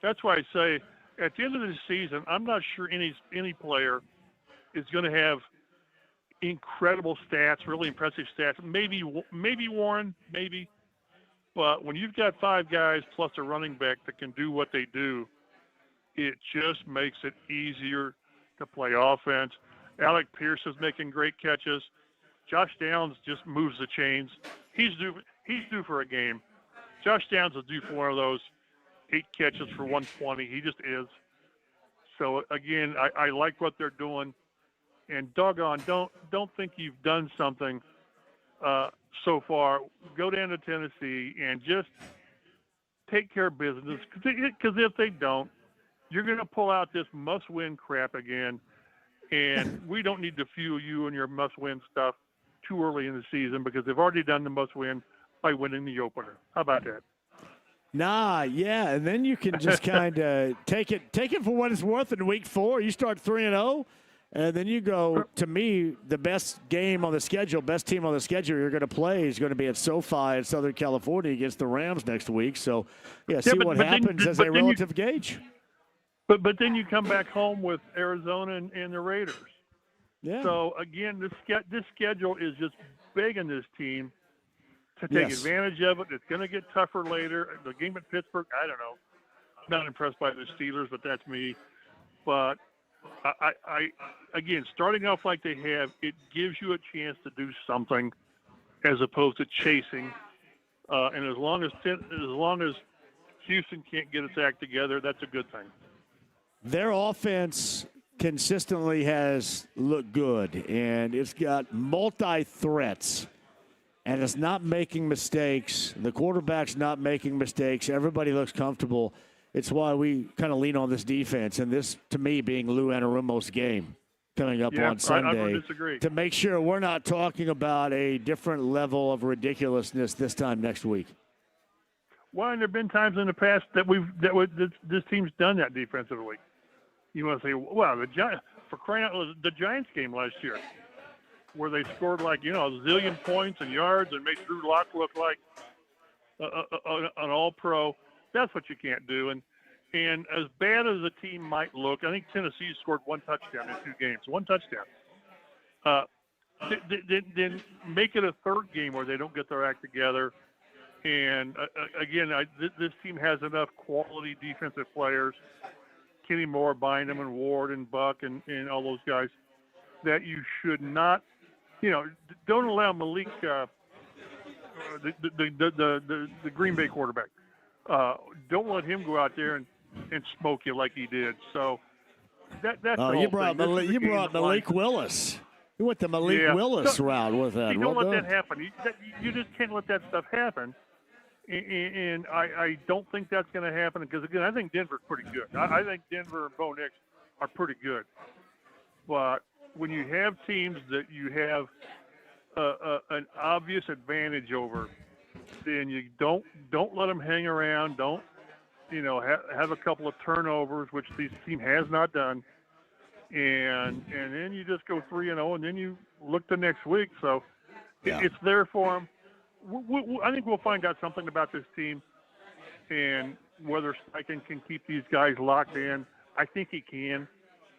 That's why I say at the end of the season, I'm not sure any player is going to have incredible stats, really impressive stats. Maybe Warren, maybe. But when you've got 5 guys plus a running back that can do what they do, it just makes it easier to play offense. Alec Pierce is making great catches. Josh Downs just moves the chains. He's due for a game. Josh Downs is due for one of those 8 catches for 120. He just is. So again, I like what they're doing. And doggone, don't think you've done something so far. Go down to Tennessee and just take care of business. Because if they don't, you're going to pull out this must-win crap again. And we don't need to fuel you and your must-win stuff too early in the season because they've already done the must-win by winning the opener. How about that? Nah, yeah, and then you can just kind of take it for what it's worth in week 4. You start 3-0, and then you go, to me, the best game on the schedule, best team on the schedule you're going to play is going to be at SoFi in Southern California against the Rams next week. So, see what happens as a relative gauge. But then you come back home with Arizona and the Raiders. Yeah. So, again, this schedule is just begging this team to take advantage of it. It's going to get tougher later. The game at Pittsburgh, I don't know. I'm not impressed by the Steelers, but that's me. But, I again, starting off like they have, it gives you a chance to do something as opposed to chasing. And as long as Houston can't get its act together, that's a good thing. Their offense consistently has looked good, and it's got multi-threats, and it's not making mistakes. The quarterback's not making mistakes. Everybody looks comfortable. It's why we kind of lean on this defense, and this, to me, being Lou Anarumo's game coming up on Sunday, I disagree. to make sure we're not talking about a different level of ridiculousness this time next week. Well, and there have been times in the past that this team's done that defensively. You want to say, well, the Giants game last year, where they scored a zillion points and yards and made Drew Lock look like an all-pro. That's what you can't do. And as bad as the team might look, I think Tennessee scored 1 touchdown in 2 games. 1 touchdown. Then make it a third game where they don't get their act together. And again, this team has enough quality defensive players, Kenny Moore, Bynum, and Ward, and Buck, and all those guys, that you should not, don't allow Malik, the Green Bay quarterback, don't let him go out there and smoke you like he did. So that's you brought Malik Willis. You went the Malik Willis route with that. Don't let that happen. You just can't let that stuff happen. And I don't think that's going to happen because, again, I think Denver's pretty good. I think Denver and Bo Nix are pretty good. But when you have teams that you have an obvious advantage over, then you don't let them hang around. Don't, have a couple of turnovers, which this team has not done. And then you just go 3-0, and then you look to next week. So it's there for them. I think we'll find out something about this team and whether Steichen can keep these guys locked in. I think he can.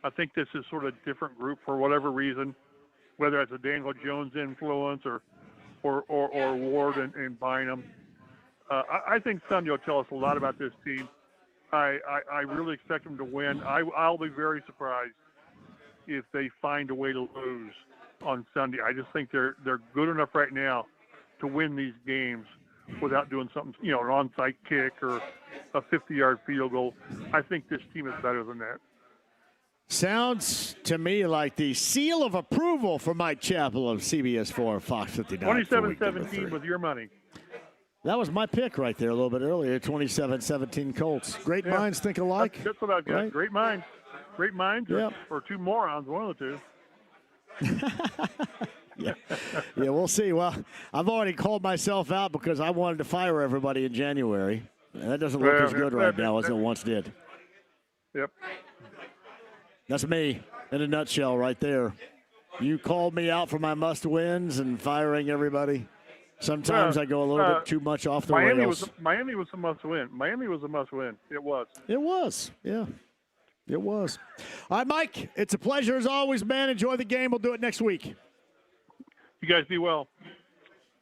I think this is sort of a different group for whatever reason, whether it's a Daniel Jones influence or Ward and Bynum. I think Sunday will tell us a lot about this team. I really expect them to win. I'll be very surprised if they find a way to lose on Sunday. I just think they're good enough right now to win these games without doing something, an onside kick or a 50-yard field goal. I think this team is better than that. Sounds to me like the seal of approval for Mike Chappell of CBS 4 Fox 59. 27-17 with your money. That was my pick right there a little bit earlier, 27-17 Colts. Great minds think alike. That's what I've got. Right? Great minds. Great minds or two morons, one of the two. Yeah, we'll see. Well, I've already called myself out because I wanted to fire everybody in January. And that doesn't look as good right now as it once did. Yep. That's me in a nutshell right there. You called me out for my must-wins and firing everybody. Sometimes I go a little bit too much off the rails. Miami was a must-win. Miami was a must-win. It was. It was, yeah. It was. All right, Mike, it's a pleasure as always, man. Enjoy the game. We'll do it next week. You guys be well.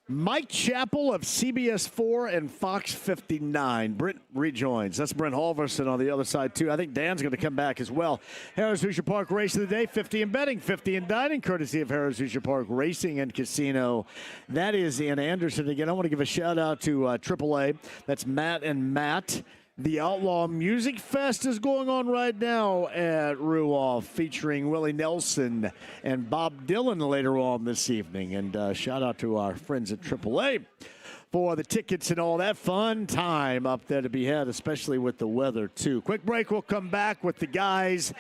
Mike Chappell of CBS 4 and Fox 59. Brent rejoins. That's Brent Halverson on the other side, too. I think Dan's going to come back as well. Harris Hoosier Park Race of the Day, 50 in betting, 50 in dining, courtesy of Harris Hoosier Park Racing and Casino. That is in Anderson. Again, I want to give a shout-out to AAA. That's Matt and Matt. The Outlaw Music Fest is going on right now at Ruoff, featuring Willie Nelson and Bob Dylan later on this evening. And shout out to our friends at AAA for the tickets and all that fun time up there to be had, especially with the weather, too. Quick break. We'll come back with the guys,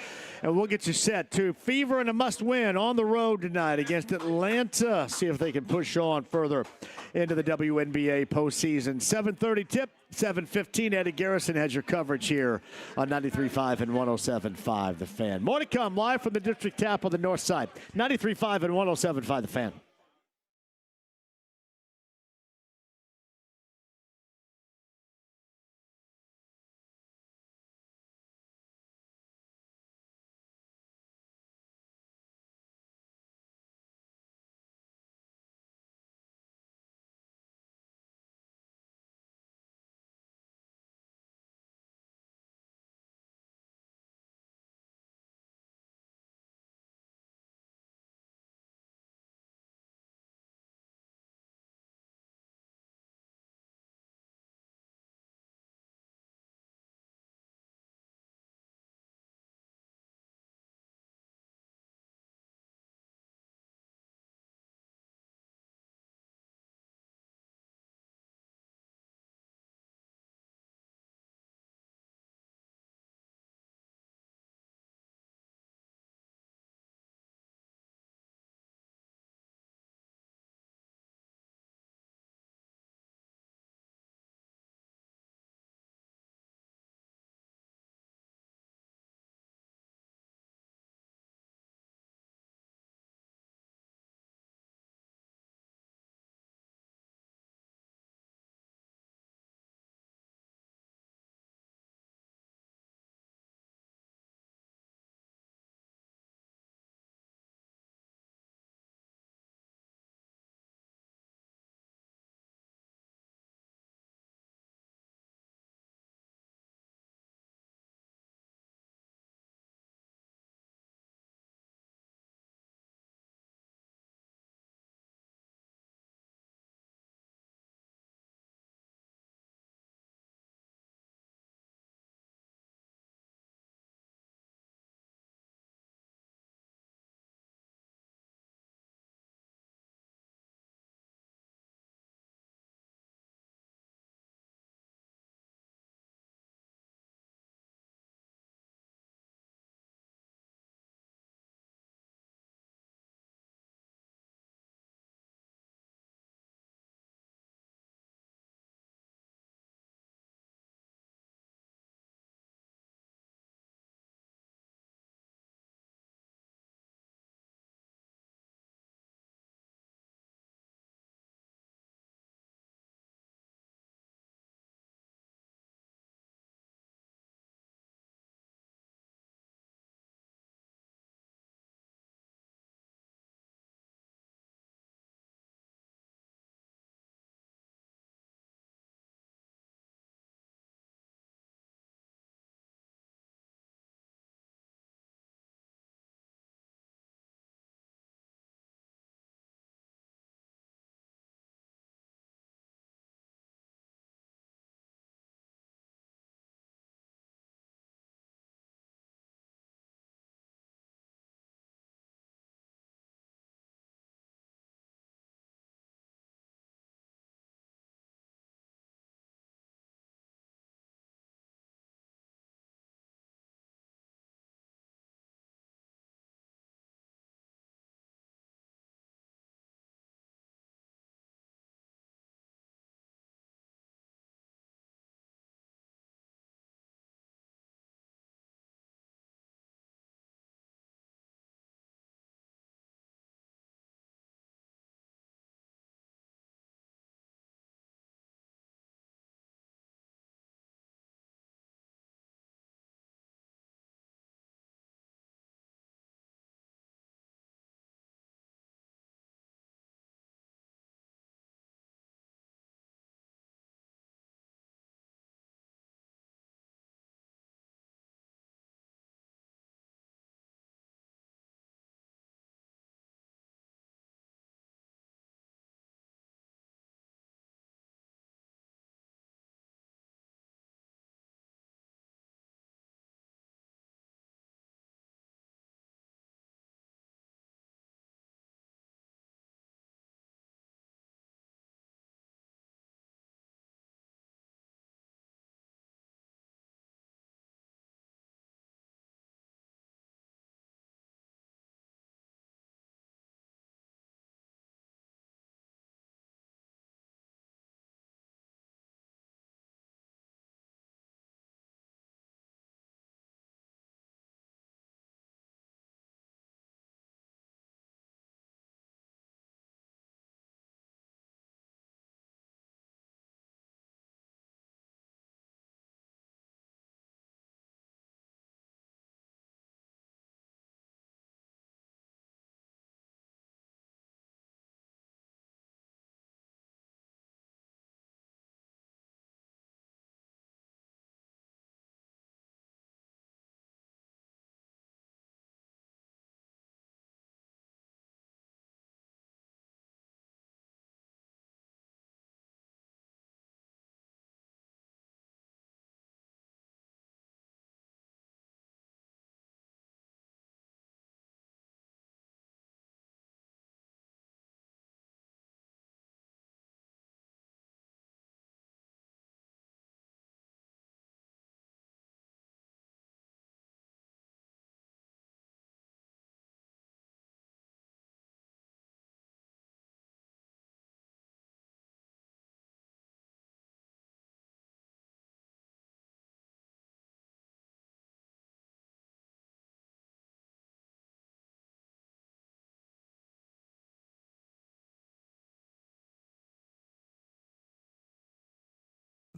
and we'll get you set, too. Fever and a must-win on the road tonight against Atlanta. See if they can push on further into the WNBA postseason. 7:30 tip, 7:15. Eddie Garrison has your coverage here on 93.5 and 107.5 The Fan. More to come live from the District Tap on the north side. 93.5 and 107.5 The Fan.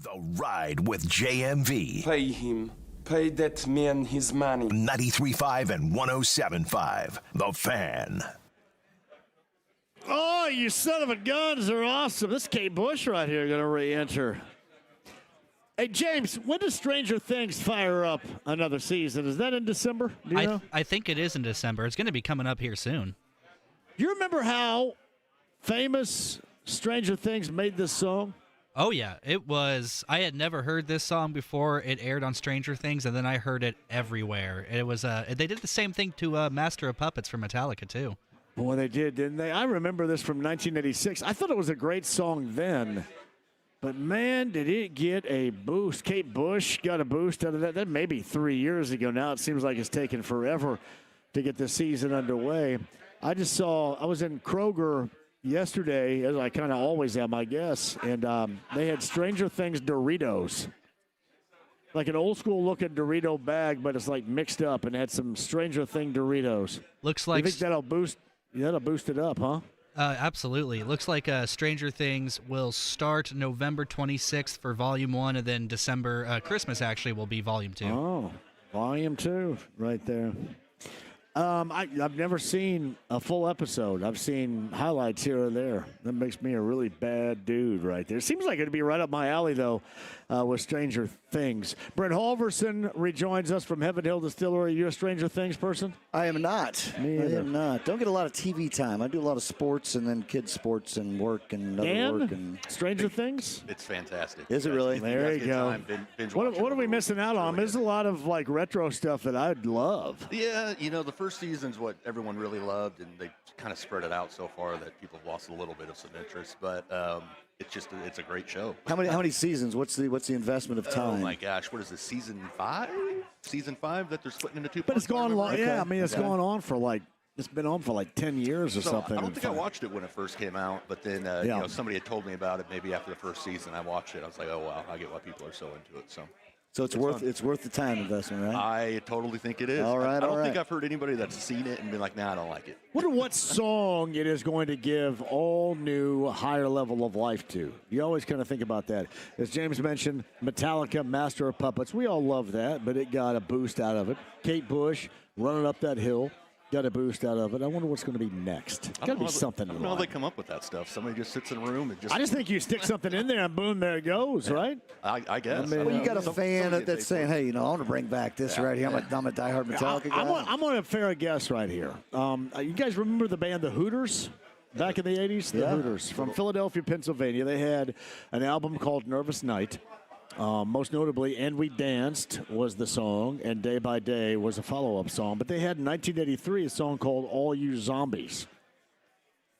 The Ride with JMV. Pay him. Pay that man his money. 93.5 and 107.5. The Fan. Oh, you son of a guns are awesome. This is Kate Bush right here going to re-enter. Hey, James, when does Stranger Things fire up another season? Is that in December? Do you know? I think it is in December. It's going to be coming up here soon. You remember how famous Stranger Things made this song? Oh, yeah. It was. I had never heard this song before it aired on Stranger Things, and then I heard it everywhere. It was. They did the same thing to Master of Puppets for Metallica, too. Boy, they did, didn't they? I remember this from 1986. I thought it was a great song then. But, man, did it get a boost. Kate Bush got a boost out of that. That may be 3 years ago now. It seems like it's taken forever to get the season underway. I was in Kroger yesterday, as I kind of always am, I guess, and they had Stranger Things Doritos. Like an old-school-looking Dorito bag, but it's, like, mixed up and had some Stranger Thing Doritos. Looks like... You think that'll boost it up, huh? Absolutely. Looks like Stranger Things will start November 26th for Volume 1, and then December, Christmas actually, will be Volume 2. Oh, Volume 2 right there. I've never seen a full episode. I've seen highlights here or there. That makes me a really bad dude right there. Seems like it'd be right up my alley, though, with Stranger Things. Brent Halverson rejoins us from Heaven Hill Distillery. Are you a Stranger Things person? I am not. Me either. I am not. Don't get a lot of TV time. I do a lot of sports and then kids' sports and work and other work. And Stranger Things? It's fantastic. Is it really? There you go. What are we missing out on? There's a lot of like retro stuff that I'd love. Yeah, the first season's what everyone really loved, and they kind of spread it out so far that people have lost a little bit of some interest. But it's a great show. How many seasons? What's the investment of time? Oh my gosh, what is this, season 5? Season 5 that they're splitting into two But parts? it's gone long. Okay. Yeah, I mean it's gone on for it's been on for 10 years or something. I don't think I watched it when it first came out, but then somebody had told me about it maybe after the first season. I watched it. I was like, oh wow, I get why people are so into it. So it's worth the time investment, right? I totally think it is. All right, I don't think I've heard anybody that's seen it and been like, nah, I don't like it. Wonder what song it is going to give all new higher level of life to. You always kind of think about that. As James mentioned, Metallica, Master of Puppets. We all love that, but it got a boost out of it. Kate Bush running up that hill. Got a boost out of it. I wonder what's going to be next. Got to be something. I don't know how they come up with that stuff. Somebody just sits in a room and just. I just think you stick something in there and boom, there it goes, right? I guess. Well, you got a fan that's saying, "Hey, I want to bring back this right here. I'm a diehard Metallica guy." I'm on a fair guess right here. You guys remember the band The Hooters? Back in the 80s? The Hooters from Philadelphia, Pennsylvania. They had an album called Nervous Night. Most notably, And We Danced was the song, and Day by Day was a follow-up song. But they had in 1983 a song called All You Zombies,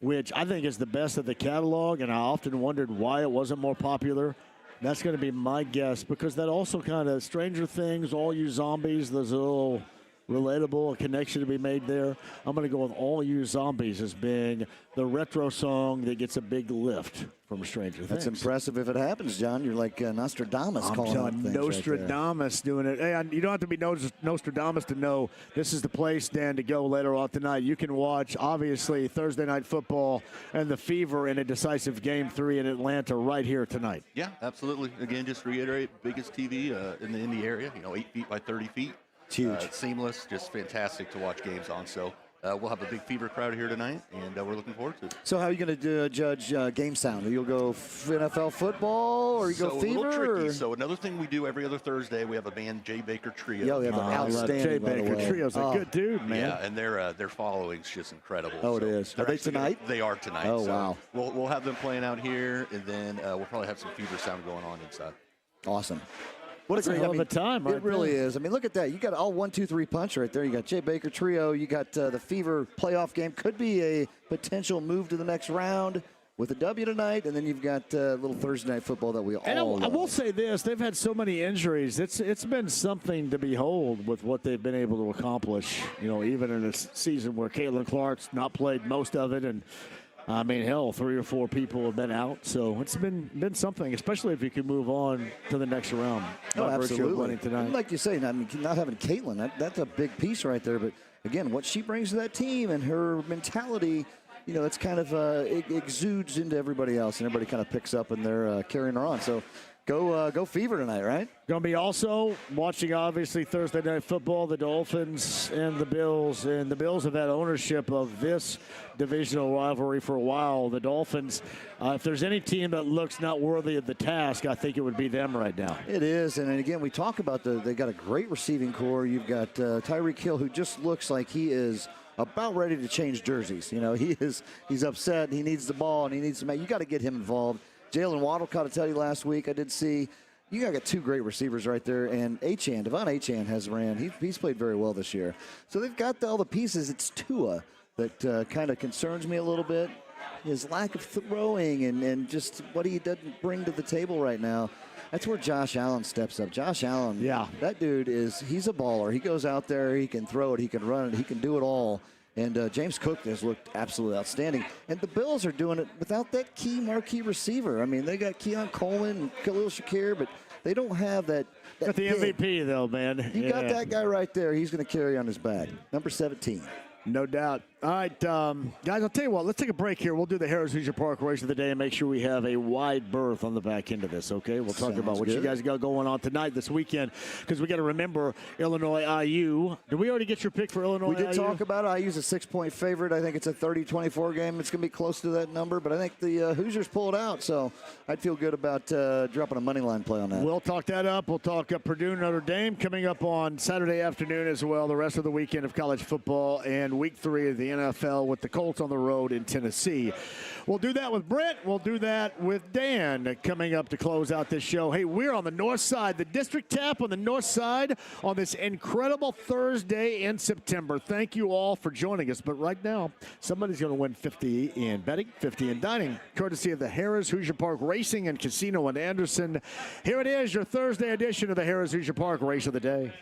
which I think is the best of the catalog, and I often wondered why it wasn't more popular. That's going to be my guess, because that also kind of Stranger Things, All You Zombies, there's a little relatable connection to be made there. I'm going to go with All You Zombies as being the retro song that gets a big lift from Stranger Things. That's impressive if it happens, John. You're like Nostradamus calling out things. Nostradamus right doing it. Hey, you don't have to be Nostradamus to know this is the place, Dan, to go later on tonight. You can watch, obviously, Thursday Night Football and the Fever in a decisive Game 3 in Atlanta right here tonight. Yeah, absolutely. Again, just to reiterate, biggest TV in the area, 8 feet by 30 feet. It's huge. It's seamless, just fantastic to watch games on. So we'll have a big Fever crowd here tonight, and we're looking forward to it. So how are you going to judge game sound? You'll go NFL football, or you go Fever? A little tricky. So another thing we do every other Thursday, we have a band, J. Baker Trio. Yeah, we have an outstanding, J. Baker Trio's a good dude, man. Yeah, and their following's just incredible. Oh, it is. Are they tonight? They are tonight. Oh, so wow. We'll have them playing out here, and then we'll probably have some Fever sound going on inside. Awesome. What a hell of a time, right? It really is. I mean, look at that. You got all 1, 2, 3 punch right there. You got Jay Baker Trio. You got the Fever playoff game. Could be a potential move to the next round with a W tonight, and then you've got little Thursday Night Football that we all love. I will say this. They've had so many injuries. It's been something to behold with what they've been able to accomplish, even in a season where Caitlin Clark's not played most of it, and I mean, hell, 3 or 4 people have been out, so it's been something, especially if you can move on to the next round. Oh, absolutely. Tonight. Like you say, I mean, not having Caitlin, that's a big piece right there. But again, what she brings to that team and her mentality, it's kind of it exudes into everybody else, and everybody kind of picks up and they're carrying her on. So Go Fever tonight, right? Going to be also watching, obviously, Thursday Night Football, the Dolphins and the Bills. And the Bills have had ownership of this divisional rivalry for a while. The Dolphins, if there's any team that looks not worthy of the task, I think it would be them right now. It is. And again, we talk about they got a great receiving core. You've got Tyreek Hill, who just looks like he is about ready to change jerseys. He's upset. He needs the ball, and you got to get him involved. Jalen Waddle caught a teddy last week. I did see you got two great receivers right there, and Devon Achane has ran. He's played very well this year. So they've got all the pieces. It's Tua that kind of concerns me a little bit. His lack of throwing and just what he doesn't bring to the table right now. That's where Josh Allen steps up. Josh Allen, that dude he's a baller. He goes out there, he can throw it, he can run it, he can do it all. And James Cook has looked absolutely outstanding. And the Bills are doing it without that key marquee receiver. I mean, they got Keon Coleman and Khalil Shakir, but they don't have that. Got the MVP, though, man. You got that guy right there. He's going to carry on his back. Number 17. No doubt. All right, guys, I'll tell you what. Let's take a break here. We'll do the Harris Hoosier Park race of the day and make sure we have a wide berth on the back end of this, okay? We'll talk about what you guys got going on tonight, this weekend, because we got to remember Illinois IU. Did we already get your pick for Illinois We did IU? talk about it. IU's a 6-point favorite. I think it's a 30-24 game. It's going to be close to that number, but I think the Hoosiers pull it out, so I'd feel good about dropping a money line play on that. We'll talk that up. We'll talk Purdue, Notre Dame coming up on Saturday afternoon as well, the rest of the weekend of college football and week 3 of the NFL with the Colts on the road in Tennessee. We'll do that with Brent. We'll do that with Dan coming up to close out this show. Hey, we're on the north side, the District Tap on the north side on this incredible Thursday in September. Thank you all for joining us. But right now, somebody's going to win 50 in betting, 50 in dining, courtesy of the Harris Hoosier Park Racing and Casino in Anderson. Here it is, your Thursday edition of the Harris Hoosier Park Race of the Day.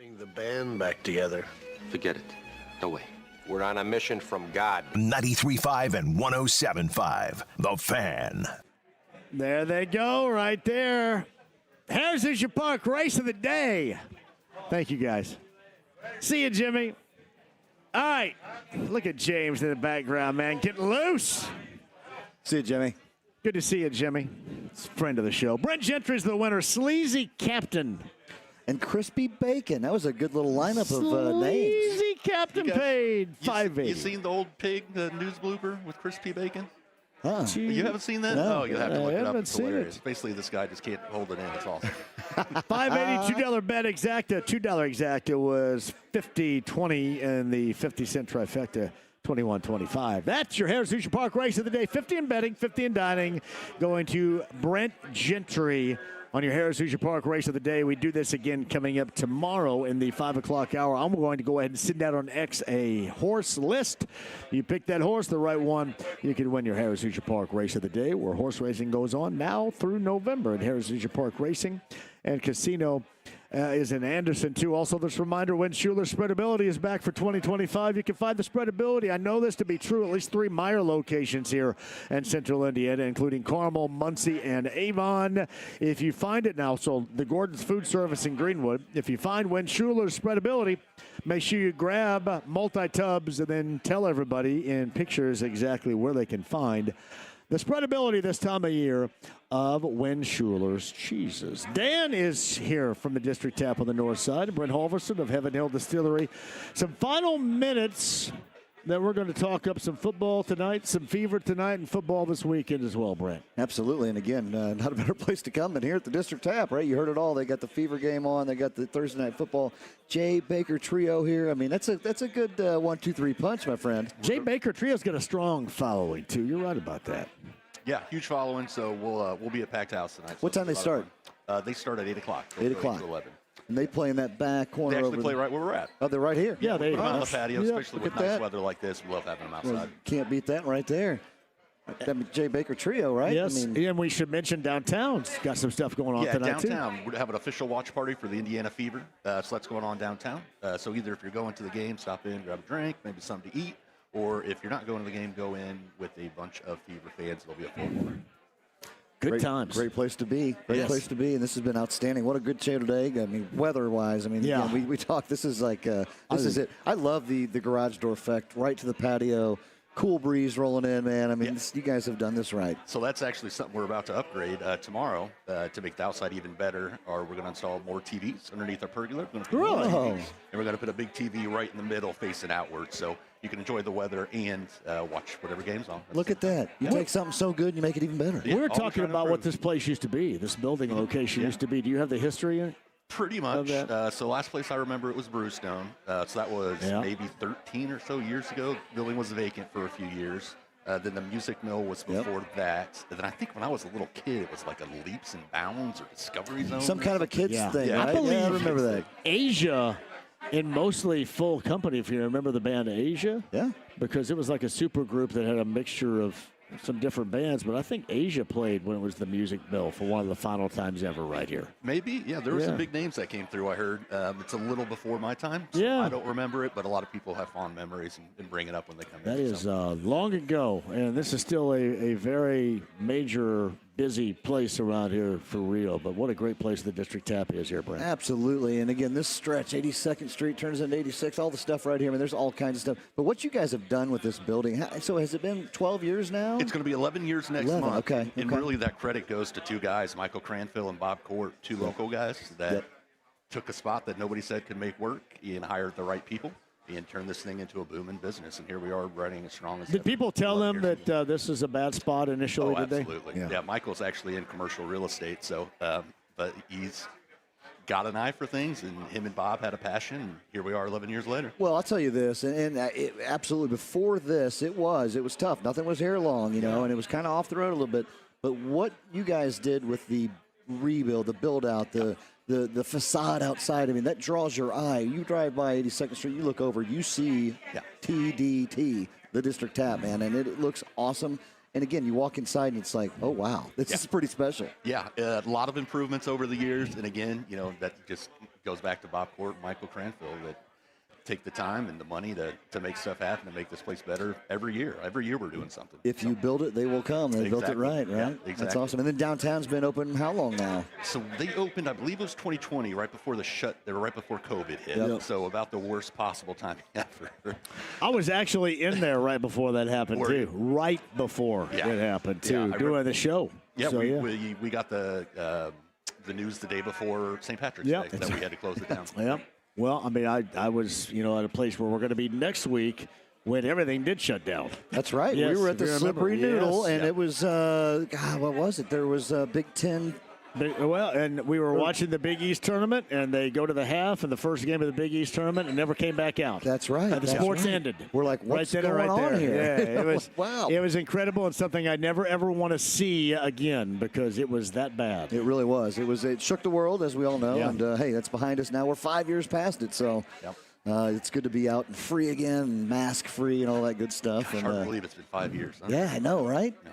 Putting the band back together. Forget it. No way. We're on a mission from God. 93.5 and 107.5. The Fan. There they go, right there. Heritage Park race of the day. Thank you, guys. See you, Jimmy. All right. Look at James in the background, man. Getting loose. See you, Jimmy. Good to see you, Jimmy. It's a friend of the show. Brent Gentry's the winner. Sleazy Captain. And Crispy Bacon. That was a good little lineup of names. Sleazy Captain paid $5.80. You seen the old pig news blooper with Crispy Bacon? Huh. You haven't seen that? No. Oh, you'll have to look it up. It's seen hilarious. it. Basically, this guy just can't hold it in. It's awesome. $5.80, $2 bet exacta. $2 exacta was 50-20 in the 50-cent trifecta. 21-25. That's your Harris Hoosier Park race of the day. 50 in betting, 50 in dining. Going to Brent Gentry on your Harris Hoosier Park race of the day. We do this again coming up tomorrow in the 5 o'clock hour. I'm going to go ahead and send out on X a horse list. You pick that horse, the right one, you can win your Harris Hoosier Park race of the day, where horse racing goes on now through November at Harris Hoosier Park Racing and Casino. Is in Anderson, too. Also, this reminder, Win Schuler's Spreadability is back for 2025. You can find the Spreadability. I know this to be true. At least 3 Meijer locations here in Central Indiana, including Carmel, Muncie, and Avon. If you find it now, so the Gordon's Food Service in Greenwood, if you find Win Schuler's Spreadability, make sure you grab multi-tubs and then tell everybody in pictures exactly where they can find the Spreadability this time of year of Win Schuler's cheeses. Dan is here from the District Tap on the north side. Brent Halverson of Heaven Hill Distillery. Some final minutes that we're going to talk up some football tonight, some fever tonight, and football this weekend as well, Brent. Absolutely. And again, not a better place to come than here at the District Tap, right? You heard it all. They got the fever game on. They got the Thursday night football. Jay Baker Trio here. I mean, that's a good 1-2-3 punch, my friend. Jay Baker Trio's got a strong following, too. You're right about that. Yeah, huge following, so we'll be at packed house tonight. So what time they start? They start at 8 o'clock. 8 o'clock. 11. And they play in that back corner. They actually play right where we're at. Oh, they're right here. Yeah, they are. On the patio, especially with nice that. weather like this. We love having them outside. Well, can't beat that right there. That Jay Baker Trio, right? Yes, and we should mention downtown's got some stuff going on tonight, too. Yeah, downtown. We have an official watch party for the Indiana Fever, so that's going on downtown. So either if you're going to the game, stop in, grab a drink, maybe something to eat, or if you're not going to the game, go in with a bunch of Fever fans. It'll be a full bar. Good times. Great place to be. Great place to be, and this has been outstanding. What a good show today. I mean, weather-wise, I mean, again, we talked. This is like, this is it. I love the garage door effect right to the patio. Cool breeze rolling in, man. I mean, you guys have done this right. So that's actually something we're about to upgrade tomorrow to make the outside even better. Or we're going to install more TVs underneath our pergola. We're gonna put more TVs, and we're going to put a big TV right in the middle facing outward. So you can enjoy the weather and watch whatever game's on. Look at that. You take something so good and you make it even better. Yeah, we were talking about what this place used to be, this building location used to be. Do you have the history in it? Pretty much. So last place I remember it was Brewstone. So that was maybe 13 or so years ago. The building was vacant for a few years. Then the Music Mill was before that. And then I think when I was a little kid, it was like a Leaps and Bounds or Discovery Zone. Some kind of a kids thing, right? I believe I remember that. Asia, in mostly full company, if you remember the band Asia. Yeah. Because it was like a super group that had a mixture of some different bands, but I think Asia played when it was the Music Mill for one of the final times ever right here. Maybe, yeah. There were some big names that came through, I heard. It's a little before my time, so I don't remember it, but a lot of people have fond memories and bring it up when they come in. That is long ago, and this is still a very major, busy place around here for real, but what a great place the District Tap is here, Brent. Absolutely, and again, this stretch, 82nd Street turns into 86, all the stuff right here. I mean, there's all kinds of stuff. But what you guys have done with this building, so has it been 12 years now? It's going to be 11 years next 11, month. Okay. And really that credit goes to 2 guys, Michael Cranfield and Bob Court, 2 local guys that took a spot that nobody said could make work and hired the right people and turned this thing into a booming business. And here we are running as strong as Did people tell them that this is a bad spot initially, did they? Absolutely. Yeah, Michael's actually in commercial real estate, so but he's got an eye for things, and him and Bob had a passion, and here we are 11 years later. Well, I'll tell you this, and absolutely before this, it was tough. Nothing was here long, you know, and it was kind of off the road a little bit. But what you guys did with the rebuild, the build-out, the facade outside, I mean, that draws your eye. You drive by 82nd Street, you look over, you see TDT, the District Tap, man, and it looks awesome. And again, you walk inside and it's like, oh, wow, this is pretty special. Yeah, a lot of improvements over the years. And again, that just goes back to Bob Court and Michael Cranfield that take the time and the money to make stuff happen and make this place better every year. Every year we're doing something. If you build it, they will come. They built it right? Yeah, exactly. That's awesome. And then downtown's been open how long now? So they opened, I believe it was 2020, right before they were right before COVID hit. Yep. So about the worst possible time ever. I was actually in there right before that happened, too. Right before it happened, too, doing the show. Yeah, so, we got the news the day before St. Patrick's Day that we had to close it down. Yep. Well, I mean, I was, at a place where we're going to be next week when everything did shut down. That's right. Yes, we were at the Slippery Noodle, and it was, what was it? There was Big Ten. And we were watching the Big East tournament, and they go to the half in the first game of the Big East tournament and never came back out. That's right. The sports ended. We're like, what's going on here? Yeah, it was, wow. It was incredible and something I never, ever want to see again because it was that bad. It really was. It shook the world, as we all know, and, hey, that's behind us now. We're 5 years past it, so it's good to be out and free again, and mask-free and all that good stuff. Gosh, hard to believe it's been 5 years. Huh? Yeah, I know, right? Yeah.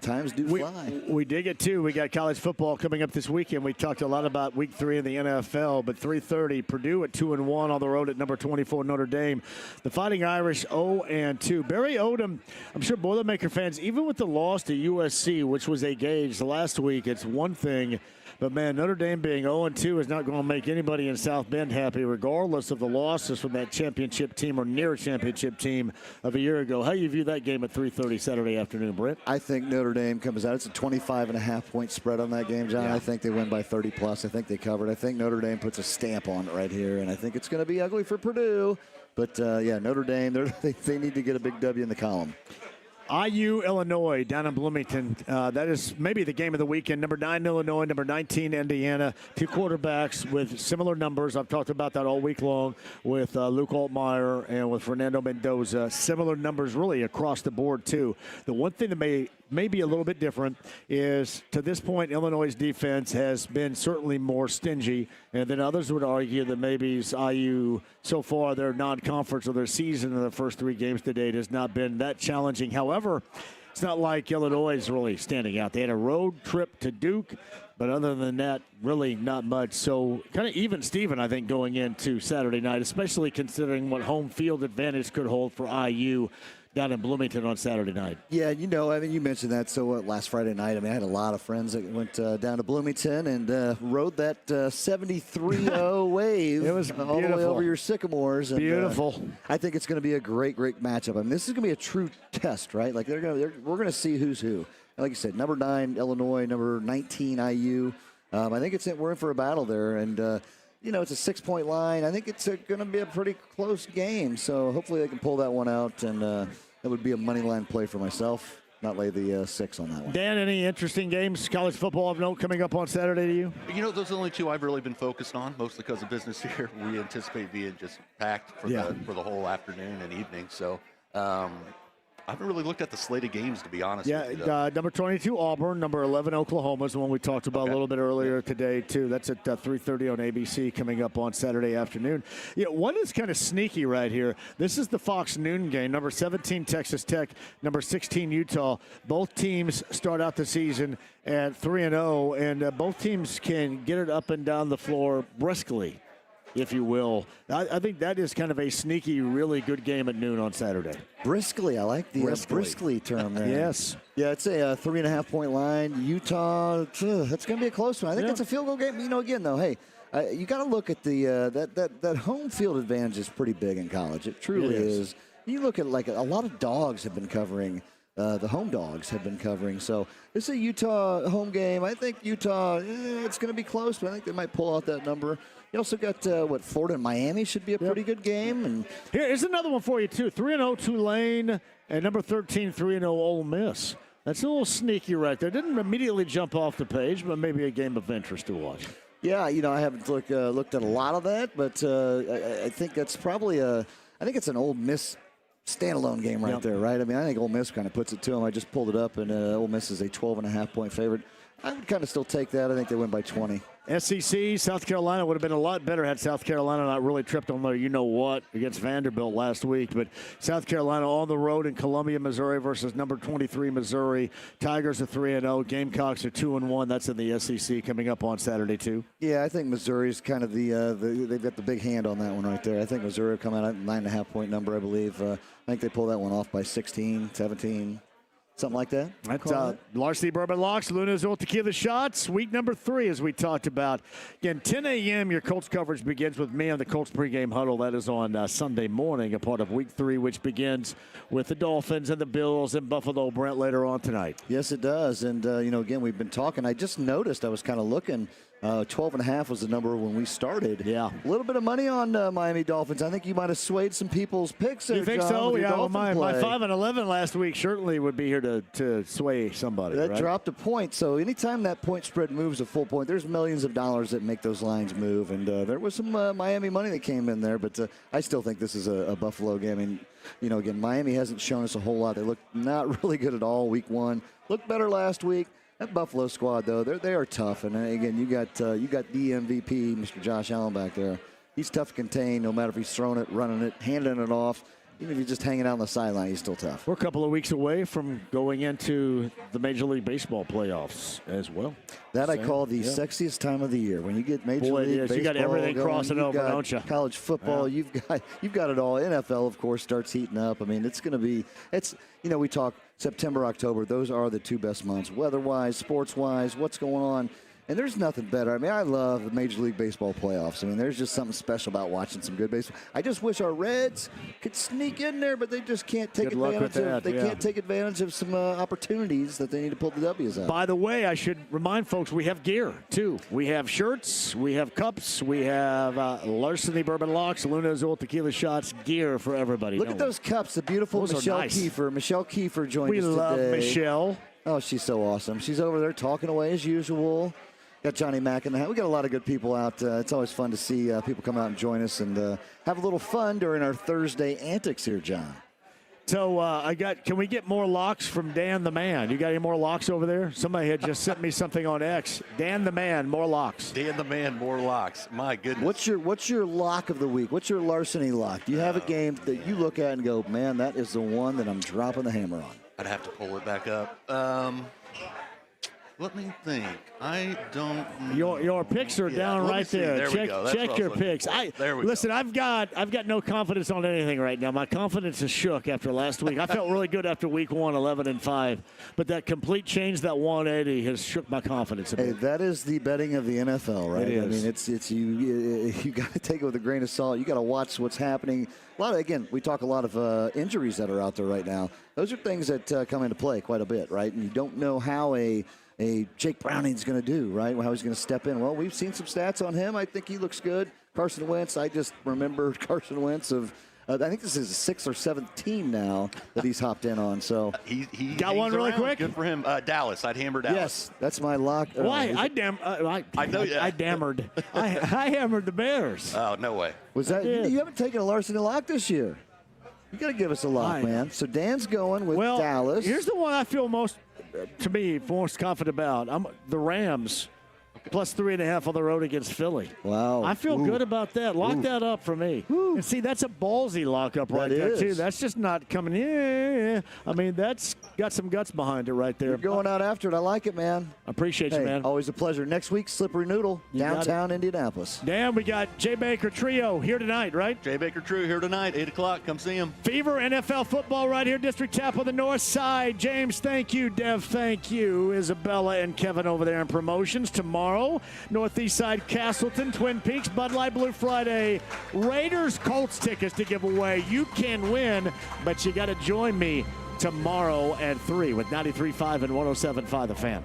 Times do fly. We dig it, too. We got college football coming up this weekend. We talked a lot about Week 3 in the NFL, but 3:30, Purdue at 2-1 on the road at number 24, Notre Dame. The Fighting Irish 0-2. Barry Odom, I'm sure Boilermaker fans, even with the loss to USC, which was a gauge last week, it's one thing. But, man, Notre Dame being 0-2 is not going to make anybody in South Bend happy, regardless of the losses from that championship team or near championship team of a year ago. How do you view that game at 3:30 Saturday afternoon, Brent? I think Notre Dame comes out. It's a 25.5-point spread on that game, John. Yeah. I think they win by 30+. I think they covered. I think Notre Dame puts a stamp on it right here, and I think it's going to be ugly for Purdue. But, Notre Dame, they need to get a big W in the column. IU, Illinois, down in Bloomington. That is maybe the game of the weekend. Number 9, Illinois. Number 19, Indiana. Two quarterbacks with similar numbers. I've talked about that all week long with Luke Altmaier and with Fernando Mendoza. Similar numbers really across the board, too. The one thing that may be a little bit different is, to this point, Illinois' defense has been certainly more stingy. And then others would argue that maybe IU, so far, their non-conference or their season in the first 3 games to date has not been that challenging. However, it's not like Illinois is really standing out. They had a road trip to Duke, but other than that, really not much. So kind of even Steven, I think, going into Saturday night, especially considering what home field advantage could hold for IU down in Bloomington on Saturday night. Yeah, you mentioned that. So last Friday night, I had a lot of friends that went down to Bloomington and rode that 73-0 wave. It was all the way over your Sycamores. And, beautiful. I think it's going to be a great matchup. I mean, this is going to be a true test, right? Like we're going to see who's who. Like you said, number 9 Illinois, number 19 IU. I think we're in for a battle there, and it's a 6-point line. I think it's going to be a pretty close game. So hopefully they can pull that one out, and that would be a money line play for myself. Not lay the 6 on that one. Dan, any interesting games, college football of note coming up on Saturday to you? Those are the only 2 I've really been focused on, mostly because of business here. We anticipate being just packed for the whole afternoon and evening. So I haven't really looked at the slate of games, to be honest with you. Number 22, Auburn. Number 11, Oklahoma is the one we talked about a little bit earlier today, too. That's at 3:30 on ABC coming up on Saturday afternoon. One is kind of sneaky right here. This is the Fox noon game. Number 17, Texas Tech. Number 16, Utah. Both teams start out the season at 3-0, and both teams can get it up and down the floor briskly, if you will. I think that is kind of a sneaky, really good game at noon on Saturday. Briskly, I like the briskly term there. Yes. Yeah, it's a 3.5-point line. Utah, that's going to be a close one. I think it's a field goal game. Again, though, hey, you got to look at the that home field advantage is pretty big in college. It truly is. You look at a lot of dogs have been covering. The home dogs have been covering. So it's a Utah home game. I think Utah, it's going to be close, but I think they might pull out that number. You also got, Florida and Miami should be a pretty good game. And here's another one for you, too. 3-0 Tulane and number 13, 3-0 Ole Miss. That's a little sneaky right there. Didn't immediately jump off the page, but maybe a game of interest to watch. Yeah, I haven't looked at a lot of that, but I think that's probably I think it's an Ole Miss standalone game right there, right? I mean, I think Ole Miss kind of puts it to them. I just pulled it up, and Ole Miss is a 12.5-point favorite. I would kind of still take that. I think they win by 20. SEC, South Carolina would have been a lot better had South Carolina not really tripped on their you-know-what against Vanderbilt last week. But South Carolina on the road in Columbia, Missouri versus number 23 Missouri. Tigers are 3-0. Gamecocks are 2-1. That's in the SEC coming up on Saturday, too. Yeah, I think Missouri's kind of they've got the big hand on that one right there. I think Missouri will come out at 9.5-point number, I believe. I think they pull that one off by 16, 17. Something like that. That's Larceny Bourbon Locks, Luna Azul Tequila Shots. Week number 3, as we talked about. Again, 10 a.m., your Colts coverage begins with me on the Colts pregame huddle. That is on Sunday morning, a part of week 3, which begins with the Dolphins and the Bills and Buffalo. Brent, later on tonight. Yes, it does. And, again, we've been talking. I just noticed, I was kind of looking. 12.5 was the number when we started. Yeah. A little bit of money on Miami Dolphins. I think you might have swayed some people's picks there, You think John, so? Yeah, well, my play. 5-11 last week certainly would be here to sway somebody. That right? dropped a point. So anytime that point spread moves a full point, there's millions of dollars that make those lines move. And there was some Miami money that came in there. But I still think this is a Buffalo game. I mean, again, Miami hasn't shown us a whole lot. They look not really good at all week 1. Looked better last week. That Buffalo squad, though, they are tough. And, again, you got the MVP, Mr. Josh Allen, back there. He's tough to contain no matter if he's throwing it, running it, handing it off. Even if you're just hanging out on the sideline, he's still tough. We're a couple of weeks away from going into the Major League Baseball playoffs as well. That I call the sexiest time of the year. When you get Major League Baseball, you got everything going, crossing over, got don't you? College football, you've got it all. NFL, of course, starts heating up. I mean, it's going to be we talk September, October. Those are the 2 best months, weather-wise, sports-wise. What's going on? And there's nothing better. I mean, I love the Major League Baseball playoffs. I mean, there's just something special about watching some good baseball. I just wish our Reds could sneak in there, but they just can't take advantage of. They can't take advantage of some opportunities that they need to pull the W's out. By the way, I should remind folks we have gear too. We have shirts, we have cups, we have Larceny Bourbon Locks, Luna Azul Tequila Shots gear for everybody. Look at those cups. The beautiful Michel Kiefer. Michel Kiefer joined us today. We love Michelle. Oh, she's so awesome. She's over there talking away as usual. Got Johnny Mack in the house. We got a lot of good people out. It's always fun to see people come out and join us and have a little fun during our Thursday antics here, John. So can we get more locks from Dan the Man? You got any more locks over there? Somebody had just sent me something on X. Dan the Man, more locks. Dan the Man, more locks. My goodness. What's your lock of the week? What's your Larceny lock? Do you have a game that you look at and go, man, that is the one that I'm dropping the hammer on? I'd have to pull it back up. Let me think. I don't. Your picks are down right there. Check your picks. There we listen, go. I've got no confidence on anything right now. My confidence is shook after last week. I felt really good after week 1, 11-5, but that complete change, that 180, has shook my confidence a bit. Hey, that is the betting of the NFL, right? It is. I mean, it's you got to take it with a grain of salt. You got to watch what's happening. We talk a lot of injuries that are out there right now. Those are things that come into play quite a bit, right? And you don't know how a Jake Browning's going to do, right? How he's going to step in. Well, we've seen some stats on him. I think he looks good. Carson Wentz, I just remember Carson Wentz of, I think this is his 6th or 7th team now that he's hopped in on. So he got one really quick. Good for him. Dallas. I'd hammer Dallas. Yes, that's my lock. Why? I hammered the Bears. Oh, no way. Was that you haven't taken a Larceny lock this year? You got to give us a lock, man. So Dan's going with Dallas. Here's the one I feel most confident about. The Rams, plus 3.5 on the road against Philly. Wow. I feel good about that. Lock that up for me. And see, that's a ballsy lockup right there, too. That's just not coming in. I mean, that's got some guts behind it right there. You're going out after it. I like it, man. I appreciate you, man. Always a pleasure. Next week, Slippery Noodle, downtown Indianapolis. Dan, we got Jay Baker Trio here tonight, right? Jay Baker Trio here tonight, 8 o'clock. Come see him. Fever NFL football right here, District Tap on the north side. James, thank you. Dev, thank you. Isabella and Kevin over there in promotions. Tomorrow, Northeast Side, Castleton, Twin Peaks, Bud Light Blue Friday. Raiders Colts tickets to give away. You can win, but you got to join me tomorrow at 3 with 93.5 and 107.5 The Fan.